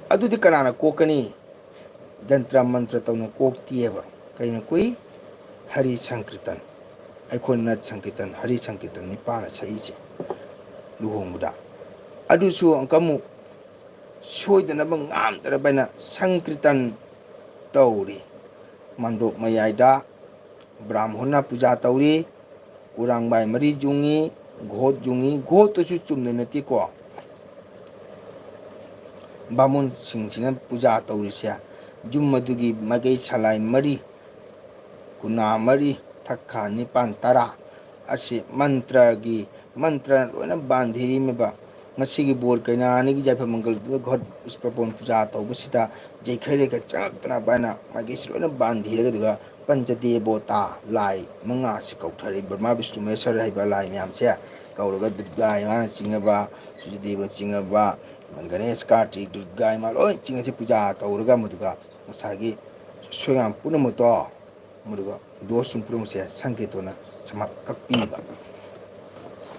ꯑꯗꯨꯗꯤ ꯀꯅꯥꯅ ꯀꯣꯛꯀꯅꯤ? ꯖꯟꯇ꯭ꯔ ꯃꯟꯇ꯭ꯔ ꯇꯧꯅ ꯀꯣꯛꯇꯦꯕ꯫ ꯀꯩꯅ ꯀꯨꯏ? ꯍꯔꯤ ꯁꯪꯀꯤꯔꯇꯟ, ꯑꯩꯈꯣꯏꯅ ꯅꯠ ꯁꯪꯀꯤꯔꯇꯟ, ꯍꯔꯤ ꯁꯪꯀꯤꯔꯇꯟ ꯅꯤꯄꯥꯅ ꯁꯛꯏꯁꯦ ꯂꯨꯍꯣꯡꯕꯗ꯫ ꯑꯗꯨꯁꯨ ꯑꯃꯨꯛ ꯁꯣꯏꯗꯅꯕ ꯉꯥꯝꯗꯅꯕ ꯍꯥꯏꯅ ꯁꯪꯀꯤꯔꯇꯟ ꯇꯧꯔꯤ꯫ ꯃꯥꯟꯗꯣꯞ ꯃꯌꯥꯏꯗ ꯕ꯭ꯔꯥꯍ꯭ꯃꯣꯟꯅ ꯄꯨꯖꯥ ꯇꯧꯔꯤ, ꯎꯔꯥꯡꯕꯥꯏ 3 ꯌꯨꯡꯉꯤ, ꯘꯣꯠ ꯌꯨꯡꯉꯤ, ꯘꯣꯠꯇꯨꯁꯨ ꯆꯨꯝꯅ ꯅꯠꯇꯦꯀꯣ, ꯕꯥꯃꯣꯟꯁꯤꯡꯁꯤꯅ ꯄꯨꯖꯥ ꯇꯧꯔꯤꯁꯦ ꯌꯨꯝ ꯑꯗꯨꯒꯤ ꯃꯥꯏꯀꯩ ꯁꯂꯥꯏ 4, ꯀꯨꯅꯥ 4, ꯊꯛꯈꯥ 9, 10 ꯑꯁꯤ ꯃꯟꯇ꯭ꯔ ꯂꯣꯏꯅ ꯕꯥꯟꯙꯤꯔꯤꯝꯃꯦꯕ꯫ ꯉꯁꯤꯒꯤ ꯕꯣꯔ ꯀꯩꯅꯥ ꯑꯅꯤꯒꯤ ꯌꯥꯏꯐ ꯃꯪꯒꯜꯗꯨꯅ ꯘꯣꯠ ꯄꯨꯁꯄꯄꯣꯟ ꯄꯨꯖꯥ ꯇꯧꯕꯁꯤꯗ ꯌꯩꯈꯩꯔꯦꯒ ꯆꯪꯉꯛꯇꯅꯕ ꯍꯥꯏꯅ ꯃꯥꯏꯀꯩꯁꯤ ꯂꯣꯏꯅ ꯕꯥꯟꯙꯤꯔꯒ, ꯑꯗꯨꯒ ꯄꯟꯆꯗꯦꯕꯣꯇꯥ ꯂꯥꯏ 5ꯁꯤ ꯀꯧꯊꯔꯤ, ꯕ꯭ꯔꯍ꯭ꯃꯥ ꯕꯤꯁꯅꯨ ꯃꯍꯦꯁ꯭ꯋꯔ ꯍꯩꯕ ꯂꯥꯏ ꯃꯌꯥꯝꯁꯦ ꯀꯧꯔꯒ ꯗꯨꯔꯒꯥ ꯏꯃꯥꯅ ꯆꯤꯡꯉꯕ, ꯁꯨꯔꯖꯗꯦꯕ ꯆꯤꯡꯉꯕ, ꯒꯅꯦꯁ ꯀꯥꯔꯇꯤ ꯗꯨꯔꯒꯥ ꯏꯃꯥ ꯂꯣꯏ ꯆꯤꯡꯉꯁꯤ ꯄꯨꯖꯥ ꯇꯧꯔꯒ, ꯃꯗꯨꯒ ꯉꯁꯥꯏꯒꯤ ꯁꯣꯏꯉꯥꯝ ꯄꯨꯝꯅꯃꯛꯇꯣ, ꯃꯗꯨꯒ ꯗꯣꯁ ꯄꯨꯝꯅꯃꯛꯁꯦ ꯁꯪꯀꯤꯔꯇꯟꯅ ꯁꯃꯥꯞ ꯀꯛꯄꯤꯕ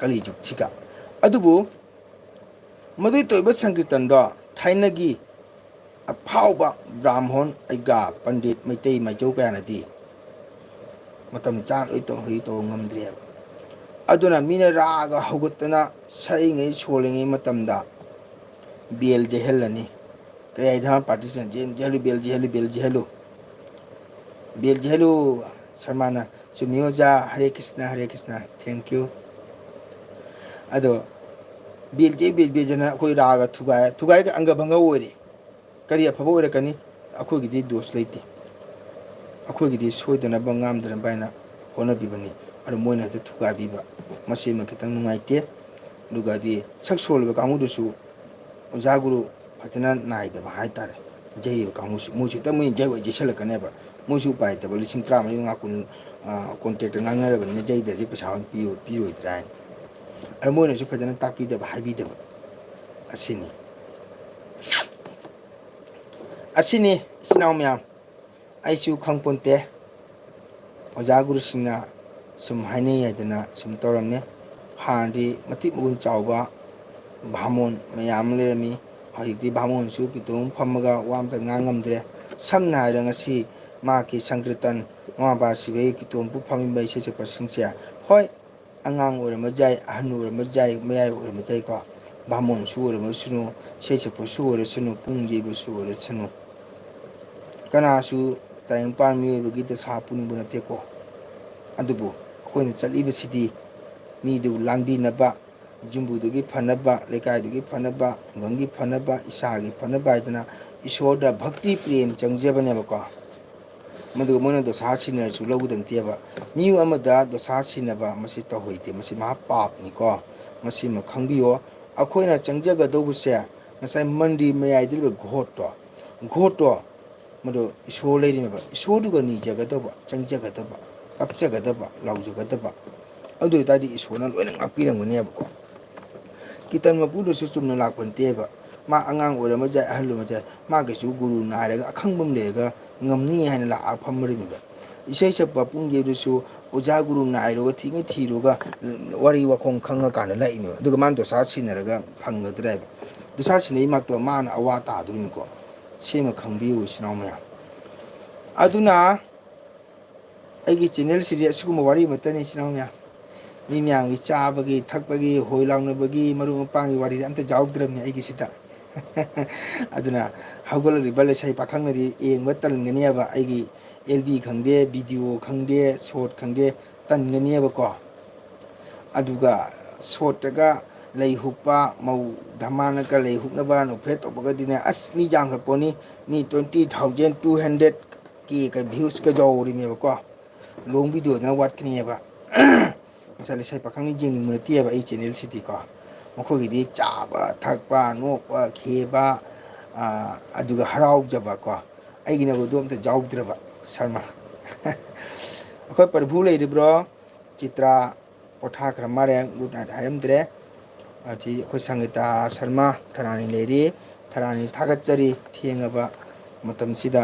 ꯀꯂꯤ ꯖꯨꯛꯁꯤꯒ꯫ ꯑꯗꯨꯕꯨ ꯃꯗꯨꯏ ꯇꯧꯔꯤꯕ ꯁꯪꯀꯤꯔꯇꯟꯗꯣ ꯊꯥꯏꯅꯒꯤ ꯑꯐꯥꯎꯕ ꯕ꯭ꯔꯥꯍ꯭ꯃꯣꯟ ꯑꯩꯒꯥ ꯄꯟꯗꯤꯠ ꯃꯩꯇꯩ ꯃꯥꯏꯆꯧ ꯀꯌꯥꯅꯗꯤ ꯃꯇꯝ ꯆꯥꯅ ꯂꯣꯏ ꯇꯧꯕ ꯉꯝꯗ꯭ꯔꯦꯕ꯫ ꯑꯗꯨꯅ ꯃꯤꯅ ꯔꯥꯒ ꯍꯧꯒꯠꯇꯅ ꯁꯛꯏꯉꯩ ꯁꯣꯜꯂꯤꯉꯩ ꯃꯇꯝꯗ ꯕꯦꯜ ꯌꯩꯍꯜꯂꯅꯤ꯫ ꯀꯌꯥ ꯙꯔꯃ ꯄꯥꯔꯇꯤꯁꯤꯅ ꯕꯦꯜ ꯌꯩꯍꯜꯂꯨ, ꯕꯦꯜ ꯌꯩꯍꯜꯂꯨ, ꯁꯔꯃꯅ ꯆꯨꯝꯃꯤ ꯑꯣꯖꯥ, ꯍꯔꯦ ꯀ꯭ꯔꯤꯁꯅ ꯊꯦꯡꯀ꯭ꯌꯨ꯫ ꯑꯗꯣ ꯕꯦꯜꯖꯅ ꯑꯩꯈꯣꯏ ꯔꯥꯒ ꯊꯨꯒꯥꯏꯒ ꯑꯪꯒ ꯚꯪꯒ ꯑꯣꯏꯔꯦ ꯀꯔꯤ ꯑꯐꯕ ꯑꯣꯏꯔꯛꯀꯅꯤ ꯑꯩꯈꯣꯏꯒꯤꯗꯤ ꯗꯣꯁ ꯂꯩꯇꯦ ꯑꯩꯈꯣꯏꯒꯤꯗꯤ ꯁꯣꯏꯗꯅꯕ ꯉꯥꯝꯗꯅꯕ ꯍꯥꯏꯅ ꯍꯣꯠꯅꯕꯤꯕꯅꯤ ꯑꯗꯨ ꯃꯣꯏꯅ ꯍꯦꯛꯇ ꯊꯨꯒꯥꯏꯕꯤꯕ ꯃꯁꯤꯃ ꯈꯤꯇꯪ ꯅꯨꯡꯉꯥꯏꯇꯦ ꯑꯗꯨꯒꯗꯤ ꯁꯛ ꯁꯣꯜꯂꯤꯕ ꯀꯥꯡꯕꯨꯗꯨꯁꯨ ꯑꯣꯖꯥ ꯒꯨꯔꯨ ꯐꯖꯅ ꯅꯥꯏꯗꯕ ꯍꯥꯏꯇꯥꯔꯦ ꯌꯩꯔꯤꯕ ꯀꯥꯡꯕꯨꯁꯨ ꯃꯣꯏꯁꯨ ꯍꯦꯛꯇ ꯃꯣꯏ ꯌꯩꯁꯜꯂꯛꯀꯅꯦꯕ ꯃꯣꯏꯁꯨ ꯎꯄꯥꯏ ꯂꯩꯇꯕ ꯂꯤꯁꯤꯡ 30 40 ꯀꯣꯟꯇ꯭ꯔꯦꯛꯇ ꯉꯥꯡꯅꯔꯕꯅꯤꯅ ꯌꯩꯗ꯭ꯔꯗꯤ ꯄꯩꯁꯥ ꯄꯤꯔꯣꯏꯗ꯭ꯔꯥ ꯍꯥꯏꯅ ꯑꯗ ꯃꯣꯏꯅꯁꯨ ꯐꯖꯅ ꯇꯥꯛꯄꯤꯗꯕ ꯍꯥꯏꯕꯤꯗꯕ ꯑꯁꯤꯅꯤ ꯑꯁꯤꯅꯤ ꯏꯆꯤꯟ ꯏꯅꯥꯎ ꯃꯌꯥꯝ ꯑꯩꯁꯨ ꯈꯪꯄꯣꯟꯇꯦ ꯑꯣꯖꯥ ꯒꯨꯔꯨꯁꯤꯡꯅ ꯁꯨꯝ ꯍꯥꯏꯅꯩ ꯍꯥꯏꯗꯅ ꯁꯨꯝ ꯇꯧꯔꯝꯃꯦ ꯍꯥꯟꯅꯗꯤ ꯃꯇꯤꯛ ꯃꯒꯨꯟ ꯆꯥꯎꯕ ꯚꯥꯃꯣꯟ ꯃꯌꯥꯝ ꯑꯃ ꯂꯩꯔꯝꯃꯤ ꯍꯧꯖꯤꯛꯇꯤ ꯚꯥꯃꯣꯟꯁꯨ ꯀꯤꯇꯣꯡ ꯐꯝꯃꯒ ꯋꯥ ꯑꯝꯇ ꯉꯥꯡ ꯉꯝꯗ꯭ꯔꯦ ꯁꯝꯅ ꯍꯥꯏꯔꯒ ꯉꯁꯤ ꯃꯍꯥꯛꯀꯤ ꯁꯪꯀ꯭ꯔꯤꯇꯟ ꯃꯃꯥ ꯃꯄꯥ ꯁꯤꯕꯒꯤ ꯀꯤꯇꯣꯝꯕꯨ ꯐꯝꯃꯤꯕ ꯏꯁꯩ ꯁꯛꯄꯁꯤꯡꯁꯦ ꯍꯣꯏ ꯑꯉꯥꯡ ꯑꯣꯏꯔꯝꯕ ꯌꯥꯏ ꯑꯍꯟ ꯑꯣꯏꯔꯝꯕ ꯌꯥꯏ ꯃꯌꯥꯏ ꯑꯣꯏꯔꯝꯕ ꯌꯥꯏꯀꯣ ꯚꯥꯃꯣꯟꯁꯨ ꯑꯣꯏꯔꯝꯃꯁꯅꯨ ꯏꯁꯩ ꯁꯛꯄꯁꯨ ꯑꯣꯏꯔꯁꯅꯨ ꯄꯨꯡ ꯌꯩꯕꯁꯨ ꯑꯣꯏꯔꯁꯅꯨ ꯀꯅꯥꯁꯨ ꯇꯥꯏꯕꯪꯄꯥꯟ ꯃꯤꯑꯣꯏꯕꯒꯤ ꯗꯁꯥ ꯄꯨꯅꯤꯡꯕ ꯅꯠꯇꯦꯀꯣ ꯑꯗꯨꯕꯨ ꯑꯩꯈꯣꯏꯅ ꯆꯠꯂꯤꯕꯁꯤꯗꯤ ꯃꯤꯗꯨ ꯂꯥꯟꯕꯤꯅꯕ ꯌꯨꯝꯕꯨꯗꯨꯒꯤ ꯐꯅꯕ ꯂꯩꯀꯥꯏꯗꯨꯒꯤ ꯐꯅꯕ ꯈꯨꯡꯒꯪꯒꯤ ꯐꯅꯕ ꯏꯁꯥꯒꯤ ꯐꯅꯕ ꯍꯥꯏꯗꯅ ꯏꯁꯣꯔꯗ ꯚꯛꯇꯤ ꯄ꯭ꯔꯦꯝ ꯆꯪꯖꯕꯅꯦꯕꯀꯣ ꯃꯗꯨꯒ ꯃꯣꯏꯅ ꯗꯣꯁꯥ ꯁꯤꯟꯅꯔꯁꯨ ꯂꯧꯒꯗꯕ ꯅꯠꯇꯦꯕ ꯃꯤꯑꯣꯏ ꯑꯃꯗ ꯗꯣꯁꯥ ꯁꯤꯟꯅꯕ ꯃꯁꯤ ꯇꯧꯍꯩꯗꯦ ꯃꯁꯤ ꯃꯍꯥ ꯄꯥꯞꯅꯤꯀꯣ ꯃꯁꯤꯃ ꯈꯪꯕꯤꯌꯣ ꯑꯩꯈꯣꯏꯅ ꯆꯪꯖꯒꯗꯧꯕꯁꯦ ꯉꯁꯥꯏ ꯃꯟꯗꯤꯔ ꯃꯌꯥꯏꯗ ꯂꯩꯕ ꯘꯣꯠꯇꯣ ꯃꯗꯨ ꯏꯁꯣꯔ ꯂꯩꯔꯤꯃꯦꯕ ꯏꯁꯣꯔꯗꯨꯒ ꯅꯤꯖꯒꯗꯧꯕ ꯆꯪꯖꯒꯗꯕ ꯀꯞꯆꯒꯗꯕ ꯂꯥꯎꯖꯒꯗꯕ ꯑꯗꯨ ꯑꯣꯏꯇꯥꯔꯗꯤ ꯏꯁꯣꯔꯅ ꯂꯣꯏꯅ ꯉꯥꯛꯄꯤꯔꯝꯒꯅꯦꯕꯀꯣ ꯀꯤꯇꯟ ꯃꯄꯨꯗꯨꯁꯨ ꯆꯨꯝꯅ ꯂꯥꯛꯄ ꯅꯠꯇꯦꯕ ꯃꯥ ꯑꯉꯥꯡ ꯑꯣꯏꯔꯝꯕ ꯌꯥꯏ ꯑꯍꯜ ꯑꯣꯏꯔꯝꯕ ꯌꯥꯏ ꯃꯥꯒꯤꯁꯨ ꯒꯨꯔꯨ ꯅꯥꯏꯔꯒ ꯑꯈꯪꯕ ꯑꯃ ꯂꯩꯔꯒ ꯉꯝꯅꯤ ꯍꯥꯏꯅ ꯂꯥꯛꯑ ꯐꯝꯃꯔꯤꯃꯦꯕ ꯏꯁꯩ ꯁꯛꯄ ꯄꯨꯡ ꯌꯩꯕꯗꯁꯨ ꯑꯣꯖꯥ ꯒꯨꯔꯨ ꯅꯥꯏꯔꯨꯔꯒ ꯊꯤꯉꯩ ꯊꯤꯔꯨꯔꯒ ꯋꯥꯔꯤ ꯋꯥꯈꯣꯡ ꯈꯪꯉꯀꯥꯟꯗ ꯂꯥꯛꯏꯅꯦꯕ ꯑꯗꯨꯒ ꯃꯥꯅ ꯗꯣꯁꯥ ꯁꯤꯟꯅꯔꯒ ꯐꯪꯒꯗ꯭ꯔꯦꯕ ꯗꯣꯁꯥ ꯁꯤꯟꯅꯩ ꯃꯛꯇꯣ ꯃꯥꯅ ꯑꯋꯥ ꯇꯥꯗꯣꯔꯤꯅꯤꯀꯣ ꯁꯤꯃ ꯈꯪꯕꯤꯌꯨ ꯏꯆꯤꯟ ꯏꯅꯥꯎ ꯃꯌꯥꯝ ꯑꯗꯨꯅ ꯑꯩꯒꯤ ꯆꯦꯅꯦꯜꯁꯤꯗꯤ ꯑꯁꯤꯒꯨꯝꯕ ꯋꯥꯔꯤ ꯑꯃꯠꯇꯅꯤ ꯏꯆꯤꯟ ꯏꯅꯥꯎ ꯃꯌꯥꯝ ꯃꯤ ꯃꯌꯥꯝꯒꯤ ꯆꯥꯕꯒꯤ ꯊꯛꯄꯒꯤ ꯍꯣꯏ ꯂꯥꯎꯅꯕꯒꯤ ꯃꯔꯨꯞ ꯃꯄꯥꯡꯒꯤ ꯋꯥꯔꯤꯗꯤ ꯑꯝꯇ ꯌꯥꯎꯗ꯭ꯔꯕꯅꯤ ꯑꯩꯒꯤꯁꯤꯗ ꯑꯗꯨꯅ ꯍꯧꯒꯠꯂꯛꯂꯤꯕ ꯂꯩꯁꯥꯕꯤ ꯄꯥꯈꯪꯅꯗꯤ ꯌꯦꯡꯕ ꯇꯟꯒꯅꯦꯕ ꯑꯩꯒꯤ ꯑꯦꯜꯕꯤ ꯈꯪꯗꯦ ꯚꯤꯗꯤꯑꯣ ꯈꯪꯗꯦ ꯁꯣꯔꯠ ꯈꯪꯗꯦ ꯇꯟꯒꯅꯦꯕꯀꯣ ꯑꯗꯨꯒ ꯁꯣꯔꯠꯇꯒ ꯂꯩ ꯍꯨꯛꯄ ꯃꯧ ꯙꯃꯥꯅꯒ ꯂꯩ ꯍꯨꯛꯅꯕ ꯅꯣꯛꯐꯦꯠ ꯇꯧꯕꯒꯗꯤꯅꯦ ꯑꯁ ꯃꯤ ꯌꯥꯝꯈ꯭ꯔꯄꯣꯠꯅꯤ ꯃꯤ 20,200K ꯚ꯭ꯌꯨꯁꯀ ꯌꯧꯔꯤꯅꯦꯕꯀꯣ ꯂꯣꯡ ꯚꯤꯗꯤꯑꯣꯗꯅ ꯋꯥꯠꯀꯅꯤꯑꯕ ꯉꯁꯥꯏ ꯂꯩꯁꯥꯕꯤ ꯄꯥꯈꯪꯅ ꯌꯦꯡꯅꯤꯡꯕ ꯅꯠꯇꯦꯕ ꯑꯩ ꯆꯦꯅꯦꯜꯁꯤꯗꯤꯀꯣ ꯃꯈꯣꯏꯒꯤꯗꯤ ꯆꯥꯕ ꯊꯛꯄ ꯅꯣꯛꯄ ꯈꯦꯕ ꯑꯗꯨꯒ ꯍꯔꯥꯎꯖꯕꯀꯣ ꯑꯩꯒꯤꯅꯕꯨꯗꯣ ꯑꯝꯇ ꯌꯥꯎꯗ꯭ꯔꯕ ꯁꯔꯃ ꯑꯩꯈꯣꯏ ꯄ꯭ꯔꯚꯨ ꯂꯩꯔꯤꯕ꯭ꯔꯣ ꯆꯤꯇ꯭ꯔꯥ ꯄꯣꯊꯥꯈ꯭ꯔ ꯃꯥꯜꯂꯦ ꯒꯨꯗ ꯅꯥꯏꯠ ꯍꯥꯏꯔꯝꯗ꯭ꯔꯦ ꯑꯗꯨꯗꯤ ꯑꯩꯈꯣꯏ ꯁꯪꯒꯤꯇꯥ ꯁꯔꯃ ꯊꯔꯥꯅꯤ ꯂꯩꯔꯤ ꯊꯔꯥꯅꯤ ꯊꯥꯒꯠꯆꯔꯤ ꯊꯦꯡꯉꯕ ꯃꯇꯝꯁꯤꯗ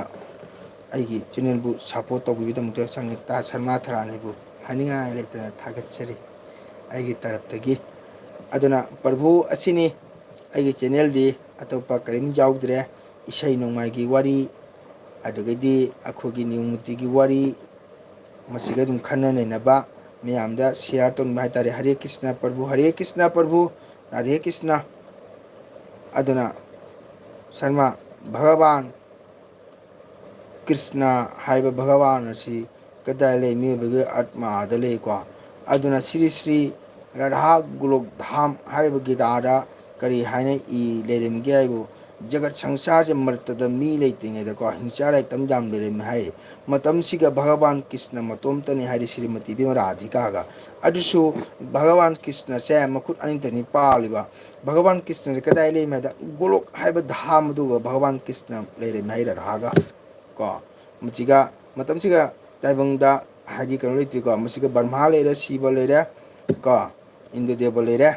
ꯑꯩꯒꯤ ꯆꯦꯅꯦꯜꯕꯨ ꯁꯞꯄꯣꯔꯠ ꯇꯧꯕꯤꯕꯒꯤꯗꯃꯛꯇ ꯁꯪꯒꯤꯇꯥ ꯁꯔꯃ ꯊꯔꯥꯅꯤꯕꯨ ꯍꯥꯏꯅꯤꯡꯉꯥꯏ ꯂꯩꯇꯅ ꯊꯥꯒꯠꯆꯔꯤ ꯑꯩꯒꯤ ꯇꯔꯞꯇꯒꯤ ꯑꯗꯨꯅ ꯄ꯭ꯔꯚꯨ ꯑꯁꯤꯅꯤ ꯑꯩꯒꯤ ꯆꯦꯅꯦꯜꯗꯤ ꯑꯇꯣꯞꯄ ꯀꯔꯤꯝ ꯌꯥꯎꯗ꯭ꯔꯦ ꯏꯁꯩ ꯅꯣꯡꯃꯥꯏꯒꯤ ꯋꯥꯔꯤ ꯑꯗꯨꯗꯒꯤꯗꯤ ꯑꯩꯈꯣꯏꯒꯤ ꯅꯤꯌꯣꯝ ꯅꯤꯇꯤꯒꯤ ꯋꯥꯔꯤ ꯃꯁꯤꯒ ꯑꯗꯨꯝ ꯈꯟꯅ ꯅꯩꯅꯕ ꯃꯌꯥꯝꯗ ꯁꯤꯌꯥꯔ ꯇꯧꯅꯤꯡꯕ ꯍꯥꯏꯇꯥꯔꯦ ꯍꯔꯦ ꯀ꯭ꯔꯤꯁꯅ ꯄ꯭ꯔꯚꯨ ꯍꯔꯦ ꯀ꯭ꯔꯤꯁꯅ ꯄ꯭ꯔꯚꯨ ꯔꯥꯙꯦ ꯀ꯭ꯔꯤꯁꯅ ꯑꯗꯨꯅ ꯁꯔꯃ ꯚꯒꯕꯥꯟ ꯀ꯭ꯔꯤꯁꯅ ꯍꯥꯏꯕ ꯚꯒꯋꯥꯟ ꯑꯁꯤ ꯀꯗꯥꯏ ꯂꯩ ꯃꯤꯑꯣꯏꯕꯒꯤ ꯑꯠꯃꯥꯗ ꯂꯩꯀꯣ ꯑꯗꯨꯅ ꯁ꯭ꯔꯤ ꯁ꯭ꯔꯤ ꯔꯥꯙꯥ ꯒꯣꯂꯣꯛ ꯙꯥꯝ ꯍꯥꯏꯔꯤꯕ ꯒꯤꯇꯥꯗ ꯀꯔꯤ ꯍꯥꯏꯅ ꯂꯩꯔꯝꯒꯦ ꯍꯥꯏꯕꯨ ꯖꯒꯠ ꯁꯪꯁꯥꯔꯁꯦ ꯃꯔꯛꯇꯗ ꯃꯤ ꯂꯩꯇ꯭ꯔꯤꯉꯩꯗꯀꯣ ꯍꯤꯡꯆꯥ ꯂꯥꯏꯇꯝ ꯌꯥꯝ ꯂꯩꯔꯝꯃꯤ ꯍꯥꯏ ꯃꯇꯝꯁꯤꯒ ꯚꯒꯋꯥꯟ ꯀ꯭ꯔꯤꯁꯅ ꯃꯇꯣꯝꯇꯅꯤ ꯍꯥꯏꯗꯤ ꯁ꯭ꯔꯤꯃꯇꯤ ꯗꯦꯕ ꯔꯥꯙꯤꯀꯥꯒ ꯑꯗꯨꯁꯨ ꯚꯒꯋꯥꯟ ꯀ꯭ꯔꯤꯁꯅꯁꯦ ꯃꯈꯨꯠ ꯑꯅꯤꯇꯅꯤ ꯄꯥꯜꯂꯤꯕ ꯚꯒꯋꯥꯟ ꯀ꯭ꯔꯤꯁꯅꯁꯦ ꯀꯗꯥꯏ ꯂꯩꯔꯤꯃꯤ ꯍꯥꯏꯕꯗ ꯒꯣꯂꯣꯛ ꯍꯥꯏꯕ ꯙꯥꯝ ꯑꯗꯨꯒ ꯚꯒꯋꯥꯟ ꯀ꯭ꯔꯤꯁꯅ ꯂꯩꯔꯝꯃꯤ ꯍꯥꯏ ꯔꯥꯙꯥꯒ ꯀꯣ ꯃꯁꯤꯒ ꯃꯇꯝꯁꯤꯒ ꯇꯥꯏꯕꯪꯗ ꯍꯥꯏꯗꯤ ꯀꯩꯅꯣ ꯂꯩꯇ꯭ꯔꯤꯀꯣ ꯃꯁꯤꯒ ꯕꯔꯃꯥ ꯂꯩꯔꯦ ꯁꯤꯕ ꯂꯩꯔꯦ ꯀꯣ ꯏꯟꯗꯨꯗꯦꯕ ꯂꯩꯔꯦ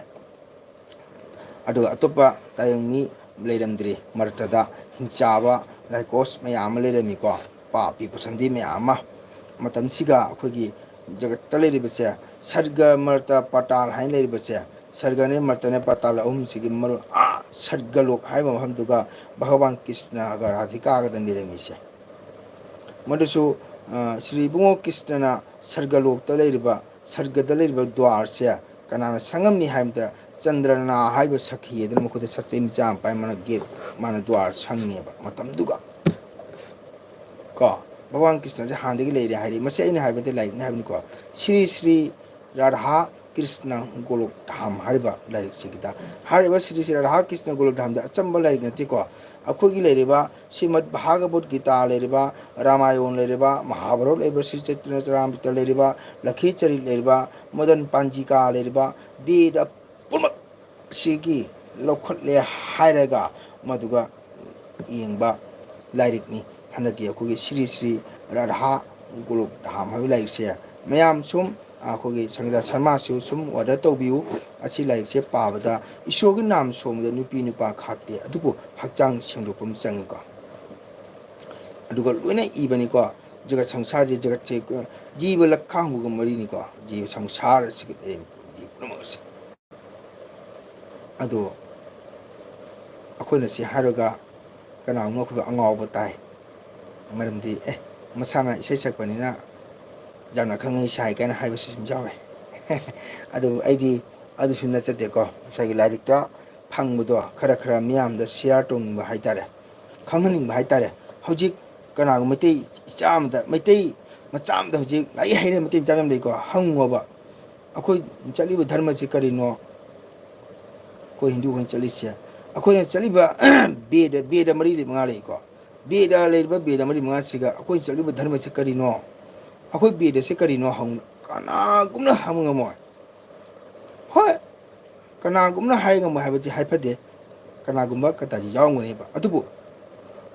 ꯑꯗꯨꯒ ꯑꯇꯣꯞꯄ ꯇꯥꯏꯕꯪ ꯃꯤ ꯂꯩꯔꯝꯗ꯭ꯔꯤ ꯃꯔꯛꯇꯗ ꯍꯤꯡꯆꯥꯕ ꯂꯥꯏꯀꯣꯁ ꯃꯌꯥꯝ ꯑꯃ ꯂꯩꯔꯝꯃꯤꯀꯣ ꯄꯥꯄꯤ ꯄꯨꯁꯟꯗꯤ ꯃꯌꯥꯝ ꯑꯃ ꯃꯇꯝꯁꯤꯒ ꯑꯩꯈꯣꯏꯒꯤ ꯖꯒꯠꯇ ꯂꯩꯔꯤꯕꯁꯦ ꯁꯔꯒ ꯃꯔꯇ ꯄꯇꯥꯜ ꯍꯥꯏꯅ ꯂꯩꯔꯤꯕꯁꯦ ꯁꯔꯒꯅꯦ ꯃꯔꯇꯅꯦ ꯄꯇꯥꯜ ꯑꯍꯨꯝꯁꯤꯒꯤ ꯃꯔꯨ ꯁꯔꯒꯂꯣꯛ ꯍꯥꯏꯕ ꯃꯐꯝꯗꯨꯒ ꯚꯒꯋꯥꯟ ꯀ꯭ꯔꯤꯁꯅꯒ ꯔꯥꯙꯤꯀꯥꯒꯗꯪ ꯂꯩꯔꯝꯃꯤꯁꯦ ꯃꯗꯨꯁꯨ ꯁ꯭ꯔꯤ ꯏꯕꯨꯡꯉꯣ ꯀ꯭ꯔꯤꯁꯅꯅ ꯁꯔꯒꯂꯣꯛꯇ ꯂꯩꯔꯤꯕ ꯁꯔꯒꯗ ꯂꯩꯔꯤꯕ ꯗ꯭ꯋꯥꯔꯁꯦ ꯀꯅꯥꯅ ꯁꯪꯉꯝꯅꯤ ꯍꯥꯏꯕꯗ ꯆꯟꯗ꯭ꯔꯅ ꯍꯥꯏꯕ ꯁꯈꯤ ꯑꯗꯨꯅ ꯃꯈꯣꯏꯗ ꯁꯠꯆꯩ ꯃꯆꯥ ꯑꯃ ꯄꯥꯏ ꯃꯥꯅ ꯒꯦꯠ ꯃꯥꯅ ꯗ꯭ꯋꯥꯔ ꯁꯪꯉꯦꯕ ꯃꯇꯝꯗꯨꯒ ꯀꯣ ꯚꯒꯋꯥꯟ ꯀ꯭ꯔꯤꯁꯅꯁꯦ ꯍꯥꯟꯅꯗꯒꯤ ꯂꯩꯔꯦ ꯍꯥꯏꯔꯤ ꯃꯁꯤ ꯑꯩꯅ ꯍꯥꯏꯕꯗꯤ ꯂꯥꯏꯔꯤꯛꯅ ꯍꯥꯏꯕꯅꯤꯀꯣ Shri Shri Radha Krishna Golokdham hariba larik sigida hariba Sri Radha Krishna Golokdham da achamba larik nati ko akhoi gi leriba Srimad Bhagavad Gita leriba Ramayan leriba Mahabharata leriba Sri Chaitanya Charitamrita leriba Lakhi Charit leriba Madan Panjika leriba Veda pumak sigi lokhot le hairaga maduga yengba larik ni hanaki akhoi Sri Sri Radha Golokdham habi larik se mayam sum akhoi Sangita Sharma su sum order tobiu asi larik se pabada isogi nam somda nupi nupa khakte adubu hakjang sengdopum changi ko aduga loina ibani ko jagat sangsar je jagat che jiba lakha hu mari ni ko jiba sangsar sig ji pumas ado akhoi na si haroga kana mo khu angaw batai maramdi masana isai sakpanina jamna khangai sai kana haiba sim jawe adu aidi adu sunna chate ko sagi larikta phangbudo khara khara miyam da share tong ba haitare khanghaning ba haitare hojik kana gu mate cham da mate macham da hojik lai haire mate cham lei ko hangwa ba akhoi chali ba dharma chi karino ko hindu hon chali sia akhoi na chali ba beda mari le manga lei ko beda le ba beda mari manga siga akhoi chali ba dharma chi karino akhoi beda se karino hang kana gumna hamanga mo hoi kana gumna haiga mo habaji haifade kana gumba kataji yawngani ba adubu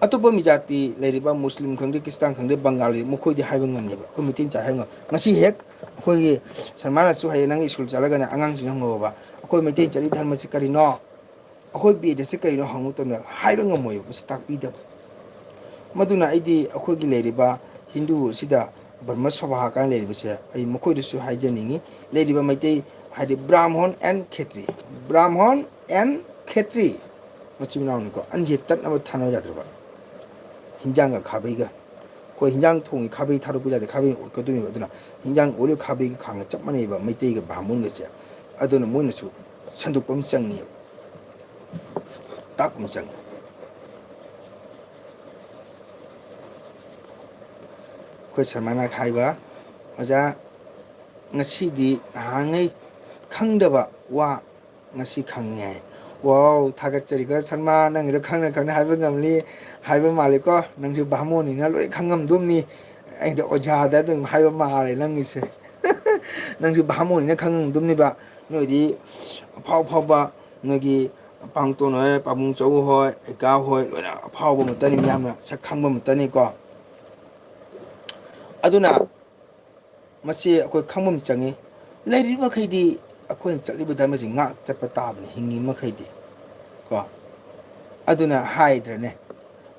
atopa mijati leriba muslim khangde kristan khangde bangali mukhoi di haiba ngamni ba ko mitin cha hainga ngasi hek akhoi gi sarmana su hay nang school chalaga na angang jing ngo ba akhoi mitin chali dharma se karino akhoi beda se karino hangu to na haiba ngamoy ba takpi da maduna aidi akhoi gi leriba hindu sida Burma Sabha kan leriba se ai mukhoi du su haijaningi leriba maitei hadi Brahman and Khetri Brahman and Khetri machimnaw ni ko anje tat na thano jadraba hinjang ga khabai ga ko hinjang thongi khabai tharu puja de khabai ko dumi aduna hinjang ori khabai ga khang chap mane ba maitei ga Brahman ga se aduna moina su sandupam changni takum chang ko sarmana khaiba aja ngasi di hangai khangdaba wa ngasi khangne wow thagatchariga sarma nang ro khangna haiba ngamli haiba maliko nang ju bahmoni na loi khangam dumni ai da oja da dum haiba male nang ise nang ju bahmoni na khangam dumni ba noi di phau ba nogi pangto noi pamung chau hoi ka hoi loina phau ba mutani myamna sak khangba mutani ko aduna masi akoi khangmam changi leiri ma khaidi akoi chaliba dhamma ji ngak chapa tabni hingi ma khaidi ko aduna haidrane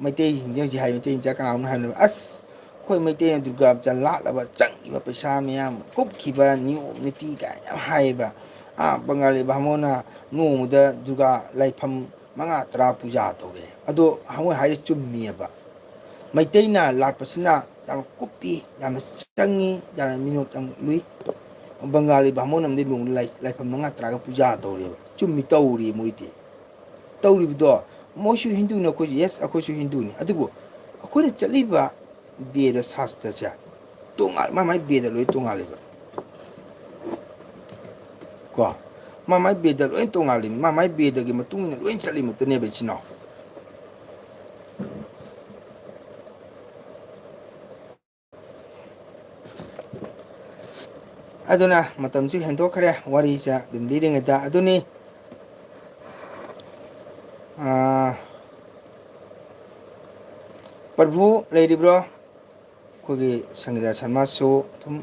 maitei hingjang ji hai maitei ja kana na han as khoi maitei durga chan la laba changi ba paisa myam kup khiba niu niti ka yam haiba bangali bhamona no muda durga laifam manga tra puja tore ado hangoi hai chummi ba maitei na latpasina jam kupi jam changi jam minut jam lui bangali bhamon amde lung laifam manga traga puja tore chummi tauri moiti tauri bido moishu hindu na ko yes akoishu hindu ni adugo akoi chaliba beda sastra cha tongal mamai beda loi tongal ba ko mamai beda loi tongal mamai beda gi matung loi chali mutne be chino aduna matam su hendo khare wari cha dum leading da aduni Prabhu leiribro kogi Sangita Sharma su tum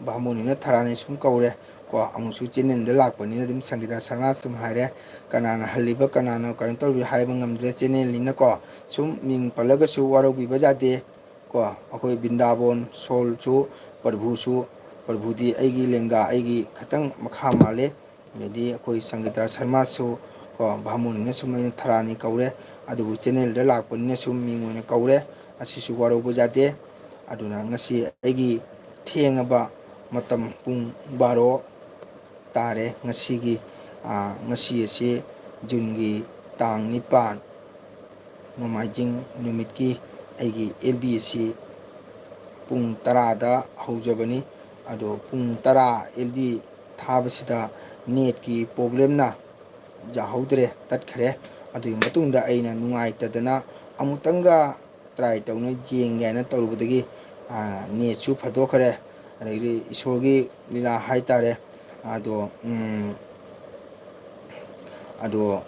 bahmoni na tharane sum kaure ko amusu chinen de lakpani na dim Sangita Sharma sum haire kanana haliba kanana karan tor haiba ngamdre chinen lina ko sum ming palaga su waro bi bajate ko akoi Bindabon sol su Prabhu di aigi lenga aigi khatang makha male medi akoi Sangita Sharma su ko bahmoni na sum tharani kaure adu channel de lakpani na sum ming na kaure asisu waro bajate aduna ngasi aigi thengaba matam pung baro tare ngasi ase jungi tang nipan nomajing numit ki aigi LBC pung 10 da haujabani ado pung 10 LB ꯊꯥꯕꯁꯤꯗ ꯅꯦꯠꯀꯤ ꯄ꯭ꯔꯣꯕ꯭ꯂꯦꯝꯅ ꯌꯥꯍꯧꯗ꯭ꯔꯦ, ꯇꯠꯈ꯭ꯔꯦ꯫ ꯑꯗꯨꯒꯤ ꯃꯇꯨꯡꯗ ꯑꯩꯅ ꯅꯨꯡꯉꯥꯏꯇꯗꯅ ꯑꯃꯨꯛꯇꯪꯒ try ꯇꯧꯅ ꯌꯦꯡꯒꯦ ꯍꯥꯏꯅ ꯇꯧꯔꯨꯕꯗꯒꯤ ꯅꯦꯠꯁꯨ ꯐꯠꯇꯣꯛꯈ꯭ꯔꯦ, ꯑꯗꯒꯤ ꯏꯁꯣꯔꯒꯤ ꯂꯤꯂꯥ ꯍꯥꯏꯇꯥꯔꯦ꯫ ꯑꯗꯣ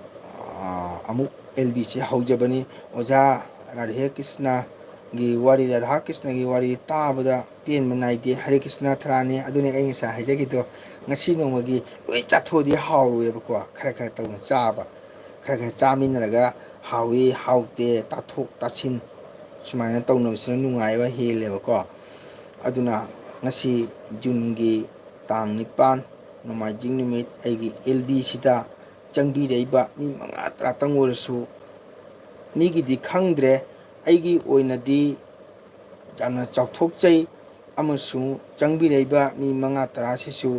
ꯑꯃꯨꯛ ꯑꯦꯜꯕꯤꯁꯤ ꯍꯧꯖꯕꯅꯤ꯫ ꯑꯣꯖꯥ ꯔꯥꯙꯦ ꯀ꯭ꯔꯤꯁꯅꯒꯤ ꯋꯥꯔꯤ, ꯔꯥꯙꯥ ꯀ꯭ꯔꯤꯁꯅꯒꯤ ꯋꯥꯔꯤ ꯇꯥꯕꯗ ꯄꯦꯟꯕ ꯅꯥꯏꯗꯦ꯫ ꯍꯔꯦ ꯀ꯭ꯔꯤꯁꯅ ꯊꯔꯥꯅꯤ, ꯑꯗꯨꯅꯤ ꯑꯩ ꯉꯁꯥꯏ ꯍꯥꯏꯖꯈꯤꯗꯣ, ꯉꯁꯤ ꯅꯣꯡꯃꯒꯤ ꯂꯣꯏ ꯆꯥꯊꯣꯛꯑꯗꯤ ꯍꯥꯎꯔꯣꯏꯕꯀꯣ, ꯈꯔ ꯈꯔ ꯇꯧꯅ ꯆꯥꯕ, ꯈꯔ ꯈꯔ ꯆꯥꯃꯤꯟꯅꯔꯒ ꯍꯥꯎꯏ ꯍꯥꯎꯇꯦ ꯇꯥꯊꯣꯛ ꯇꯥꯁꯤꯟ ꯁꯨꯃꯥꯏꯅ ꯇꯧꯅꯕꯁꯤꯅ ꯅꯨꯡꯉꯥꯏꯕ ꯍꯦꯜꯂꯦꯕꯀꯣ꯫ ꯑꯗꯨꯅ ꯉꯁꯤ ꯖꯨꯟꯒꯤ ꯇꯥꯡ 9 ꯅꯣꯡꯃꯥꯏꯖꯤꯡ ꯅꯨꯃꯤꯠ, ꯑꯩꯒꯤ ꯑꯦꯜꯕꯤꯁꯤꯗ ꯆꯪꯕꯤꯔꯛꯏꯕ ꯃꯤ 5 ꯇꯔꯥꯇꯪ ꯑꯣꯏꯔꯁꯨ, ꯃꯤꯒꯤꯗꯤ ꯈꯪꯗ꯭ꯔꯦ, ꯑꯩꯒꯤ ꯑꯣꯏꯅꯗꯤ ꯌꯥꯝꯅ ꯆꯥꯎꯊꯣꯛꯆꯩ꯫ ꯑꯃꯁꯨꯡ ꯆꯪꯕꯤꯔꯛꯏꯕ ꯃꯤ 5 ꯇꯔꯥꯁꯤꯁꯨ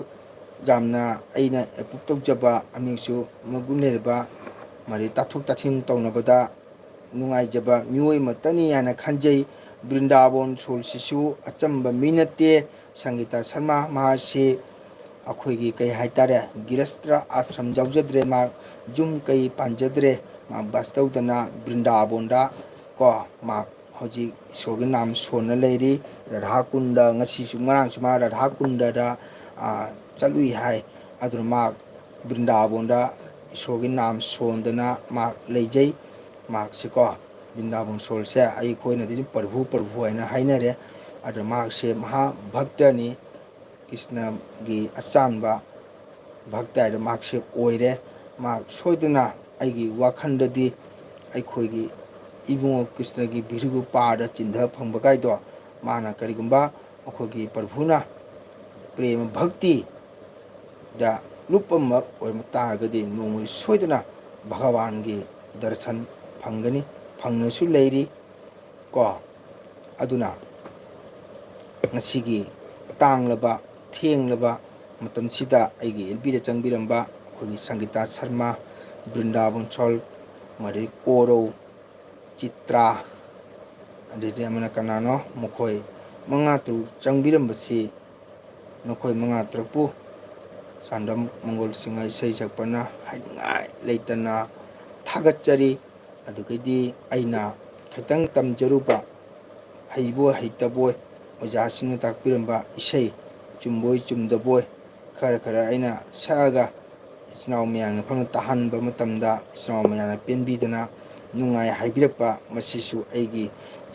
ꯌꯥꯝꯅ ꯑꯩꯅ ꯑꯦꯄ꯭ꯔꯨꯞ ꯇꯧꯖꯕ, ꯑꯃꯁꯨꯡ ꯃꯒꯨꯟ ꯂꯩꯔꯕ, ꯃꯔꯤ ꯇꯥꯊꯣꯛ ꯇꯥꯁꯤꯟ ꯇꯧꯅꯕꯗ ꯅꯨꯡꯉꯥꯏꯖꯕ ꯃꯤꯑꯣꯏ ꯑꯃꯇꯅꯤ ꯍꯥꯏꯅ ꯈꯟꯖꯩ꯫ ꯕ꯭ꯔꯤꯟꯗꯥꯕꯣꯟ ꯁꯣꯜꯁꯤꯁꯨ ꯑꯆꯝꯕ ꯃꯤ ꯅꯠꯇꯦ꯫ ꯁꯪꯒꯤꯇꯥ ꯁꯔꯃ ꯃꯍꯥꯛꯁꯤ ꯑꯩꯈꯣꯏꯒꯤ ꯀꯩ ꯍꯥꯏꯇꯥꯔꯦ, ꯒꯤꯔꯁꯇ꯭ꯔ ꯑꯥꯁ꯭ꯔꯝ ꯌꯥꯎꯖꯗ꯭ꯔꯦ, ꯃꯍꯥꯛ ꯌꯨꯝ ꯀꯩ ꯄꯥꯟꯖꯗ꯭ꯔꯦ, ꯃꯍꯥꯛ ꯕꯁ ꯇꯧꯗꯅ ꯕ꯭ꯔꯤꯟꯗꯥꯕꯣꯟꯗ ꯃꯍꯥꯛ ꯍꯧꯖꯤꯛ ꯏꯁꯣꯔꯒꯤ ꯅꯥꯝ ꯁꯣꯟꯅ ꯂꯩꯔꯤ꯫ ꯔꯥꯙꯥ ꯀꯨꯟꯗ, ꯉꯁꯤꯁꯨ ꯉꯔꯥꯡꯁꯨ ꯃꯥ ꯔꯥꯙꯥ ꯀꯨꯟꯗꯗ ꯆꯠꯂꯨꯏ ꯍꯥꯏ꯫ ꯑꯗꯨꯅ ꯃꯍꯥꯛ ꯕ꯭ꯔꯤꯟꯗꯥꯕꯣꯟꯗ ꯏꯁꯣꯔꯒꯤ ꯅꯥꯝ ꯁꯣꯟꯗꯅ ꯃꯍꯥꯛ ꯂꯩꯖꯩ꯫ ꯃꯍꯥꯛꯁꯤꯀꯣ, ꯕ꯭ꯔꯤꯟꯗꯥꯕꯣꯟ ꯁꯣꯜꯁꯦ ꯑꯩꯈꯣꯏꯅꯗꯤ ꯄ꯭ꯔꯚꯨ ꯄ꯭ꯔꯚꯨ ꯍꯥꯏꯅ ꯍꯥꯏꯅꯔꯦ꯫ ꯑꯗꯨ ꯃꯍꯥꯛꯁꯦ ꯃꯍꯥ ꯚꯛꯇꯅꯤ, ꯀ꯭ꯔꯤꯁꯅꯒꯤ ꯑꯆꯥꯟꯕ ꯚꯛꯇ ꯍꯥꯏꯗꯣ ꯃꯍꯥꯛꯁꯦ ꯑꯣꯏꯔꯦ꯫ ꯃꯍꯥꯛ ꯁꯣꯏꯗꯅ ꯑꯩꯒꯤ ꯋꯥꯈꯜꯗꯗꯤ ꯑꯩꯈꯣꯏꯒꯤ ꯏꯕꯨꯡꯉꯣ ꯀ꯭ꯔꯤꯁꯅꯒꯤ ꯚꯤꯔꯨ ꯄꯥꯔꯗ ꯆꯤꯟꯊ ꯐꯪꯕ ꯀꯥꯏꯗꯣ, ꯃꯥꯅ ꯀꯔꯤꯒꯨꯝꯕ ꯑꯩꯈꯣꯏꯒꯤ ꯄ꯭ꯔꯚꯨꯅ ꯄ꯭ꯔꯦꯃ ꯚꯛꯇꯤꯗ ꯂꯨꯞꯄꯃꯛ ꯑꯣꯏꯕ ꯇꯥꯔꯒꯗꯤ ꯅꯣꯡꯃ ꯁꯣꯏꯗꯅ ꯚꯒꯋꯥꯟꯒꯤ ꯗꯔꯁꯟ ꯐꯪꯒꯅꯤ, ꯐꯪꯅꯁꯨ ꯂꯩꯔꯤ ꯑꯗꯨꯅ ꯉꯁꯤꯒꯤ ꯇꯥꯡꯂꯕ ꯊꯦꯡꯂꯕ ꯃꯇꯝꯁꯤꯗ ꯑꯩꯒꯤ ꯑꯦꯜꯕꯤꯗ ꯆꯪꯕꯤꯔꯝꯕ ꯑꯩꯈꯣꯏꯒꯤ ꯁꯪꯒꯤꯇꯥ ꯁꯔꯃ, ꯕ꯭ꯔꯤꯟꯗꯥꯕꯣꯟ ꯁꯣꯜ, ꯃꯔꯤ ꯀꯣꯔꯧ, ꯆꯤꯇ꯭ꯔꯥ, ꯑꯗꯩꯗꯤ ꯑꯃꯅ ꯀꯅꯥꯅꯣ, ꯃꯈꯣꯏ 5 ꯆꯪꯕꯤꯔꯝꯕꯁꯤ, ꯅꯈꯣꯏ 5 ꯆꯥꯟꯗꯝ ꯃꯪꯒꯣꯜ ꯁꯤꯡꯍ ꯏꯁꯩ ꯁꯛꯄꯅ ꯍꯥꯏꯅꯤꯡꯉꯥꯏ ꯂꯩꯇꯅ ꯊꯥꯒꯠꯆꯔꯤ꯫ ꯑꯗꯨꯒꯩꯗꯤ ꯑꯩꯅ ꯈꯤꯇꯪ ꯇꯝꯖꯔꯨꯕ, ꯍꯩꯕꯣꯏ ꯍꯩꯇꯕꯣꯏ ꯑꯣꯖꯥꯁꯤꯡꯅ ꯇꯥꯛꯄꯤꯔꯝꯕ ꯏꯁꯩ, ꯆꯨꯝꯕꯣꯏ ꯆꯨꯝꯗꯕꯣꯏ ꯈꯔ ꯈꯔ ꯑꯩꯅ ꯁꯛꯑꯒ ꯏꯆꯤꯟ ꯏꯅꯥꯎ ꯃꯌꯥꯝꯒꯤ ꯃꯐꯝꯗ ꯇꯥꯍꯟꯕ ꯃꯇꯝꯗ ꯏꯆꯤꯟ ꯏꯅꯥꯎ ꯃꯌꯥꯝꯅ ꯄꯦꯟꯕꯤꯗꯅ ꯅꯨꯡꯉꯥꯏ ꯍꯥꯏꯕꯤꯔꯛꯄ, ꯃꯁꯤꯁꯨ ꯑꯩꯒꯤ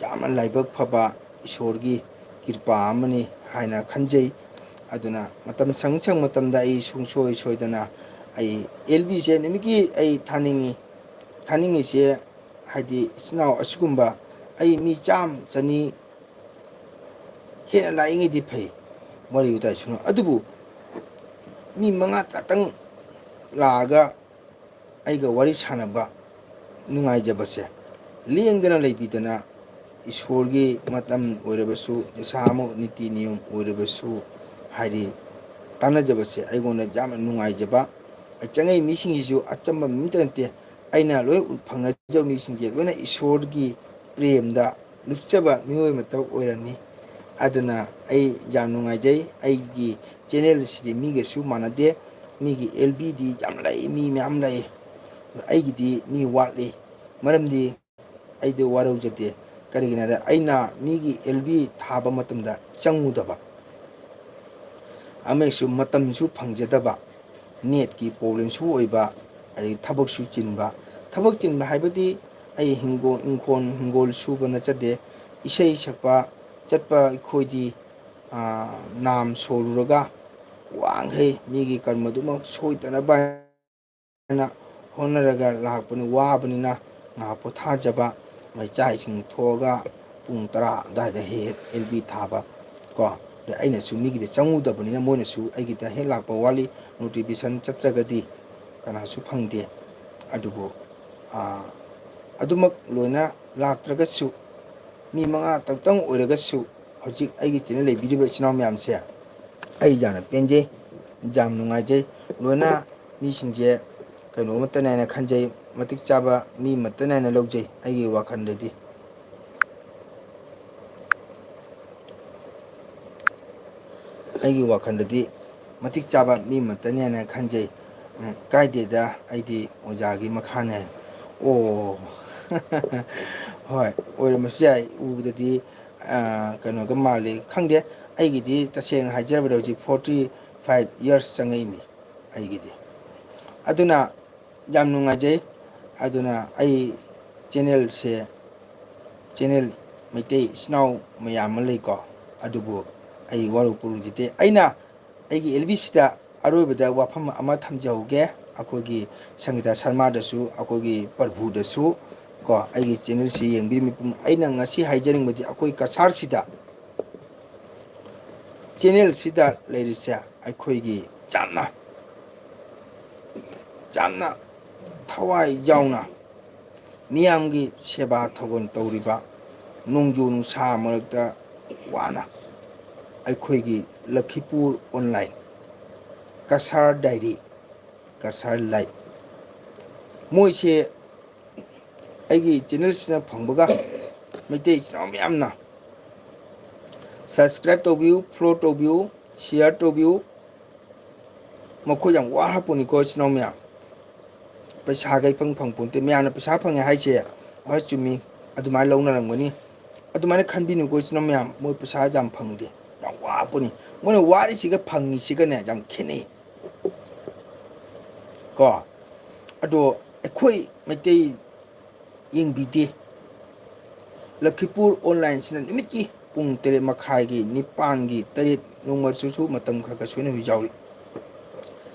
ꯌꯥꯝꯅ ꯂꯥꯏꯕꯛ ꯐꯕ ꯏꯁꯣꯔꯒꯤ ꯀ꯭ꯔꯤꯄꯥ ꯑꯃꯅꯤ ꯍꯥꯏꯅ ꯈꯟꯖꯩ꯫ ꯑꯗꯨꯅ ꯃꯇꯝ ꯁꯪ ꯃꯇꯝꯗ ꯑꯩ ꯁꯨꯡꯁꯣꯏ ꯁꯣꯏꯗꯅ ꯑꯩ ꯑꯦꯜꯕꯤꯁꯦ ꯅꯨꯃꯤꯠꯀꯤ ꯑꯩ ꯊꯥꯅꯤꯡꯉꯤꯁꯦ, ꯍꯥꯏꯗꯤ ꯏꯆꯤꯟ ꯏꯅꯥꯎ ꯑꯁꯤꯒꯨꯝꯕ ꯑꯩ ꯃꯤ 100 100 ꯍꯦꯟꯅ ꯂꯥꯛꯏꯉꯩꯗꯤ ꯐꯩ, ꯋꯥꯔꯤ ꯋꯥꯇꯥꯏ ꯁꯨꯅ, ꯑꯗꯨꯕꯨ ꯃꯤ 5 ꯇꯔꯥꯇꯪ ꯂꯥꯛꯑꯒ ꯑꯩꯒ ꯋꯥꯔꯤ ꯁꯥꯟꯅꯕ ꯅꯨꯡꯉꯥꯏꯖꯕꯁꯦ, ꯂꯦꯡꯗꯅ ꯂꯩꯕꯤꯗꯅ ꯏꯁꯣꯔꯒꯤ ꯃꯇꯝ ꯑꯣꯏꯔꯕꯁꯨ, ꯗꯁꯥꯃꯨꯛ ꯅꯤꯇꯤ ꯅꯤꯌꯣꯝ ꯑꯣꯏꯔꯕꯁꯨ, ꯍꯥꯏꯗꯤ ꯇꯥꯟꯅꯖꯕꯁꯦ ꯑꯩꯉꯣꯟꯗ ꯌꯥꯝꯅ ꯅꯨꯡꯉꯥꯏꯖꯕ꯫ ꯆꯪꯉꯛꯏ ꯃꯤꯁꯤꯡꯁꯤꯁꯨ ꯑꯆꯝꯕ ꯃꯤꯇ ꯅꯠꯇꯦ, ꯑꯩꯅ ꯂꯣꯏ ꯐꯪꯅꯖꯕ ꯃꯤꯁꯤꯡꯁꯦ ꯂꯣꯏꯅ ꯏꯁꯣꯔꯒꯤ ꯄ꯭ꯔꯦꯝꯗ ꯂꯨꯞꯆꯕ ꯃꯤꯑꯣꯏ ꯑꯃꯇ ꯑꯣꯏꯔꯝꯃꯤ꯫ ꯑꯗꯨꯅ ꯑꯩ ꯌꯥꯝ ꯅꯨꯡꯉꯥꯏꯖꯩ꯫ ꯑꯩꯒꯤ ꯆꯦꯅꯦꯜꯁꯤꯗꯤ ꯃꯤꯒꯁꯨ ꯃꯥꯟꯅꯗꯦ, ꯃꯤꯒꯤ ꯑꯦꯜꯕꯤꯗꯤ ꯌꯥꯝ ꯂꯩ, ꯃꯤ ꯃꯌꯥꯝ ꯂꯩ, ꯑꯩꯒꯤꯗꯤ ꯃꯤ ꯋꯥꯠꯂꯤ꯫ ꯃꯔꯝꯗꯤ ꯑꯩꯗꯣ ꯋꯥꯔꯧꯖꯗꯦ, ꯀꯔꯤꯒꯤꯅꯣ ꯍꯥꯏꯕꯗ ꯑꯩꯅ ꯃꯤꯒꯤ ꯑꯦꯜꯕꯤ ꯊꯥꯕ ꯃꯇꯝꯗ ꯆꯪꯉꯨꯗꯕ, ꯑꯃꯁꯨꯡ ꯃꯇꯝꯁꯨ ꯐꯪꯖꯗꯕ, ꯅꯦꯠꯀꯤ ꯄ꯭ꯔꯣꯕ꯭ꯂꯦꯝꯁꯨ ꯑꯣꯏꯕ, ꯑꯗꯒꯤ ꯊꯕꯛꯁꯨ ꯆꯤꯟꯕ ꯍꯥꯏꯕꯗꯤ ꯑꯩ ꯍꯤꯡꯒꯣꯜ ꯁꯨꯕ ꯅꯠꯆꯗꯦ, ꯏꯁꯩ ꯁꯛꯄ ꯆꯠꯄ ꯑꯩꯈꯣꯏꯗꯤ ꯅꯥꯝ ꯁꯣꯜꯂꯨꯔꯒ ꯋꯥꯡꯈꯩ ꯃꯤꯒꯤ ꯀꯔꯃꯗꯨꯃꯛ ꯁꯣꯏꯗꯅꯕ ꯍꯥꯏꯅ ꯍꯣꯠꯅꯔꯒ ꯂꯥꯛꯄꯅꯤ, ꯋꯥꯕꯅꯤꯅ ꯉꯥꯏꯍꯥꯛ ꯄꯣꯊꯥꯖꯕ, ꯆꯥꯛ ꯏꯁꯤꯡ ꯊꯣꯛꯑꯒ ꯄꯨꯡ 10 ꯑꯗꯨꯋꯥꯏꯗ ꯍꯦꯛ ꯑꯦꯜꯕꯤ ꯊꯥꯕ ꯑꯩꯅꯁꯨ ꯃꯤꯒꯤꯗ ꯆꯪꯉꯨꯗꯕꯅꯤꯅ ꯃꯣꯏꯅꯁꯨ ꯑꯩꯒꯤꯗ ꯍꯦꯛ ꯂꯥꯛꯄ ꯋꯥꯠꯂꯤ, ꯅꯣꯇꯤꯐꯤꯀꯦꯁꯟ ꯆꯠꯇ꯭ꯔꯒꯗꯤ ꯀꯅꯥꯁꯨ ꯐꯪꯗꯦ꯫ ꯑꯗꯨꯕꯨ ꯑꯗꯨꯃꯛ ꯂꯣꯏꯅ ꯂꯥꯛꯇ꯭ꯔꯒꯁꯨ ꯃꯤ 5 ꯇꯔꯨꯛꯇꯪ ꯑꯣꯏꯔꯒꯁꯨ ꯍꯧꯖꯤꯛ ꯑꯩꯒꯤ ꯆꯦꯅꯦꯜ ꯂꯩꯕꯤꯔꯤꯕ ꯏꯆꯤꯟ ꯏꯅꯥꯎ ꯃꯌꯥꯝꯁꯦ ꯑꯩ ꯌꯥꯝꯅ ꯄꯦꯟꯖꯩ, ꯌꯥꯝ ꯅꯨꯡꯉꯥꯏꯖꯩ꯫ ꯂꯣꯏꯅ ꯃꯤꯁꯤꯡꯁꯦ ꯀꯩꯅꯣꯃꯠꯇꯅꯦ ꯍꯥꯏꯅ ꯈꯟꯖꯩ, ꯃꯇꯤꯛ ꯆꯥꯕ ꯃꯤ ꯑꯃꯠꯇꯅꯦ ꯍꯥꯏꯅ ꯂꯧꯖꯩ ꯑꯩꯒꯤ ꯋꯥꯈꯜꯗꯗꯤ꯫ ꯃꯇꯤꯛ ꯆꯥꯕ ꯃꯤ ꯑꯃꯠꯇꯅꯦꯅ ꯈꯟꯖꯩ ꯀꯥꯏꯗꯦꯗ ꯑꯩꯗꯤ ꯑꯣꯖꯥꯒꯤ ꯃꯈꯥꯅꯦ ꯑꯣ ꯍꯣꯏ ꯑꯣꯏꯔꯝꯕꯁꯨ ꯌꯥꯏ ꯎꯕꯗꯗꯤ ꯀꯩꯅꯣꯒ ꯃꯥꯜꯂꯤ ꯈꯪꯗꯦ ꯑꯩꯒꯤꯗꯤ ꯇꯁꯦꯡꯅ ꯍꯥꯏꯖꯔꯕꯗ ꯍꯧꯖꯤꯛ 45 years ꯆꯪꯉꯛꯏꯅꯤ ꯑꯩꯒꯤꯗꯤ ꯑꯗꯨꯅ ꯌꯥꯝ ꯅꯨꯡꯉꯥꯏꯖꯩ ꯑꯗꯨꯅ ꯑꯩ ꯆꯦꯅꯦꯜꯁꯦ ꯆꯦꯅꯦꯜ ꯃꯩꯇꯩ ꯏꯆꯤꯟ ꯏꯅꯥꯎ ꯃꯌꯥꯝ ꯑꯃ ꯂꯩꯀꯣ ꯑꯗꯨꯕꯨ ꯑꯩ ꯋꯥꯔꯧ ꯄꯨꯛꯂꯧꯖꯗꯦ ꯑꯩꯅ ꯑꯩꯒꯤ ꯑꯦꯜꯕꯤꯁꯤꯗ ꯑꯔꯣꯏꯕꯗ ꯋꯥꯐꯝ ꯑꯃ ꯊꯝꯖꯍꯧꯒꯦ ꯑꯩꯈꯣꯏꯒꯤ ꯁꯪꯒꯤꯇꯥ ꯁꯔꯃꯥꯗꯁꯨ ꯑꯩꯈꯣꯏꯒꯤ ꯄ꯭ꯔꯚꯨꯗꯁꯨ ꯀꯣ ꯑꯩꯒꯤ ꯆꯦꯅꯦꯜꯁꯤ ꯌꯦꯡꯕꯤꯔꯤ ꯃꯤꯄꯨꯝ ꯑꯩꯅ ꯉꯁꯤ ꯍꯥꯏꯖꯅꯤꯡꯕꯗꯤ ꯑꯩꯈꯣꯏ ꯀꯁꯥꯔꯁꯤꯗ ꯆꯦꯅꯦꯜꯁꯤꯗ ꯂꯩꯔꯤꯁꯦ ꯑꯩꯈꯣꯏꯒꯤ ꯌꯥꯝꯅ ꯊꯋꯥꯏ ꯌꯥꯎꯅ ꯃꯤꯌꯥꯝꯒꯤ ꯁꯦꯕꯥ ꯊꯧꯒꯜ ꯇꯧꯔꯤꯕ ꯅꯣꯡꯖꯨ ꯅꯨꯡꯁꯥ ꯃꯔꯛꯇ ꯋꯥꯅ ꯑꯩꯈꯣꯏꯒꯤ Lakhipur online Cachar diary Cachar live ꯃꯣꯏꯁꯦ ꯑꯩꯒꯤ ꯆꯦꯅꯦꯜꯁꯤꯅ ꯐꯪꯕꯒ ꯃꯩꯇꯩ ꯏꯆꯤꯟ ꯏꯅꯥꯎ ꯃꯌꯥꯝꯅ ꯁꯕꯁꯀ꯭ꯔꯥꯏꯞ ꯇꯧꯕꯤꯌꯨ ꯐꯣꯂꯣ ꯇꯧꯕꯤꯌꯨ ꯁꯤꯌꯥꯔ ꯇꯧꯕꯤꯌꯨ ꯃꯈꯣꯏ ꯌꯥꯝ ꯋꯥꯔꯄꯅꯤꯀꯣ ꯏꯆꯤꯟ ꯏꯅꯥꯎ ꯃꯌꯥꯝ ꯄꯩꯁꯥꯒ ꯏꯐꯪ ꯐꯪꯄꯣꯟꯇꯦ ꯃꯌꯥꯝꯅ ꯄꯩꯁꯥ ꯐꯪꯉꯦ ꯍꯥꯏꯁꯦ ꯍꯣꯏ ꯆꯨꯝꯃꯤ ꯑꯗꯨꯃꯥꯏꯅ ꯂꯧꯅꯔꯝꯒꯅꯤ ꯑꯗꯨꯃꯥꯏꯅ ꯈꯟꯕꯤꯅꯨꯀꯣ ꯏꯆꯤꯟ ꯏꯅꯥꯎ ꯃꯌꯥꯝ ꯃꯣꯏ ꯄꯩꯁꯥ ꯌꯥꯝ ꯐꯪꯗꯦ ꯌꯥꯝ ꯋꯥꯄꯅꯤ ꯃꯣꯏꯅ ꯋꯥꯔꯤꯁꯤꯒ ꯐꯪꯉꯤꯁꯤꯒꯅꯦ ꯌꯥꯝ ꯈꯦꯠꯅꯩ ꯀꯣ ꯑꯗꯣ ꯑꯩꯈꯣꯏ ꯃꯩꯇꯩ ꯌꯦꯡꯕꯤꯗꯦ ꯂꯛꯈꯤꯄꯨꯔ ꯑꯣꯟꯂꯥꯏꯟꯁꯤꯅ ꯅꯨꯃꯤꯠꯀꯤ ꯄꯨꯡ 8:30ꯒꯤ 9ꯒꯤ 8 ꯅꯣꯡꯃꯁꯨ ꯃꯇꯝ ꯈꯔ ꯈꯔ ꯁꯣꯏꯅꯕ ꯌꯥꯎꯔꯤ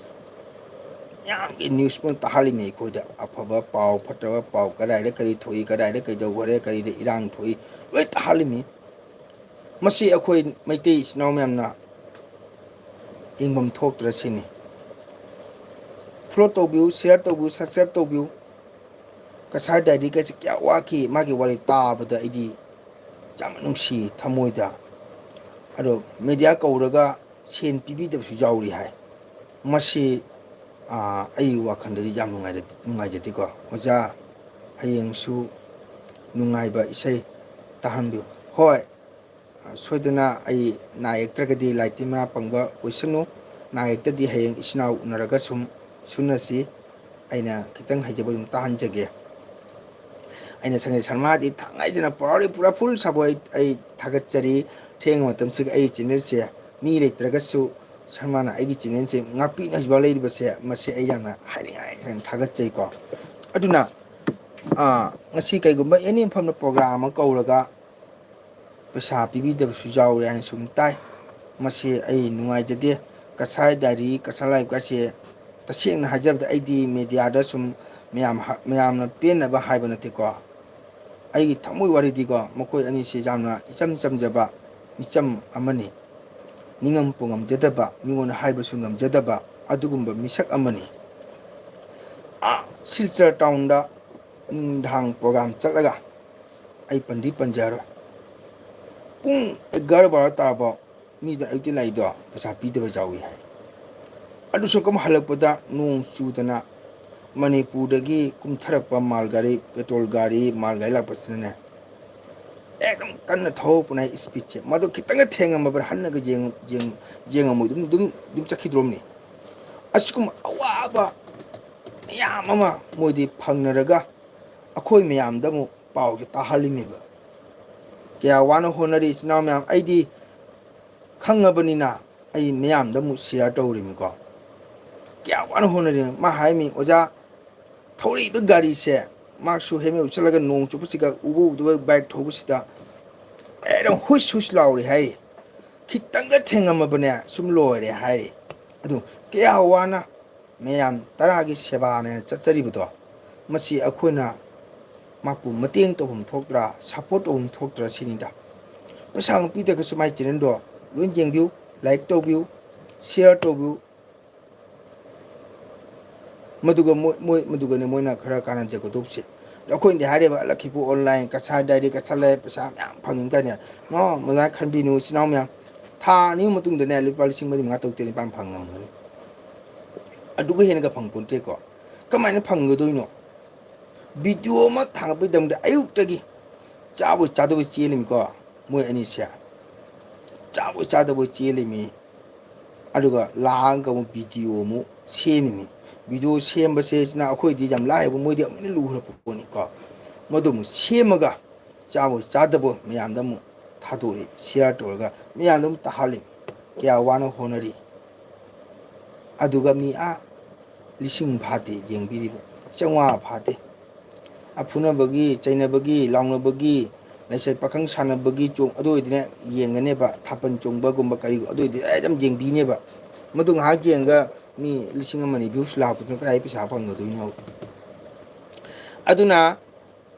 ꯃꯌꯥꯝꯒꯤ ꯅ꯭ꯌꯨꯁ ꯄꯣꯏꯟ ꯇꯥꯍꯜꯂꯤꯃꯤ ꯑꯩꯈꯣꯏꯗ ꯑꯐꯕ ꯄꯥꯎ ꯐꯠꯇꯕ ꯄꯥꯎ ꯀꯗꯥꯏꯗ ꯀꯔꯤ ꯊꯣꯛꯏ ꯀꯗꯥꯏꯗ ꯀꯩꯗꯧꯈꯔꯦ ꯀꯔꯤꯗ ꯏꯔꯥꯡ ꯊꯣꯛꯏ ꯂꯣꯏ ꯇꯥꯍꯜꯂꯤꯃꯤ ꯃꯁꯤ ꯑꯩꯈꯣꯏ ꯃꯩꯇꯩ ꯏꯆꯤꯟ ꯏꯅꯥꯎ ꯃꯌꯥꯝꯅ ꯌꯦꯡꯐꯝ ꯊꯣꯛꯇ꯭ꯔ ꯁꯤꯅꯤ ꯐꯣꯂꯣ ꯇꯧꯕꯤꯌꯨ ꯁꯤꯌꯥꯔ ꯇꯧꯕꯤꯌꯨ ꯁꯕꯁꯀ꯭ꯔꯥꯏꯞ ꯇꯧꯕꯤꯌꯨ ꯀꯁꯥꯔ ꯗꯥꯏꯔꯤꯒꯁꯤ ꯀꯌꯥ ꯋꯥꯈꯤ ꯃꯥꯒꯤ ꯋꯥꯔꯤ ꯇꯥꯕꯗ ꯑꯩꯗꯤ ꯌꯥꯝꯅ ꯅꯨꯡꯁꯤ ꯊꯃꯣꯏꯗ ꯑꯗꯣ ꯃꯦꯗꯤꯌꯥ ꯀꯧꯔꯒ ꯁꯦꯟ ꯄꯤꯕꯤꯗꯕꯁꯨ ꯌꯥꯎꯔꯤ ꯍꯥꯏ ꯃꯁꯤ ꯑꯩ ꯋꯥꯈꯜꯗꯗꯤ ꯌꯥꯝ ꯅꯨꯡꯉꯥꯏꯖꯗꯦꯀꯣ ꯑꯣꯖꯥ ꯍꯌꯦꯡꯁꯨ ꯅꯨꯡꯉꯥꯏꯕ ꯏꯁꯩ ꯇꯥꯍꯟꯕꯤꯌꯨ ꯍꯣꯏ ꯁꯣꯏꯗꯅ ꯑꯩ ꯅꯥ ꯌꯦꯛꯇ꯭ꯔꯒꯗꯤ ꯂꯥꯏ ꯇꯤꯟ ꯃꯅꯥ ꯄꯪꯕ ꯑꯣꯏꯁꯅꯨ ꯅꯥ ꯌꯦꯛꯇꯗꯤ ꯍꯌꯦꯡ ꯏꯆꯤꯟ ꯏꯅꯥꯎ ꯎꯅꯔꯒ ꯁꯨꯝ ꯁꯨꯅꯁꯤ ꯑꯩꯅ ꯈꯤꯇꯪ ꯍꯩꯖꯕ ꯑꯗꯨꯝ ꯇꯥꯍꯟꯖꯒꯦ ꯑꯩꯅ ꯁꯪꯒꯤꯇꯥ ꯁꯔꯃꯥꯗꯤ ꯊꯥꯡꯉꯥꯏꯖꯅ ꯄꯨꯔꯥꯎꯔꯤ ꯄꯨꯔꯥ ꯐꯨꯜ ꯁꯄꯣꯔꯠ ꯑꯩ ꯊꯥꯒꯠꯆꯔꯤ ꯊꯦꯡꯕ ꯃꯇꯝꯁꯤꯒ ꯑꯩꯒꯤ ꯆꯦꯅꯦꯜꯁꯦ ꯃꯤ ꯂꯩꯇ꯭ꯔꯒꯁꯨ ꯁꯔꯃꯥꯅ ꯑꯩꯒꯤ ꯆꯦꯅꯦꯜꯁꯦ ꯉꯥꯛꯄꯤꯅ ꯍꯧꯖꯤꯛꯐꯥꯎ ꯂꯩꯔꯤꯕꯁꯦ ꯃꯁꯤ ꯑꯩ ꯌꯥꯝꯅ ꯍꯥꯏꯅꯤꯡꯉꯥꯏ ꯊꯥꯒꯠꯆꯩꯀꯣ ꯑꯗꯨꯅ ꯉꯁꯤ ꯀꯩꯒꯨꯝꯕ ꯑꯦꯅꯤ ꯃꯐꯝꯗ ꯄ꯭ꯔꯣꯒ꯭ꯔꯥꯝ ꯑꯃ ꯀꯧꯔꯒ ꯄꯩꯁꯥ ꯄꯤꯕꯤꯗꯕꯁꯨ ꯌꯥꯎꯔꯦ ꯍꯥꯏꯅ ꯁꯨꯝ ꯇꯥꯏ ꯃꯁꯤ ꯑꯩ ꯅꯨꯡꯉꯥꯏꯖꯗꯦ ꯀꯁꯥꯔ ꯗꯥꯏꯔꯤ ꯀꯁꯥꯔ ꯂꯥꯏꯕꯀꯁꯦ ꯇꯁꯦꯡꯅ ꯍꯥꯏꯖꯔꯕꯗ ꯑꯩꯗꯤ ꯃꯦꯗꯤꯌꯥꯗ ꯁꯨꯝ ꯃꯌꯥꯝꯅ ꯄꯦꯟꯅꯕ ꯍꯥꯏꯕ ꯅꯠꯇꯦꯀꯣ ꯑꯩꯒꯤ ꯊꯃꯣꯏ ꯋꯥꯔꯤꯗꯤꯀꯣ ꯃꯈꯣꯏ ꯑꯅꯤꯁꯤ ꯌꯥꯝꯅ ꯏꯆꯝ ꯆꯝꯖꯕ ꯃꯤꯆꯝ ꯑꯃꯅꯤ ꯅꯤꯡꯉꯝ ꯉꯝꯖꯗꯕ ꯃꯤꯉꯣꯟꯗ ꯍꯥꯏꯕꯁꯨ ꯉꯝꯖꯗꯕ ꯑꯗꯨꯒꯨꯝꯕ ꯃꯤꯁꯛ ꯑꯃꯅꯤ ꯁꯤꯜꯆꯔ ꯇꯥꯎꯟꯗ ꯅꯨꯡꯗꯥꯡ ꯄ꯭ꯔꯣꯒ꯭ꯔꯥꯝ ꯆꯠꯂꯒ ꯑꯩ ꯄꯟꯗꯤ ꯄꯟꯖꯔꯣꯏ ꯄꯨꯡ 11-12 ꯇꯥꯔꯕ ꯃꯤꯗ ꯑꯌꯨꯛꯇꯤ ꯂꯥꯛꯏꯗꯣ ꯄꯩꯁꯥ ꯄꯤꯗꯕ ꯌꯥꯎꯏ ꯍꯥꯏ ꯑꯗꯨꯁꯨ ꯀꯝ ꯍꯜꯂꯛꯄꯗ ꯅꯣꯡ ꯆꯨꯗꯅ ꯃꯅꯤꯄꯨꯔꯗꯒꯤ ꯀꯨꯝꯊꯔꯛꯄ ꯃꯥꯜ ꯒꯥꯔꯤ ꯄꯦꯇ꯭ꯔꯣꯜ ꯒꯥꯔꯤ ꯃꯥꯜ ꯒꯥꯔꯤ ꯂꯥꯛꯄꯁꯤꯅꯅꯦ ꯑꯗꯨꯝ ꯀꯟꯅ ꯊꯧꯔꯛꯄꯅ ꯏꯁꯄꯤꯠꯁꯦ ꯃꯗꯨ ꯈꯤꯇꯪꯒ ꯊꯦꯡꯉꯝꯃꯕ꯭ꯔꯥ ꯍꯟꯅꯒ ꯌꯦꯡꯉꯝꯃꯣꯏ ꯑꯗꯨꯝ ꯆꯠꯈꯤꯗ꯭ꯔꯣꯝꯅꯤ ꯑꯁꯤꯒꯨꯝꯕ ꯑꯋꯥꯕ ꯃꯌꯥꯝ ꯑꯃ ꯃꯣꯏꯗꯤ ꯐꯪꯅꯔꯒ ꯑꯩꯈꯣꯏ ꯃꯌꯥꯝꯗ ꯑꯃꯨꯛ ꯄꯥꯎꯁꯦ ꯇꯥꯍꯜꯂꯤꯃꯦꯕ ꯀꯌꯥ ꯋꯥꯅ ꯍꯣꯠꯅꯔꯤ ꯏꯆꯤꯟ ꯏꯅꯥꯎ ꯃꯌꯥꯝ ꯑꯩꯗꯤ ꯈꯪꯉꯕꯅꯤꯅ ꯑꯩ ꯃꯌꯥꯝꯗ ꯑꯃꯨꯛ ꯁꯤꯌꯥꯔ ꯇꯧꯔꯤꯃꯤꯀꯣ ꯀꯌꯥ ꯋꯥꯅ ꯍꯣꯠꯅꯔꯤ ꯃꯥ ꯍꯥꯏꯃꯤ ꯑꯣꯖꯥ ꯊꯧꯔꯛꯏꯕ ꯒꯥꯔꯤꯁꯦ ꯃꯥꯛꯁꯨ ꯍꯦꯜꯃꯦꯠ ꯎꯞꯁꯜꯂꯒ ꯅꯣꯡ ꯆꯨꯕꯁꯤꯒ ꯎꯕ ꯎꯗꯕ ꯕꯥꯏꯛ ꯊꯧꯕꯁꯤꯗ ꯑꯗꯨꯝ ꯍꯨꯏꯁ ꯍꯨꯏꯁ ꯂꯥꯎꯔꯤ ꯍꯥꯏꯔꯤ ꯈꯤꯇꯪꯒ ꯊꯦꯡꯉꯝꯃꯕꯅꯦ ꯁꯨꯝ ꯂꯣꯏꯔꯦ ꯍꯥꯏꯔꯤ ꯑꯗꯨ ꯀꯌꯥ ꯋꯥꯅ ꯃꯌꯥꯝ ꯇꯔꯥꯒꯤ ꯁꯦꯕꯥꯅꯦꯅ ꯆꯠꯆꯔꯤꯕꯗꯣ ꯃꯁꯤ ꯑꯩꯈꯣꯏꯅ ꯃꯥꯄꯨ ꯃꯇꯦꯡ ꯇꯧꯐꯝ ꯊꯣꯛꯇ꯭ꯔꯥ ꯁꯞꯄꯣꯔꯠ ꯇꯧꯐꯝ ꯊꯣꯛꯇ꯭ꯔꯥ ꯁꯤꯅꯤꯗ ꯄꯩꯁꯥ ꯄꯤꯗ꯭ꯔꯒꯁꯨ ꯃꯥꯏ ꯆꯦꯅꯦꯜꯗꯣ ꯂꯣꯏ ꯌꯦꯡꯕꯤꯌꯨ ꯂꯥꯏꯛ ꯇꯧꯕꯤꯌꯨ ꯁꯤꯌꯥꯔ ꯇꯧꯕꯤꯌꯨ ꯃꯗꯨꯒꯅꯤ ꯃꯣꯏꯅ ꯈꯔ ꯀꯥꯟꯅꯖꯒꯗꯧꯕꯁꯦ ꯑꯗꯣ ꯑꯩꯈꯣꯏꯅꯗꯤ ꯍꯥꯏꯔꯤꯕ ꯂꯛꯈꯤꯄꯨꯔ ꯑꯣꯟꯂꯥꯏꯟ ꯀꯁꯥꯔ ꯗꯥꯏꯔꯤ ꯀꯁꯥꯔ ꯂꯥꯏꯔꯤꯛ ꯄꯩꯁꯥ ꯃꯌꯥꯝ ꯐꯪꯉꯤ ꯀꯥꯏꯅ ꯃꯗꯨꯃꯥꯏꯅ ꯈꯟꯕꯤꯅꯨ ꯏꯆꯤꯟ ꯏꯅꯥꯎ ꯃꯌꯥꯝ ꯊꯥ ꯑꯅꯤ ꯃꯇꯨꯡꯗꯅꯦ ꯂꯨꯄꯥ 35,000-40,000 ꯐꯪꯉꯝꯒꯅꯤ ꯑꯗꯨꯒ ꯍꯦꯟꯅꯒ ꯐꯪꯄꯣꯟꯇꯦꯀꯣ ꯀꯃꯥꯏꯅ ꯐꯪꯒꯗꯣꯏꯅꯣ ꯚꯤꯗꯤꯑꯣ ꯑꯃ ꯊꯥꯡꯒꯠꯄꯒꯤꯗꯃꯛꯇ ꯑꯌꯨꯛꯇꯒꯤ ꯆꯥꯕꯣꯏ ꯆꯥꯗꯕꯣꯏ ꯆꯦꯜꯂꯤꯃꯤꯀꯣ ꯃꯣꯏ ꯑꯅꯤꯁꯦ ꯆꯥꯕꯣꯏ ꯆꯥꯗꯕꯣꯏ ꯆꯦꯜꯂꯤꯃꯤ ꯑꯗꯨꯒ ꯂꯥꯛꯑꯒ ꯑꯃꯨꯛ ꯚꯤꯗꯤꯑꯣ ꯑꯃꯨꯛ ꯁꯦꯝꯃꯤꯅꯤ ꯚꯤꯗꯤꯑꯣ ꯁꯦꯝꯕꯁꯦ ꯁꯤꯅ ꯑꯩꯈꯣꯏꯗꯤ ꯌꯥꯝ ꯂꯥꯏꯌꯦꯕ ꯃꯣꯏꯗꯤ ꯑꯃꯨꯛ ꯍꯦꯟꯅ ꯂꯨꯈ꯭ꯔꯕ ꯄꯣꯠꯅꯤꯀꯣ ꯃꯗꯨ ꯑꯃꯨꯛ ꯁꯦꯝꯃꯒ ꯆꯥꯕꯣꯏ ꯆꯥꯗꯕꯣꯏ ꯃꯌꯥꯝꯗ ꯑꯃꯨꯛ ꯊꯥꯗꯣꯛꯏ ꯁꯤꯌꯥꯔ ꯇꯧꯔꯒ ꯃꯌꯥꯝꯗ ꯑꯃꯨꯛ ꯇꯥꯍꯜꯂꯤ ꯀꯌꯥ ꯋꯥꯅ ꯍꯣꯠꯅꯔꯤ ꯑꯗꯨꯒ ꯃꯤ 1,000,000 ꯐꯥꯗꯦ ꯌꯦꯡꯕꯤꯔꯤꯕ 500 ꯐꯥꯗꯦ ꯑꯐꯨꯅꯕꯒꯤ ꯆꯩꯅꯕꯒꯤ ꯂꯥꯎꯅꯕꯒꯤ ꯂꯩꯁꯥꯕꯤ ꯄꯥꯈꯪ ꯁꯥꯟꯅꯕꯒꯤ ꯑꯗꯨ ꯑꯣꯏꯗꯤꯅꯦ ꯌꯦꯡꯒꯅꯦꯕ ꯊꯥꯕꯜ ꯆꯣꯡꯕꯒꯨꯝꯕ ꯀꯔꯤꯒꯨꯝꯕ ꯑꯗꯨ ꯑꯣꯏꯗꯤ ꯑꯗꯨꯝ ꯌꯦꯡꯕꯤꯅꯦꯕ ꯃꯗꯨ ꯉꯥꯏꯍꯥꯛ ꯌꯦꯡꯉꯒ ꯃꯤ 1,000,000 ꯚ꯭ꯌꯨꯁ ꯂꯥꯛꯄꯗꯨꯅ ꯀꯗꯥꯏ ꯄꯩꯁꯥ ꯐꯪꯒꯗꯣꯏꯅꯣ ꯑꯗꯨꯅ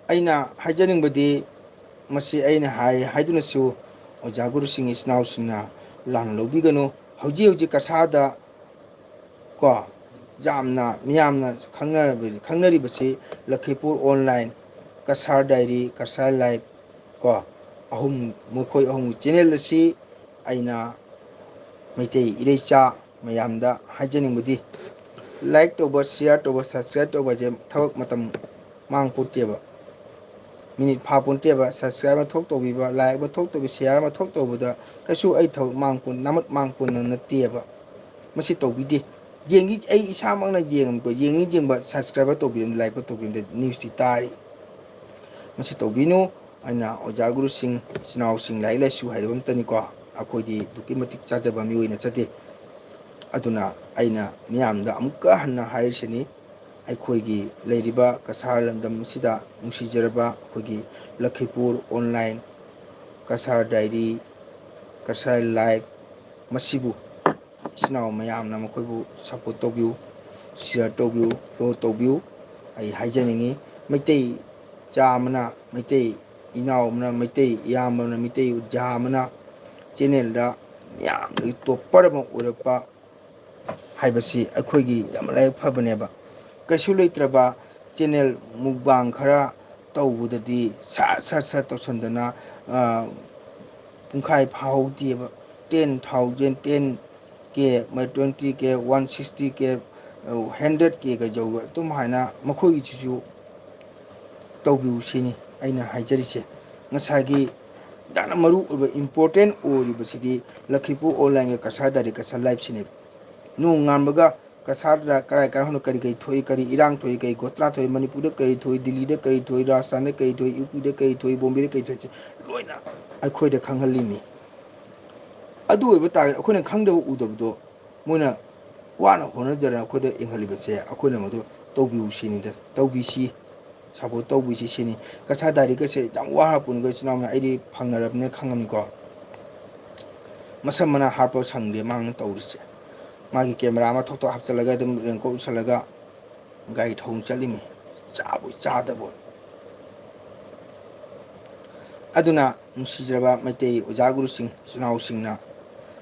ꯑꯩꯅ ꯍꯥꯏꯖꯅꯤꯡꯕꯗꯤ ꯃꯁꯤ ꯑꯩꯅ ꯍꯥꯏꯗꯨꯅꯁꯨ ꯑꯣꯖꯥ ꯒꯨꯔꯨꯁꯤꯡ ꯏꯆꯤꯟ ꯏꯅꯥꯎꯁꯤꯡꯅ ꯂꯥꯟꯅ ꯂꯧꯕꯤꯒꯅꯨ ꯍꯧꯖꯤꯛ ꯍꯧꯖꯤꯛ ꯀꯁꯥꯔꯗ ꯀꯣ ꯌꯥꯝꯅ ꯃꯤꯌꯥꯝꯅ ꯈꯪꯅꯔꯤꯕꯁꯤ Lakhipur online Cachar diary Cachar live ꯀꯣ ꯃꯈꯣꯏ ꯑꯍꯨꯝꯒꯤ ꯆꯦꯅꯦꯜ ꯑꯁꯤ ꯑꯩꯅ ꯃꯩꯇꯩ ꯏꯔꯩꯆꯥ ꯃꯌꯥꯝꯗ ꯍꯥꯏꯖꯅꯤꯡꯕꯗꯤ ꯂꯥꯏꯛ ꯇꯧꯕ ꯁꯤꯌꯥꯔ ꯇꯧꯕ ꯁꯕꯁꯀ꯭ꯔꯥꯏꯕ ꯇꯧꯕꯁꯦ ꯊꯕꯛ ꯃꯇꯝ ꯃꯥꯡꯄꯣꯠꯇꯦꯕ ꯃꯤꯅꯤꯠ ꯐꯥꯄꯣꯟꯇꯦꯕ ꯁꯕꯁꯀ꯭ꯔꯥꯏꯕ ꯑꯃ ꯊꯣꯛ ꯇꯧꯕꯤꯕ ꯂꯥꯏꯛ ꯑꯃ ꯊꯣꯛ ꯇꯧꯕꯤꯕ ꯁꯤꯌꯥꯔ ꯑꯃ ꯊꯣꯛ ꯇꯧꯕꯗ ꯀꯩꯁꯨ ꯑꯩ ꯊꯕꯛ ꯅꯥꯃꯠ ꯃꯥꯡꯄꯣꯟꯅ ꯅꯠꯇꯦꯕ ꯃꯁꯤ ꯇꯧꯕꯤꯗꯦ ꯑꯩ ꯏꯁꯥꯃꯛꯅ ꯌꯦꯡꯕ ꯁꯕꯁꯀ꯭ꯔꯥꯏꯕꯔ ꯇꯧꯕꯤꯔꯝꯗ ꯂꯥꯏꯛ ꯇꯧꯕꯤꯔꯝꯗ ꯅ꯭ꯌꯨꯁꯇꯤ ꯇꯥꯔꯤ ꯃꯁꯤ ꯇꯧꯕꯤꯅꯨ ꯑꯩꯅ ꯑꯣꯖꯥ ꯒꯨꯔꯨꯁꯤꯡ ꯏꯆꯤꯟ ꯏꯅꯥꯎꯁꯤꯡ ꯂꯥꯏꯔꯤꯛ ꯂꯥꯏꯁꯨ ꯍꯩꯔꯕ ꯑꯃꯇꯅꯤꯀꯣ ꯑꯩꯈꯣꯏꯗꯤ ꯑꯗꯨꯛꯀꯤ ꯃꯇꯤꯛ ꯆꯥꯖꯕ ꯃꯤꯑꯣꯏ ꯅꯠꯆꯗꯦ ꯑꯗꯨꯅ ꯑꯩꯅ ꯃꯤꯌꯥꯝꯗ ꯑꯃꯨꯛꯀ ꯍꯟꯅ ꯍꯥꯏꯔꯤꯁꯤꯅꯤ ꯑꯩꯈꯣꯏꯒꯤ ꯂꯩꯔꯤꯕ ꯀꯁꯥꯔ ꯂꯝꯗꯝ ꯑꯁꯤꯗ ꯅꯨꯡꯁꯤꯖꯔꯕ ꯑꯩꯈꯣꯏꯒꯤ Lakhipur online Cachar diary Cachar live ꯃꯁꯤꯕꯨ ꯏꯆꯤꯟ ꯏꯅꯥꯎ ꯃꯌꯥꯝꯅ ꯃꯈꯣꯏꯕꯨ ꯁꯞꯄꯣꯔꯠ ꯇꯧꯕꯤꯌꯨ ꯁꯤꯌꯥꯔ ꯇꯧꯕꯤꯌꯨ ꯐꯣꯂꯣ ꯇꯧꯕꯤꯌꯨ ꯑꯩ ꯍꯥꯏꯖꯅꯤꯡꯉꯤ ꯃꯩꯇꯩ ꯆꯥ ꯑꯃꯅ ꯃꯩꯇꯩ ꯏꯅꯥꯎ ꯑꯃꯅ ꯃꯩꯇꯩ ꯏꯌꯥꯝꯕ ꯑꯃꯅ ꯃꯩꯇꯩ ꯑꯣꯖꯥ ꯑꯃꯅ ꯆꯦꯟꯅꯦꯜꯗ ꯌꯥꯝꯅ ꯇꯣꯞꯄꯔ ꯑꯃ ꯑꯣꯏꯔꯛꯄ ꯍꯥꯏꯕꯁꯤ ꯑꯩꯈꯣꯏꯒꯤ ꯌꯥꯝ ꯂꯥꯏꯕꯛ ꯐꯕꯅꯦꯕ ꯀꯩꯁꯨ ꯂꯩꯇ꯭ꯔꯕ ꯆꯦꯟꯅꯦꯜ ꯃꯨꯛꯕꯥꯡ ꯈꯔ ꯇꯧꯕꯗꯗꯤ ꯁꯠ ꯇꯧꯁꯟꯗꯅ ꯄꯨꯡꯈꯥꯏ ꯐꯥꯍꯧꯗꯦꯕ 10,000 10K 20K 160K 100Kꯒ ꯌꯧꯕ ꯑꯗꯨꯝ ꯍꯥꯏꯅ ꯃꯈꯣꯏꯒꯤꯁꯤꯁꯨ ꯇꯧꯕꯤꯌꯨ ꯁꯤꯅꯤ ꯑꯩꯅ ꯍꯥꯏꯖꯔꯤꯁꯦ ꯉꯁꯥꯏꯒꯤ ꯌꯥꯝꯅ ꯃꯔꯨ ꯑꯣꯏꯕ ꯏꯝꯄꯣꯔꯇꯦꯟ ꯑꯣꯏꯔꯤꯕꯁꯤꯗꯤ ꯂꯛꯈꯤꯄꯨꯔ ꯑꯣꯟꯂꯥꯏꯟꯒ ꯀꯁꯥꯔ ꯗꯥꯏꯔꯤ ꯀꯁꯥꯔ ꯂꯥꯏꯚꯁꯤꯅꯦꯕ ꯅꯣꯡ ꯉꯥꯟꯕꯒ ꯀꯁꯥꯔꯗ ꯀꯔꯥꯏ ꯀꯔꯥꯏ ꯀꯔꯤ ꯊꯣꯛꯏ ꯀꯔꯤ ꯏꯔꯥꯡ ꯊꯣꯛꯏ ꯀꯔꯤ ꯒꯣꯇ꯭ꯔꯥ ꯊꯣꯛꯏ ꯃꯅꯤꯄꯨꯔꯗ ꯀꯔꯤ ꯊꯣꯛꯏ ꯗꯤꯜꯂꯤꯗ ꯀꯔꯤ ꯊꯣꯛꯏ ꯔꯥꯖꯁꯊꯥꯟꯗ ꯀꯔꯤ ꯊꯣꯛꯏ ꯌꯨꯄꯤꯗ ꯀꯔꯤ ꯊꯣꯛꯏ ꯕꯣꯝꯕꯦꯗ ꯀꯔꯤ ꯊꯣꯛꯏ ꯂꯣꯏꯅ ꯑꯩꯈꯣꯏꯗ ꯈꯪꯍꯜꯂꯤꯅꯤ ꯑꯗꯨ ꯑꯣꯏꯕ ꯇꯥꯔꯒꯗꯤ ꯑꯩꯈꯣꯏꯅ ꯈꯪꯗꯕ ꯎꯗꯕꯗꯣ ꯃꯣꯏꯅ ꯋꯥꯅ ꯍꯣꯠꯅꯖꯔꯒ ꯑꯩꯈꯣꯏꯗ ꯌꯦꯡꯍꯜꯂꯤꯕꯁꯦ ꯑꯩꯈꯣꯏꯅ ꯃꯗꯨ ꯇꯧꯕꯤꯌꯨ ꯁꯤꯅꯤꯗ ꯇꯧꯕꯤꯁꯤ ꯁꯞꯄꯣꯔꯠ ꯇꯧꯕꯤꯁꯤ ꯁꯤꯅꯤ ꯀꯁꯥꯔ ꯗꯥꯏꯔꯤꯒꯁꯦ ꯌꯥꯝ ꯋꯥꯔꯄꯅꯤꯀꯣ ꯏꯆꯤꯟ ꯏꯅꯥꯎꯅ ꯑꯩꯗꯤ ꯐꯪꯅꯔꯕꯅꯤꯅ ꯈꯪꯉꯝꯅꯤꯀꯣ ꯃꯁꯝ ꯃꯅꯥ ꯍꯥꯠꯄ ꯁꯪꯗꯦ ꯃꯥꯅ ꯇꯧꯔꯤꯁꯦ ꯃꯥꯒꯤ ꯀꯦꯃꯦꯔꯥ ꯑꯃ ꯊꯣꯛ ꯍꯥꯞꯆꯤꯜꯂꯒ ꯑꯗꯨꯝ ꯔꯦꯟꯀꯣꯠ ꯎꯞꯁꯜꯂꯒ ꯒꯥꯔꯤ ꯊꯧ ꯆꯠꯂꯤꯃꯤ ꯆꯥꯕꯣꯏ ꯆꯥꯗꯕꯣꯏ ꯑꯗꯨꯅ ꯅꯨꯡꯁꯤꯖꯔꯕ ꯃꯩꯇꯩ ꯑꯣꯖꯥ ꯒꯨꯔꯨꯁꯤꯡ ꯏꯆꯤꯟ ꯏꯅꯥꯎꯁꯤꯡꯅ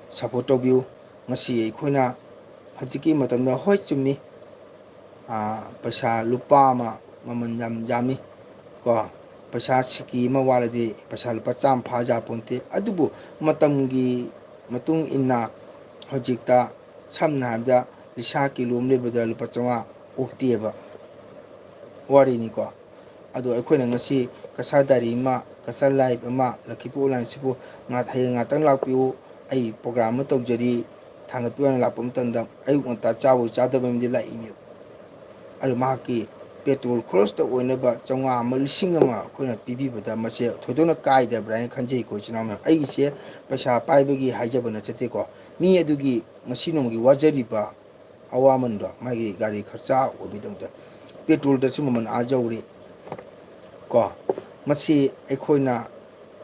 ꯁꯞꯄꯣꯔꯠ ꯇꯧꯕꯤꯌꯨ ꯉꯁꯤ ꯑꯩꯈꯣꯏꯅ ꯍꯧꯖꯤꯛꯀꯤ ꯃꯇꯝꯗ ꯍꯣꯏ ꯆꯨꯝꯃꯤ ꯄꯩꯁꯥ ꯂꯨꯄꯥ ꯑꯃ ꯃꯃꯜ ꯌꯥꯝ ꯌꯥꯝꯃꯤ ꯀꯣ ꯄꯩꯁꯥ ꯁꯤꯀꯤ ꯑꯃ ꯋꯥꯠꯂꯗꯤ ꯄꯩꯁꯥ ꯂꯨꯄꯥ 100 ꯐꯥ ꯌꯥꯄꯣꯟꯇꯦ ꯑꯗꯨꯕꯨ ꯃꯇꯝꯒꯤ ꯃꯇꯨꯡ ꯏꯟꯅ ꯍꯧꯖꯤꯛꯇ ꯁꯝꯅ ꯍꯥꯏꯔꯕꯗ ꯂꯤꯁꯥ ꯀꯤꯂꯣ ꯑꯃ ꯂꯩꯕꯗ ꯂꯨꯄꯥ 500 ꯑꯣꯛꯇꯦꯕ ꯋꯥꯔꯤꯅꯤꯀꯣ ꯑꯗꯣ ꯑꯩꯈꯣꯏꯅ ꯉꯁꯤ ꯀꯁꯥꯔ ꯗꯥꯏꯔꯤ ꯑꯃ ꯀꯁꯥꯔ ꯂꯥꯏꯚ ꯑꯃ ꯂꯛꯈꯤꯄꯨꯔ ꯑꯣꯟꯂꯥꯏꯟꯁꯤꯕꯨ ꯍꯌꯦꯡ ꯉꯥꯛꯇꯪ ꯂꯥꯛꯄꯤꯌꯨ ꯑꯩ ꯄ꯭ꯔꯣꯒ꯭ꯔꯥꯝ ꯑꯃ ꯇꯧꯖꯔꯤ ꯊꯥꯡꯒꯠꯄꯤꯌꯨ ꯍꯥꯏꯅ ꯂꯥꯛꯄ ꯃꯇꯝꯗ ꯑꯌꯨꯛ ꯉꯟꯇꯥ ꯆꯥꯕꯣꯏ ꯆꯥꯗꯕ ꯑꯃꯗꯤ ꯂꯥꯛꯏꯅꯦꯕ ꯑꯗꯨ ꯃꯍꯥꯛꯀꯤ ꯄꯦꯇ꯭ꯔꯣꯜ ꯈꯣꯔꯁꯇ ꯑꯣꯏꯅꯕ 500 ꯑꯃ 1,000 ꯑꯃ ꯑꯩꯈꯣꯏꯅ ꯄꯤꯕꯤꯕꯗ ꯃꯁꯦ ꯊꯣꯏꯗꯣꯛꯅ ꯀꯥꯏꯗꯕ꯭ꯔꯥ ꯍꯥꯏꯅ ꯈꯟꯖꯩꯀꯣ ꯏꯆꯤꯟ ꯏꯅꯥꯎ ꯃꯌꯥꯝ ꯑꯩꯒꯤꯁꯦ ꯄꯩꯁꯥ ꯄꯥꯏꯕꯒꯤ ꯍꯥꯏꯖꯕ ꯅꯠꯆꯗꯦꯀꯣ ꯃꯤ ꯑꯗꯨꯒꯤ ꯉꯁꯤ ꯅꯣꯡꯃꯒꯤ ꯋꯥꯖꯔꯤꯕ ꯑꯋꯥꯃꯟꯗꯣ ꯃꯥꯒꯤ ꯒꯥꯔꯤ ꯈꯔꯆꯥ ꯑꯣꯏꯕꯒꯤꯗꯃꯛꯇ ꯄꯦꯇ꯭ꯔꯣꯜꯗꯁꯨ ꯃꯃꯜ ꯌꯧꯔꯤ ꯀꯣ ꯃꯁꯤ ꯑꯩꯈꯣꯏꯅ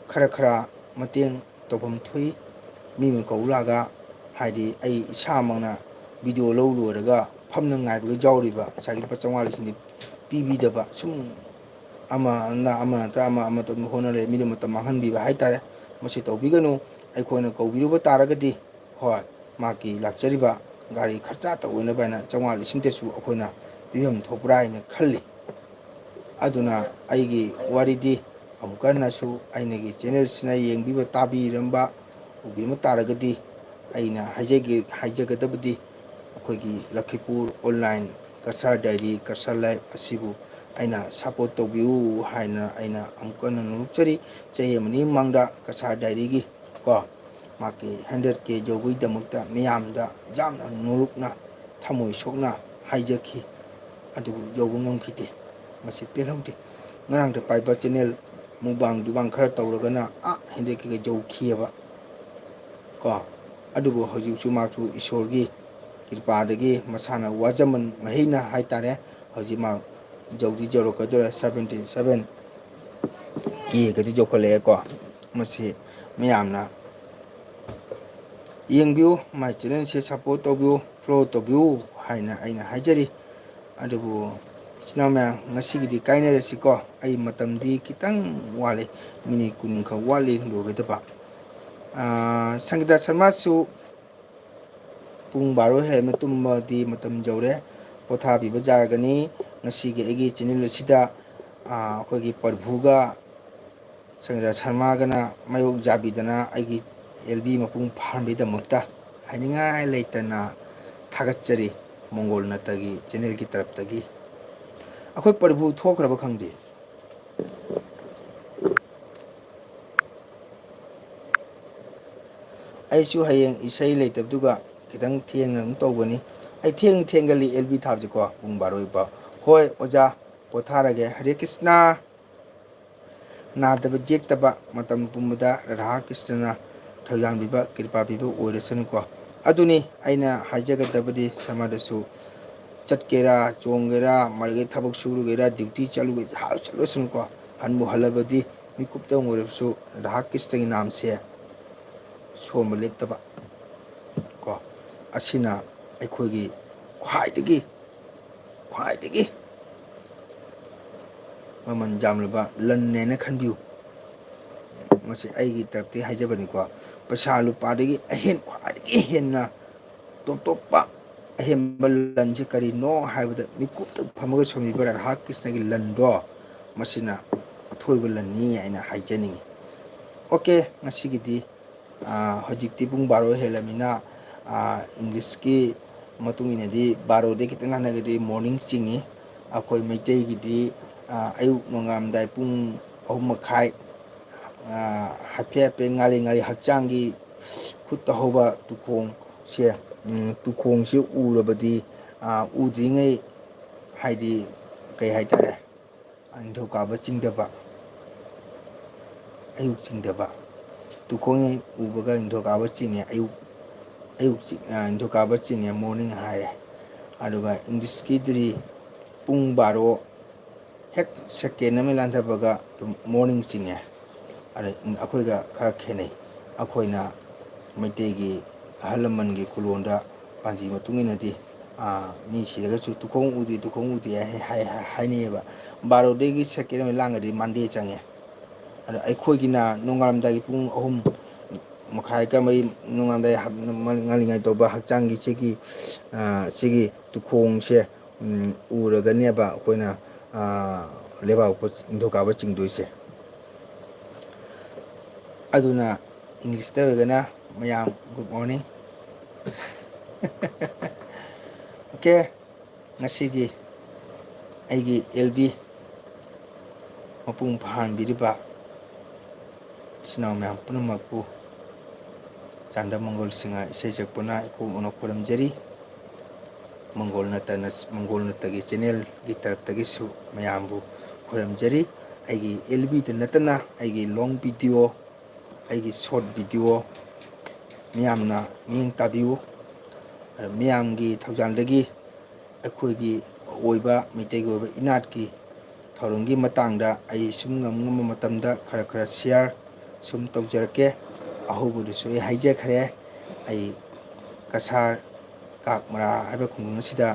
ꯈꯔ ꯃꯇꯦꯡ ꯇꯧꯐꯝ ꯊꯣꯛꯏ ꯃꯤ ꯀꯧꯔꯛꯑꯒ ꯍꯥꯏꯗꯤ ꯑꯩ ꯏꯁꯥꯃꯛꯅ ꯚꯤꯗꯤꯑꯣ ꯂꯣꯏꯔꯒ ꯐꯝꯅ ꯉꯥꯏꯕꯒ ꯌꯥꯎꯔꯤꯕ ꯉꯁꯥꯏꯒꯤ ꯂꯨꯄꯥ 500 1,000 ꯄꯤꯕꯤꯗꯕ ꯁꯨꯝ ꯑꯃ ꯅꯠꯇ꯭ꯔ ꯑꯃ ꯍꯣꯠꯅ ꯂꯩ ꯃꯤꯗꯨ ꯃꯇꯝ ꯃꯥꯡꯍꯟꯕꯤꯕ ꯍꯥꯏꯇꯥꯔꯦ ꯃꯁꯤ ꯇꯧꯕꯤꯒꯅꯨ ꯑꯩꯈꯣꯏꯅ ꯀꯧꯕꯤꯔꯨꯕ ꯇꯥꯔꯒꯗꯤ ꯍꯣꯏ ꯃꯍꯥꯛꯀꯤ ꯂꯥꯛꯆꯔꯤꯕ ꯒꯥꯔꯤ ꯈꯔꯆꯥꯇ ꯑꯣꯏꯅꯕ ꯍꯥꯏꯅ 500 1,000ꯇꯁꯨ ꯑꯩꯈꯣꯏꯅ ꯄꯤꯐꯝ ꯊꯣꯛꯄ꯭ꯔꯥ ꯍꯥꯏꯅ ꯈꯜꯂꯤ ꯑꯗꯨꯅ ꯑꯩꯒꯤ ꯋꯥꯔꯤꯗꯤ ꯑꯃꯨꯛ ꯍꯟꯅꯁꯨ ꯑꯩꯅꯒꯤ ꯆꯦꯅꯦꯜꯁꯤꯅ ꯌꯦꯡꯕꯤꯕ ꯇꯥꯕꯤꯔꯝꯕ ꯎꯕꯤꯔꯝꯕ ꯇꯥꯔꯒꯗꯤ ꯑꯩꯅ ꯍꯥꯏꯖꯒꯗꯕꯗꯤ ꯑꯩꯈꯣꯏꯒꯤ Lakhipur online Cachar diary Cachar live ꯑꯁꯤꯕꯨ ꯑꯩꯅ ꯁꯞꯄꯣꯔꯠ ꯇꯧꯕꯤꯌꯨ ꯍꯥꯏꯅ ꯑꯩꯅ ꯑꯃꯨꯛ ꯍꯟꯅ ꯅꯣꯡꯆꯔꯤ ꯆꯍꯤ ꯑꯃꯅꯤ ꯃꯃꯥꯡꯗ ꯀꯁꯥꯔ ꯗꯥꯏꯔꯤꯒꯤ ꯀꯣ ꯃꯥꯒꯤ 100K ꯌꯧꯕꯒꯤꯗꯃꯛꯇ ꯃꯤꯌꯥꯝꯗ ꯌꯥꯝꯅ ꯅꯣꯂꯨꯛꯅ ꯊꯃꯣꯏ ꯁꯣꯛꯅ ꯍꯥꯏꯖꯈꯤ, ꯑꯗꯨꯕꯨ ꯌꯧꯕ ꯉꯝꯈꯤꯗꯦ꯫ ꯃꯁꯤ ꯄꯦꯜꯍꯧꯗꯦ꯫ ꯉꯔꯥꯡꯗ ꯄꯥꯏꯕ ꯆꯦꯅꯦꯜ ꯃꯨꯛꯕꯥꯡ ꯈꯔ ꯇꯧꯔꯒꯅ 100K ꯌꯧꯈꯤꯑꯕ ꯀꯣ, ꯑꯗꯨꯕꯨ ꯍꯧꯖꯤꯛꯁꯨ ꯃꯥꯁꯨ ꯏꯁꯣꯔꯒꯤ ꯀ꯭ꯔꯤꯄꯥꯗꯒꯤ ꯃꯁꯥꯅ ꯋꯥꯖꯃꯟ ꯃꯍꯩꯅ ꯍꯥꯏꯇꯥꯔꯦ, ꯍꯧꯖꯤꯛ ꯃꯥ ꯌꯧꯗꯤ ꯌꯧꯔꯛꯀꯗꯧꯔꯦ, 77K ꯌꯧꯈꯠꯂꯛꯑꯦꯀꯣ꯫ ꯃꯁꯤ ꯃꯌꯥꯝꯅ ꯌꯦꯡꯕꯤꯌꯨ, ꯃꯥꯏ ꯆꯦꯅꯦꯜꯁꯦ ꯁꯞꯄꯣꯔꯠ ꯇꯧꯕꯤꯌꯨ, ꯐꯣꯂꯣ ꯇꯧꯕꯤꯌꯨ ꯍꯥꯏꯅ ꯑꯩꯅ ꯍꯥꯏꯖꯔꯤ꯫ ꯑꯗꯨꯕꯨ ꯏꯆꯤꯟ ꯏꯅꯥꯎ ꯃꯌꯥꯝ, ꯉꯁꯤꯒꯤꯗꯤ ꯀꯥꯏꯅꯔꯁꯤꯀꯣ꯫ ꯑꯩ ꯃꯇꯝꯗꯤ ꯈꯤꯇꯪ ꯋꯥꯠꯂꯤ, ꯃꯤꯅꯤꯠ 20 ꯈꯛ ꯋꯥꯠꯂꯤ ꯂꯣꯏꯒꯗꯕ꯫ ꯁꯪꯒꯤꯇꯥ ꯁꯔꯃꯁꯨ ꯄꯨꯡ 12 ꯍꯦꯟꯅ ꯇꯨꯝꯕꯗꯤ ꯃꯇꯝ ꯌꯧꯔꯦ, ꯄꯣꯊꯥꯕꯤꯕ ꯌꯥꯔꯒꯅꯤ꯫ ꯉꯁꯤꯒꯤ ꯑꯩꯒꯤ ꯆꯦꯅꯦꯜ ꯑꯁꯤꯗ ꯑꯩꯈꯣꯏꯒꯤ ꯄ꯭ꯔꯚꯨꯒ ꯁꯪꯒꯤꯇꯥ ꯁꯔꯃꯒꯅ ꯃꯥꯌꯣꯛ ꯌꯥꯕꯤꯗꯅ ꯑꯩꯒꯤ LB ꯃꯄꯨꯡ ꯐꯥꯍꯟꯕꯒꯤꯗꯃꯛꯇ ꯍꯥꯏꯅꯤꯡꯉꯥꯏ ꯂꯩꯇꯅ ꯊꯥꯒꯠꯆꯔꯤ, ꯃꯣꯡꯒꯣꯜ ꯅꯠꯇꯒꯤ ꯆꯦꯅꯦꯜꯒꯤ ꯇꯔꯞꯇꯒꯤ꯫ ꯑꯩꯈꯣꯏ ꯄ꯭ꯔꯚꯨ ꯊꯣꯛꯈ꯭ꯔꯕ ꯈꯪꯗꯦ꯫ ꯑꯩꯁꯨ ꯍꯌꯦꯡ ꯏꯁꯩ ꯂꯩꯇꯕꯗꯨꯒ ꯈꯤꯇꯪ ꯊꯦꯡꯅ ꯑꯗꯨꯝ ꯇꯧꯒꯅꯤ꯫ ꯑꯩ ꯊꯦꯡꯒꯜꯂꯤ LB ꯊꯥꯕꯁꯤꯀꯣ, ꯄꯨꯡ 12 ꯐꯥꯎ꯫ ꯍꯣꯏ ꯑꯣꯖꯥ, ꯄꯣꯊꯥꯔꯒꯦ꯫ ꯍꯔꯦ ꯀ꯭ꯔꯤꯁꯅ꯫ ꯅꯥꯗꯕ ꯌꯦꯛꯇꯕ ꯃꯇꯝ ꯄꯨꯝꯕꯗ ꯔꯥꯙꯥ ꯀ꯭ꯔꯤꯁꯅꯅ ꯊꯧꯖꯥꯟꯕꯤꯕ, ꯀ꯭ꯔꯤꯄꯥ ꯄꯤꯕ ꯑꯣꯏꯔꯁꯅꯨꯀꯣ꯫ ꯑꯗꯨꯅꯤ ꯑꯩꯅ ꯍꯥꯏꯖꯒꯗꯕꯗꯤ, ꯁꯔꯃꯗꯁꯨ ꯆꯠꯀꯦꯔꯥ, ꯆꯣꯡꯒꯦꯔꯥ, ꯃꯥꯒꯤ ꯊꯕꯛ ꯁꯨꯔꯨꯒꯦꯔꯥ, ꯗ꯭ꯌꯨꯇꯤ ꯆꯠꯂꯨꯒꯦꯔꯥ, ꯆꯠꯂꯁꯅꯨꯀꯣ꯫ ꯍꯟꯕꯨ ꯍꯜꯂꯕꯗꯤ ꯃꯤꯀꯨꯞꯇꯪ ꯑꯣꯏꯔꯕꯁꯨ ꯔꯥꯙꯥ ꯀ꯭ꯔꯤꯁꯅꯒꯤ ꯅꯥꯝꯁꯦ ꯁꯣꯟꯕ ꯂꯦꯞꯇꯕ ꯀꯣ, ꯑꯁꯤꯅ ꯑꯩꯈꯣꯏꯒꯤ ꯈ꯭ꯋꯥꯏꯗꯒꯤ ꯃꯃꯜ ꯌꯥꯝꯂꯕ ꯂꯟꯅꯦꯅ ꯈꯟꯕꯤꯌꯨ꯫ ꯃꯁꯤ ꯑꯩꯒꯤ ꯇꯔꯞꯇꯒꯤ ꯍꯥꯏꯖꯕꯅꯤꯀꯣ꯫ ꯄꯩꯁꯥ ꯂꯨꯄꯥꯗꯒꯤ ꯈ꯭ꯋꯥꯏꯗꯒꯤ ꯍꯦꯟꯅ ꯇꯣꯞ-ꯇꯣꯞꯄ ꯑꯍꯦꯟꯕ ꯂꯟꯁꯤ ꯀꯔꯤꯅꯣ ꯍꯥꯏꯕꯗ, ꯃꯤꯀꯨꯞꯇ ꯐꯝꯃꯒ ꯁꯣꯟꯕꯤꯕ ꯔꯥꯙꯥ ꯀ꯭ꯔꯤꯁꯅꯒꯤ ꯂꯟꯗꯣ, ꯃꯁꯤꯅ ꯑꯊꯣꯏꯕ ꯂꯟꯅꯤ ꯍꯥꯏꯅ ꯍꯥꯏꯖꯅꯤꯡꯉꯤ꯫ ꯑꯣꯀꯦ, ꯉꯁꯤꯒꯤꯗꯤ ꯍꯧꯖꯤꯛꯇꯤ ꯄꯨꯡ 12 ꯍꯦꯜꯂꯃꯤꯅ ꯏꯪꯂꯤꯁꯀꯤ ꯃꯇꯨꯡ ꯏꯟꯅꯗꯤ 12ꯗꯒꯤ ꯈꯤꯇꯪ ꯉꯟꯅꯒꯗꯤ ꯃꯣꯔꯅꯤꯡ ꯆꯤꯡꯏ꯫ ꯑꯩꯈꯣꯏ ꯃꯩꯇꯩꯒꯤꯗꯤ ꯑꯌꯨꯛ ꯅꯣꯡꯉꯥꯜꯂꯝꯗꯥꯏ ꯄꯨꯡ 3:30, ꯍꯥꯏꯐꯦꯠ ꯉꯥꯜꯂꯤ ꯍꯛꯆꯥꯡꯒꯤ ꯈꯨꯠꯇ ꯍꯧꯕ ꯇꯨꯈꯣꯡꯁꯦ ꯎꯔꯕꯗꯤ, ꯎꯗ꯭ꯔꯤꯉꯩ ꯍꯥꯏꯗꯤ ꯀꯩ ꯍꯥꯏꯇꯥꯔꯦ, ꯅꯤꯡꯊꯧꯀꯥꯕ ꯆꯤꯡꯗꯕ, ꯑꯌꯨꯛ ꯆꯤꯡꯗꯕ, ꯇꯨꯈꯣꯡ ꯍꯦꯛ ꯎꯕꯒ ꯅꯤꯡꯊꯧꯀꯥꯕ ꯆꯤꯡꯉꯦ, ꯅꯤꯡꯊꯧꯀꯥꯕ ꯆꯤꯡꯉꯦ, ꯃꯣꯔꯅꯤꯡ ꯍꯥꯏꯔꯦ꯫ ꯑꯗꯨꯒ ꯏꯪꯂꯤꯁꯀꯤꯗꯨꯗꯤ ꯄꯨꯡ 12 ꯍꯦꯛ ꯁꯦꯀꯦꯟ ꯑꯃ ꯂꯥꯟꯊꯕꯒ ꯑꯗꯨꯝ ꯃꯣꯔꯅꯤꯡ ꯆꯤꯡꯉꯦ꯫ ꯑꯗ ꯑꯩꯈꯣꯏꯒ ꯈꯔ ꯈꯦꯠꯅꯩ꯫ ꯑꯩꯈꯣꯏꯅ ꯃꯩꯇꯩꯒꯤ ꯑꯍꯜ ꯂꯃꯟꯒꯤ ꯈꯨꯂꯣꯟꯗ ꯄꯥꯟꯖꯤ ꯃꯇꯨꯡ ꯏꯟꯅꯗꯤ ꯃꯤ ꯁꯤꯔꯒꯁꯨ ꯇꯨꯈꯣꯡ ꯎꯗꯦ ꯍꯥꯏꯅꯩꯌꯦꯕ꯫ 12ꯗꯒꯤ ꯁꯦꯀꯦꯟ ꯑꯃ ꯂꯥꯟꯒꯗꯤ ꯃꯟꯗꯦ ꯆꯪꯉꯦ꯫ ꯑꯗ ꯑꯩꯈꯣꯏꯒꯤꯅ ꯅꯣꯡꯉꯥꯜꯂꯝꯗꯥꯏꯒꯤ ꯄꯨꯡ 3:30 ꯅꯣꯡꯉꯥꯜꯂꯝꯗꯥꯏ ꯉꯜꯂꯤꯉꯩ ꯇꯧꯕ ꯍꯛꯆꯥꯡꯒꯤ ꯁꯤꯒꯤ ꯇꯨꯈꯣꯡꯁꯦ ꯎꯔꯒꯅꯦꯕ ꯑꯩꯈꯣꯏꯅ ꯂꯩꯕꯥꯛꯄꯣꯛꯄ ꯅꯤꯡꯊꯧꯀꯥꯕ ꯆꯤꯡꯗꯣꯏꯁꯦ꯫ ꯑꯗꯨꯅ ꯏꯪꯂꯤꯁꯇ ꯑꯣꯏꯔꯒꯅ ꯃꯌꯥꯝ ꯒꯨꯗ ꯃꯣꯔꯅꯤꯡ꯫ ꯑꯣꯀꯦ, ꯉꯁꯤꯒꯤ ꯑꯩꯒꯤ LB ꯃꯄꯨꯡ ꯐꯥꯍꯟꯕꯤꯔꯤꯕ ꯏꯆꯤꯟ ꯏꯅꯥꯎ ꯃꯌꯥꯝ ꯄꯨꯝꯅꯃꯛꯄꯨ ꯆꯥꯟꯗ ꯃꯪꯒꯣꯜ ꯁꯤꯡꯍ ꯏꯁꯩ ꯁꯛꯄꯅ ꯏꯈꯣꯡ ꯈꯨꯔꯨꯝꯖꯔꯤ꯫ ꯃꯪꯒꯣꯜ ꯅꯠꯇꯒꯤ ꯆꯦꯅꯦꯜꯒꯤ ꯇꯔꯞꯇꯒꯤꯁꯨ ꯃꯌꯥꯝꯕꯨ ꯈꯨꯔꯨꯝꯖꯔꯤ꯫ ꯑꯩꯒꯤ LBꯗ ꯅꯠꯇꯅ ꯑꯩꯒꯤ ꯂꯣꯡ ꯚꯤꯗꯤꯑꯣ, ꯑꯩꯒꯤ ꯁꯣꯔꯠ ꯚꯤꯗꯤꯑꯣ ꯃꯤꯌꯥꯝꯅ ꯃꯤꯠꯌꯦꯡ ꯇꯥꯕꯤꯌꯨ꯫ ꯃꯤꯌꯥꯝꯒꯤ ꯊꯧꯖꯥꯜꯗꯒꯤ ꯑꯩꯈꯣꯏꯒꯤ ꯑꯣꯏꯕ ꯃꯩꯇꯩꯒꯤ ꯑꯣꯏꯕ ꯏꯅꯥꯠꯀꯤ ꯊꯧꯔꯝꯒꯤ ꯃꯇꯥꯡꯗ ꯑꯩ ꯁꯨꯝ ꯉꯝꯕ ꯃꯇꯝꯗ ꯈꯔ ꯁꯤꯌꯥꯔ ꯁꯨꯝ ꯇꯧꯖꯔꯛꯀꯦ꯫ ꯑꯍꯧꯕꯗꯁꯨ ꯑꯩ ꯍꯥꯏꯖꯈ꯭ꯔꯦ, ꯑꯩ ꯀꯁꯥꯔ ꯀꯥꯛꯃꯔꯥ ꯍꯥꯏꯕ ꯈꯨꯡꯒꯪ ꯑꯁꯤꯗ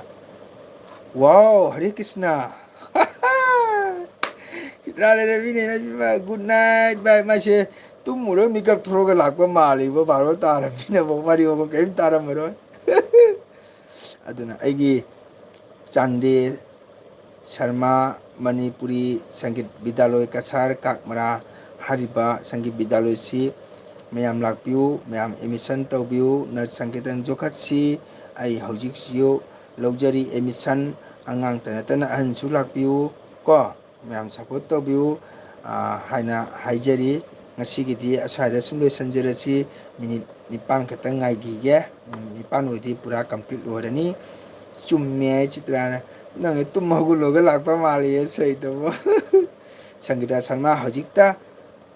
ꯋꯥꯎ ꯍꯔꯦ ꯀ꯭ꯔꯤꯁꯅ ꯆꯤꯇ꯭ꯔꯥ ꯂꯩꯔꯝꯃꯤꯅꯦ, ꯒꯨꯗ ꯅꯥꯏꯠ ꯕꯥꯏ꯫ ꯃꯥꯁꯦ ꯇꯨꯝꯃꯨꯔꯒ ꯃꯤꯀꯞ ꯊꯣꯛꯂꯒ ꯂꯥꯛꯄ ꯃꯥꯜꯂꯤꯕ, 12 ꯇꯥꯔꯕꯅꯤꯅ ꯋꯥꯔꯤ ꯀꯔꯤꯝ ꯇꯥꯔꯝꯃꯔꯣꯏ꯫ ꯑꯗꯨꯅ ꯑꯩꯒꯤ ꯆꯥꯟꯗꯦ ꯁꯔꯃ ꯃꯅꯤꯄꯨꯔꯤ ꯁꯪꯒꯤꯠ ꯕꯤꯗ꯭ꯌꯥꯂꯣꯏ ꯀꯁꯥꯔ ꯀꯥꯛꯃꯔꯥ ꯍꯥꯏꯔꯤꯕ ꯁꯪꯒꯤꯠ ꯕꯤꯗ꯭ꯌꯥꯂꯣꯏꯁꯤ ꯃꯌꯥꯝ ꯂꯥꯛꯄꯤꯌꯨ, ꯃꯌꯥꯝ ꯑꯦꯗꯃꯤꯁꯟ ꯇꯧꯕꯤꯌꯨ꯫ ꯅꯠ ꯁꯪꯀꯤꯔꯇꯟ ꯖꯣꯈꯠꯁꯤ ꯑꯩ ꯍꯧꯖꯤꯛꯁꯨ ꯂꯧꯖꯔꯤ ꯑꯦꯗꯃꯤꯁꯟ꯫ ꯑꯉꯥꯡꯇ ꯅꯠꯇꯅ ꯑꯍꯟꯁꯨ ꯂꯥꯛꯄꯤꯌꯨ ꯀꯣ, ꯃꯌꯥꯝ ꯁꯞꯄꯣꯔꯠ ꯇꯧꯕꯤꯌꯨ ꯍꯥꯏꯅ ꯍꯥꯏꯖꯔꯤ꯫ ꯉꯁꯤꯒꯤꯗꯤ ꯑꯁ꯭ꯋꯥꯏꯗ ꯁꯨꯝ ꯂꯣꯏꯁꯤꯟꯖꯔꯁꯤ ꯃꯤꯅꯤꯠ 9 ꯈꯛꯇꯪ ꯉꯥꯏꯈꯤꯒꯦ ꯃꯤꯅꯤꯠ 9 ꯑꯣꯏꯗꯤ ꯄꯨꯔꯥ ꯀꯝꯄ꯭ꯂꯤꯠ ꯑꯣꯏꯔꯅꯤ ꯆꯨꯝꯃꯦ ꯍꯥꯏ ꯆꯤꯇ꯭ꯔꯥꯅ ꯅꯪ ꯇꯨꯝ ꯍꯧꯒꯠꯂꯒ ꯂꯥꯛꯄ ꯃꯥꯜꯂꯤ ꯁꯩꯇꯕꯨ ꯁꯪꯒꯤꯇꯥ ꯁꯔꯃ ꯍꯧꯖꯤꯛꯇ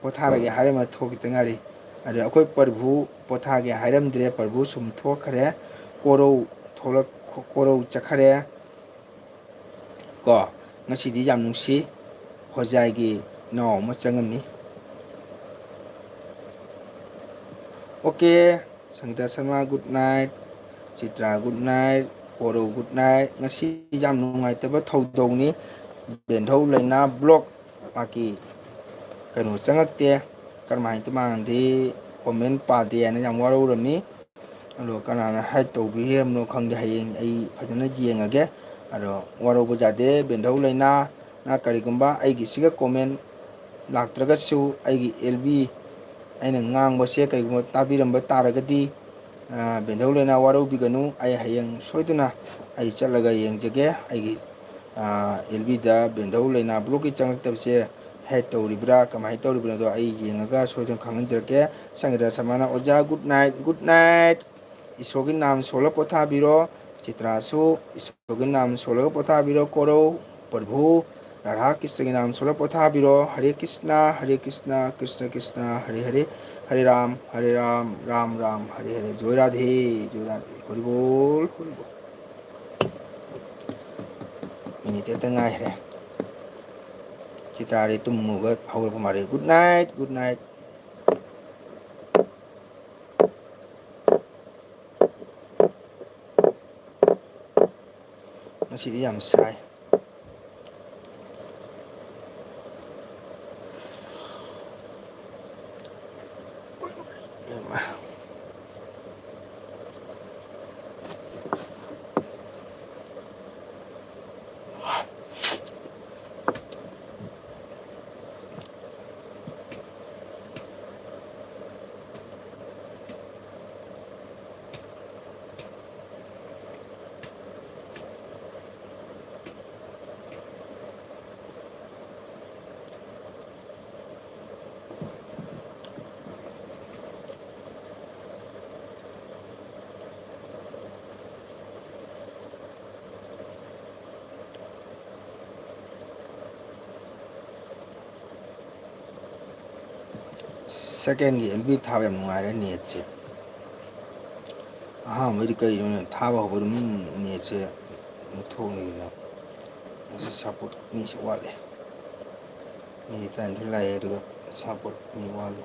ꯄꯣꯊꯥꯔꯒꯦ ꯍꯥꯏꯔꯝꯃ ꯊꯣꯛꯈꯤꯇ ꯉꯥꯏꯔꯤ ꯑꯗ ꯑꯩꯈꯣꯏ ꯄ꯭ꯔꯚꯨ ꯄꯣꯊꯥꯒꯦ ꯍꯥꯏꯔꯝꯗ꯭ꯔꯦ ꯄ꯭ꯔꯚꯨ ꯁꯨꯝ ꯊꯣꯛꯈ꯭ꯔꯦ ꯀꯣꯔꯧ ꯀꯣꯔꯧ ꯆꯠꯈ꯭ꯔꯦ ꯀꯣ ꯉꯁꯤꯗꯤ ꯌꯥꯝ ꯅꯨꯡꯁꯤ ꯍꯣꯖꯥꯏꯒꯤ ꯏꯅꯥꯎ ꯑꯃ ꯆꯪꯉꯝꯅꯤ okay Sangita Sharma good night Chitra good night Korou good night ꯉꯁꯤ ꯌꯥꯝ ꯅꯨꯡꯉꯥꯏꯇꯕ ꯊꯧꯗꯧꯅꯤ ꯕꯦꯟꯙꯧ ꯂꯩꯅꯥ ꯕ꯭ꯂꯣꯛ ꯃꯥꯒꯤ ꯀꯩꯅꯣ ꯆꯪꯉꯛꯇꯦ ꯀꯔꯝꯍꯥꯏꯅ ꯇꯧꯃꯥꯟꯅꯗꯤ ꯀꯣꯃꯦꯟ ꯄꯥꯗꯦ ꯍꯥꯏꯅ ꯌꯥꯝ ꯋꯥꯔꯧꯔꯝꯃꯤ ꯑꯗꯣ ꯀꯅꯥꯅ ꯍꯥꯏꯠ ꯇꯧꯕꯤꯔꯝꯅꯣ ꯈꯪꯗꯦ ꯍꯌꯦꯡ ꯑꯩ ꯐꯖꯅ ꯌꯦꯡꯉꯒꯦ ꯑꯗꯣ ꯋꯥꯔꯧꯕ ꯌꯥꯗꯦ ꯕꯦꯟꯙꯧ ꯂꯩꯅꯥ ꯀꯔꯤꯒꯨꯝꯕ ꯑꯩꯒꯤꯁꯤꯒ ꯀꯣꯃꯦꯟ ꯂꯥꯛꯇ꯭ꯔꯒꯁꯨ ꯑꯩꯒꯤ ꯑꯦꯜꯕꯤ ꯑꯩꯅ ꯉꯥꯡꯕꯁꯦ ꯀꯔꯤꯒꯨꯝꯕ ꯇꯥꯕꯤꯔꯝꯕ ꯇꯥꯔꯒꯗꯤ ꯕꯦꯟꯙꯧ ꯂꯩꯅꯥ ꯋꯥꯔꯧꯕꯤꯒꯅꯨ ꯑꯩ ꯍꯌꯦꯡ ꯁꯣꯏꯗꯅ ꯑꯩ ꯆꯠꯂꯒ ꯌꯦꯡꯖꯒꯦ ꯑꯩꯒꯤ ꯑꯦꯜꯕꯤꯗ ꯕꯦꯟꯙꯧ ꯂꯩꯅꯥ ꯕ꯭ꯂꯣꯛꯀꯤ ꯆꯪꯉꯛꯇꯕꯁꯦ ꯍꯦꯠ ꯇꯧꯔꯤꯕ꯭ꯔꯥ ꯀꯃꯥꯏꯅ ꯇꯧꯔꯤꯕꯅꯣꯗꯣ ꯑꯩ ꯌꯦꯡꯉꯒ ꯁꯣꯏꯗꯅ ꯈꯪꯍꯟꯖꯔꯛꯀꯦ ꯁꯪꯒꯤꯇꯥ ꯁꯔꯃꯅ ꯑꯣꯖꯥ ꯒꯨꯗ ꯅꯥꯏꯠ ꯏꯁꯣꯔꯒꯤ ꯅꯥꯝ ꯁꯣꯜꯂ ꯄꯣꯊꯥꯕꯤꯔꯣ ꯆꯤꯇ꯭ꯔꯥꯁꯨ ꯏꯁꯣꯔꯒꯤ ꯅꯥꯝ ꯁꯣꯜꯂꯒ ꯄꯣꯊꯥꯕꯤꯔꯣ ꯀꯣꯔꯧ ꯄ꯭ꯔꯚꯨ ꯔꯥꯙꯥ ꯀ꯭ꯔꯤꯁꯅꯒꯤ ꯅꯥꯝ ꯁꯣꯜꯂ ꯄꯣꯊꯥꯕꯤꯔꯣ ꯍꯔꯦ ꯀ꯭ꯔꯤꯁꯅ ꯀ꯭ꯔꯤꯁꯅ ꯀ꯭ꯔꯤꯁꯅ ꯍꯔꯦ ꯍꯔꯦ ꯍꯔꯦ ꯔꯥꯝ ꯔꯥꯝ ꯔꯥꯝ ꯍꯔꯦ ꯍꯔꯦ ꯖꯣꯏ ꯔꯥꯙꯦ ꯍꯔꯤꯕꯣꯜ ꯍꯔꯤꯕꯣꯜ ꯃꯤꯅꯤꯠ ꯈꯛꯇ ꯉꯥꯏꯈ꯭ꯔꯦ ꯆꯤꯇ꯭ꯔꯥꯗꯤ ꯇꯨꯝꯃꯨꯒ ꯍꯧꯔꯛꯄ ꯃꯥꯜꯂꯦ ꯒꯨꯗ ꯅꯥꯏꯠ ꯉꯁꯤꯗꯤ ꯌꯥꯝ ꯁꯥꯏ ꯁꯦꯀꯦꯟꯒꯤ ꯑꯦꯜꯕꯤ ꯊꯥꯕ ꯌꯥꯝ ꯅꯨꯡꯉꯥꯏꯔꯦ ꯅꯦꯠꯁꯦ ꯑꯍꯥꯟꯕꯩꯗꯤ ꯀꯔꯤꯅꯣꯅꯦ ꯊꯥꯕ ꯍꯧꯕ ꯑꯗꯨꯝ ꯅꯦꯠꯁꯦ ꯃꯨꯠꯊꯣꯛꯅꯤꯗꯅ ꯃꯁꯤ ꯁꯞꯄꯣꯔꯠ ꯃꯤꯁꯤ ꯋꯥꯠꯂꯦ ꯃꯤꯅꯤꯠ 12 ꯂꯥꯛꯑꯦ ꯑꯗꯨꯒ ꯁꯞꯄꯣꯔꯠ ꯃꯤ ꯋꯥꯠꯂꯦ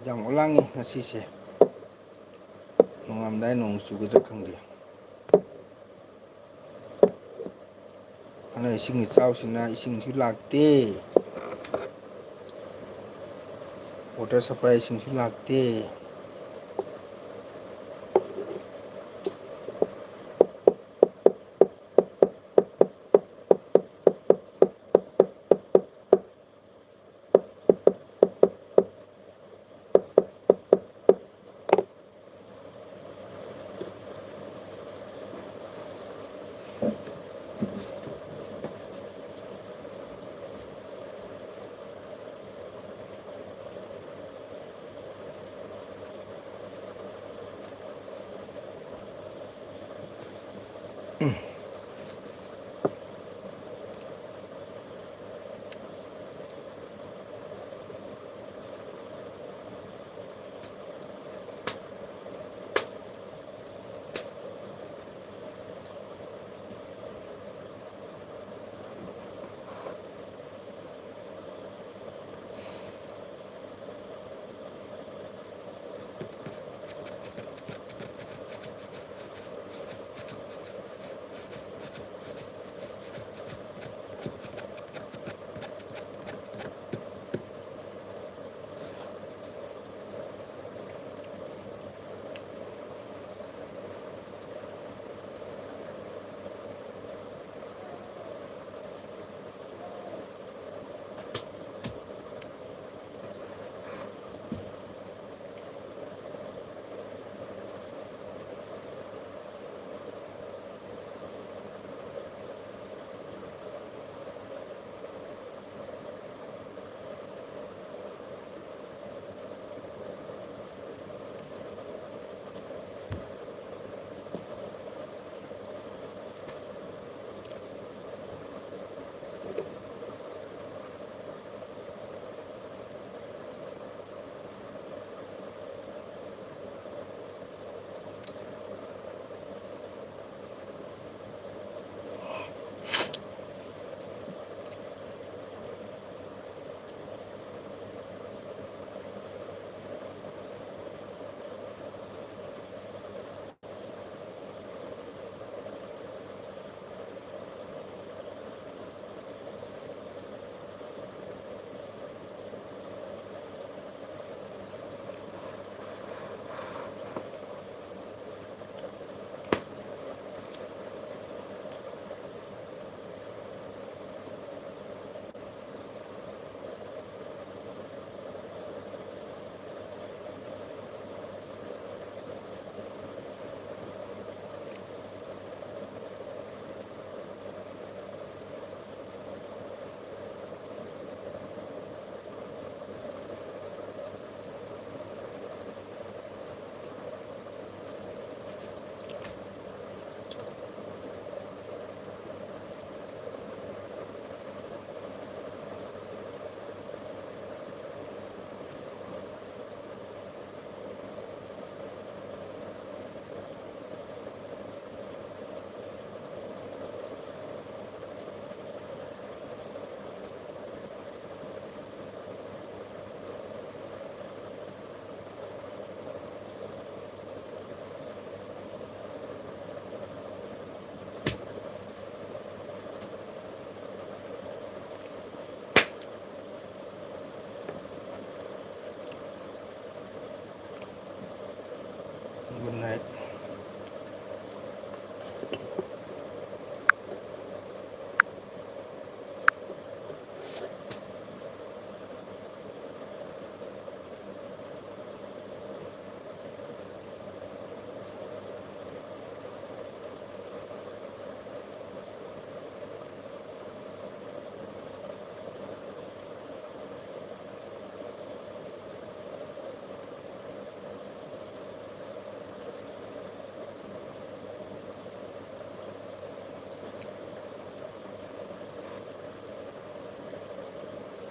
ꯌꯥꯝ ꯑꯣꯂꯥꯡꯉꯤ ꯉꯁꯤꯁꯦ ꯅꯣꯡꯉꯥꯜꯂꯝꯗꯥꯏ ꯅꯣꯡ ꯆꯨꯒꯗ꯭ꯔꯥ ꯈꯪꯗꯦ ꯍꯟꯗꯛ ꯏꯁꯤꯡ ꯏꯆꯥꯎꯁꯤꯅ ꯏꯁꯤꯡꯁꯨ ꯂꯥꯛꯇꯦ ꯋꯥꯇꯔ ꯁꯄ꯭ꯂꯥꯏ ꯏꯁꯤꯡꯁꯨ ꯂꯥꯛꯇꯦ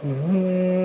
ꯎꯝ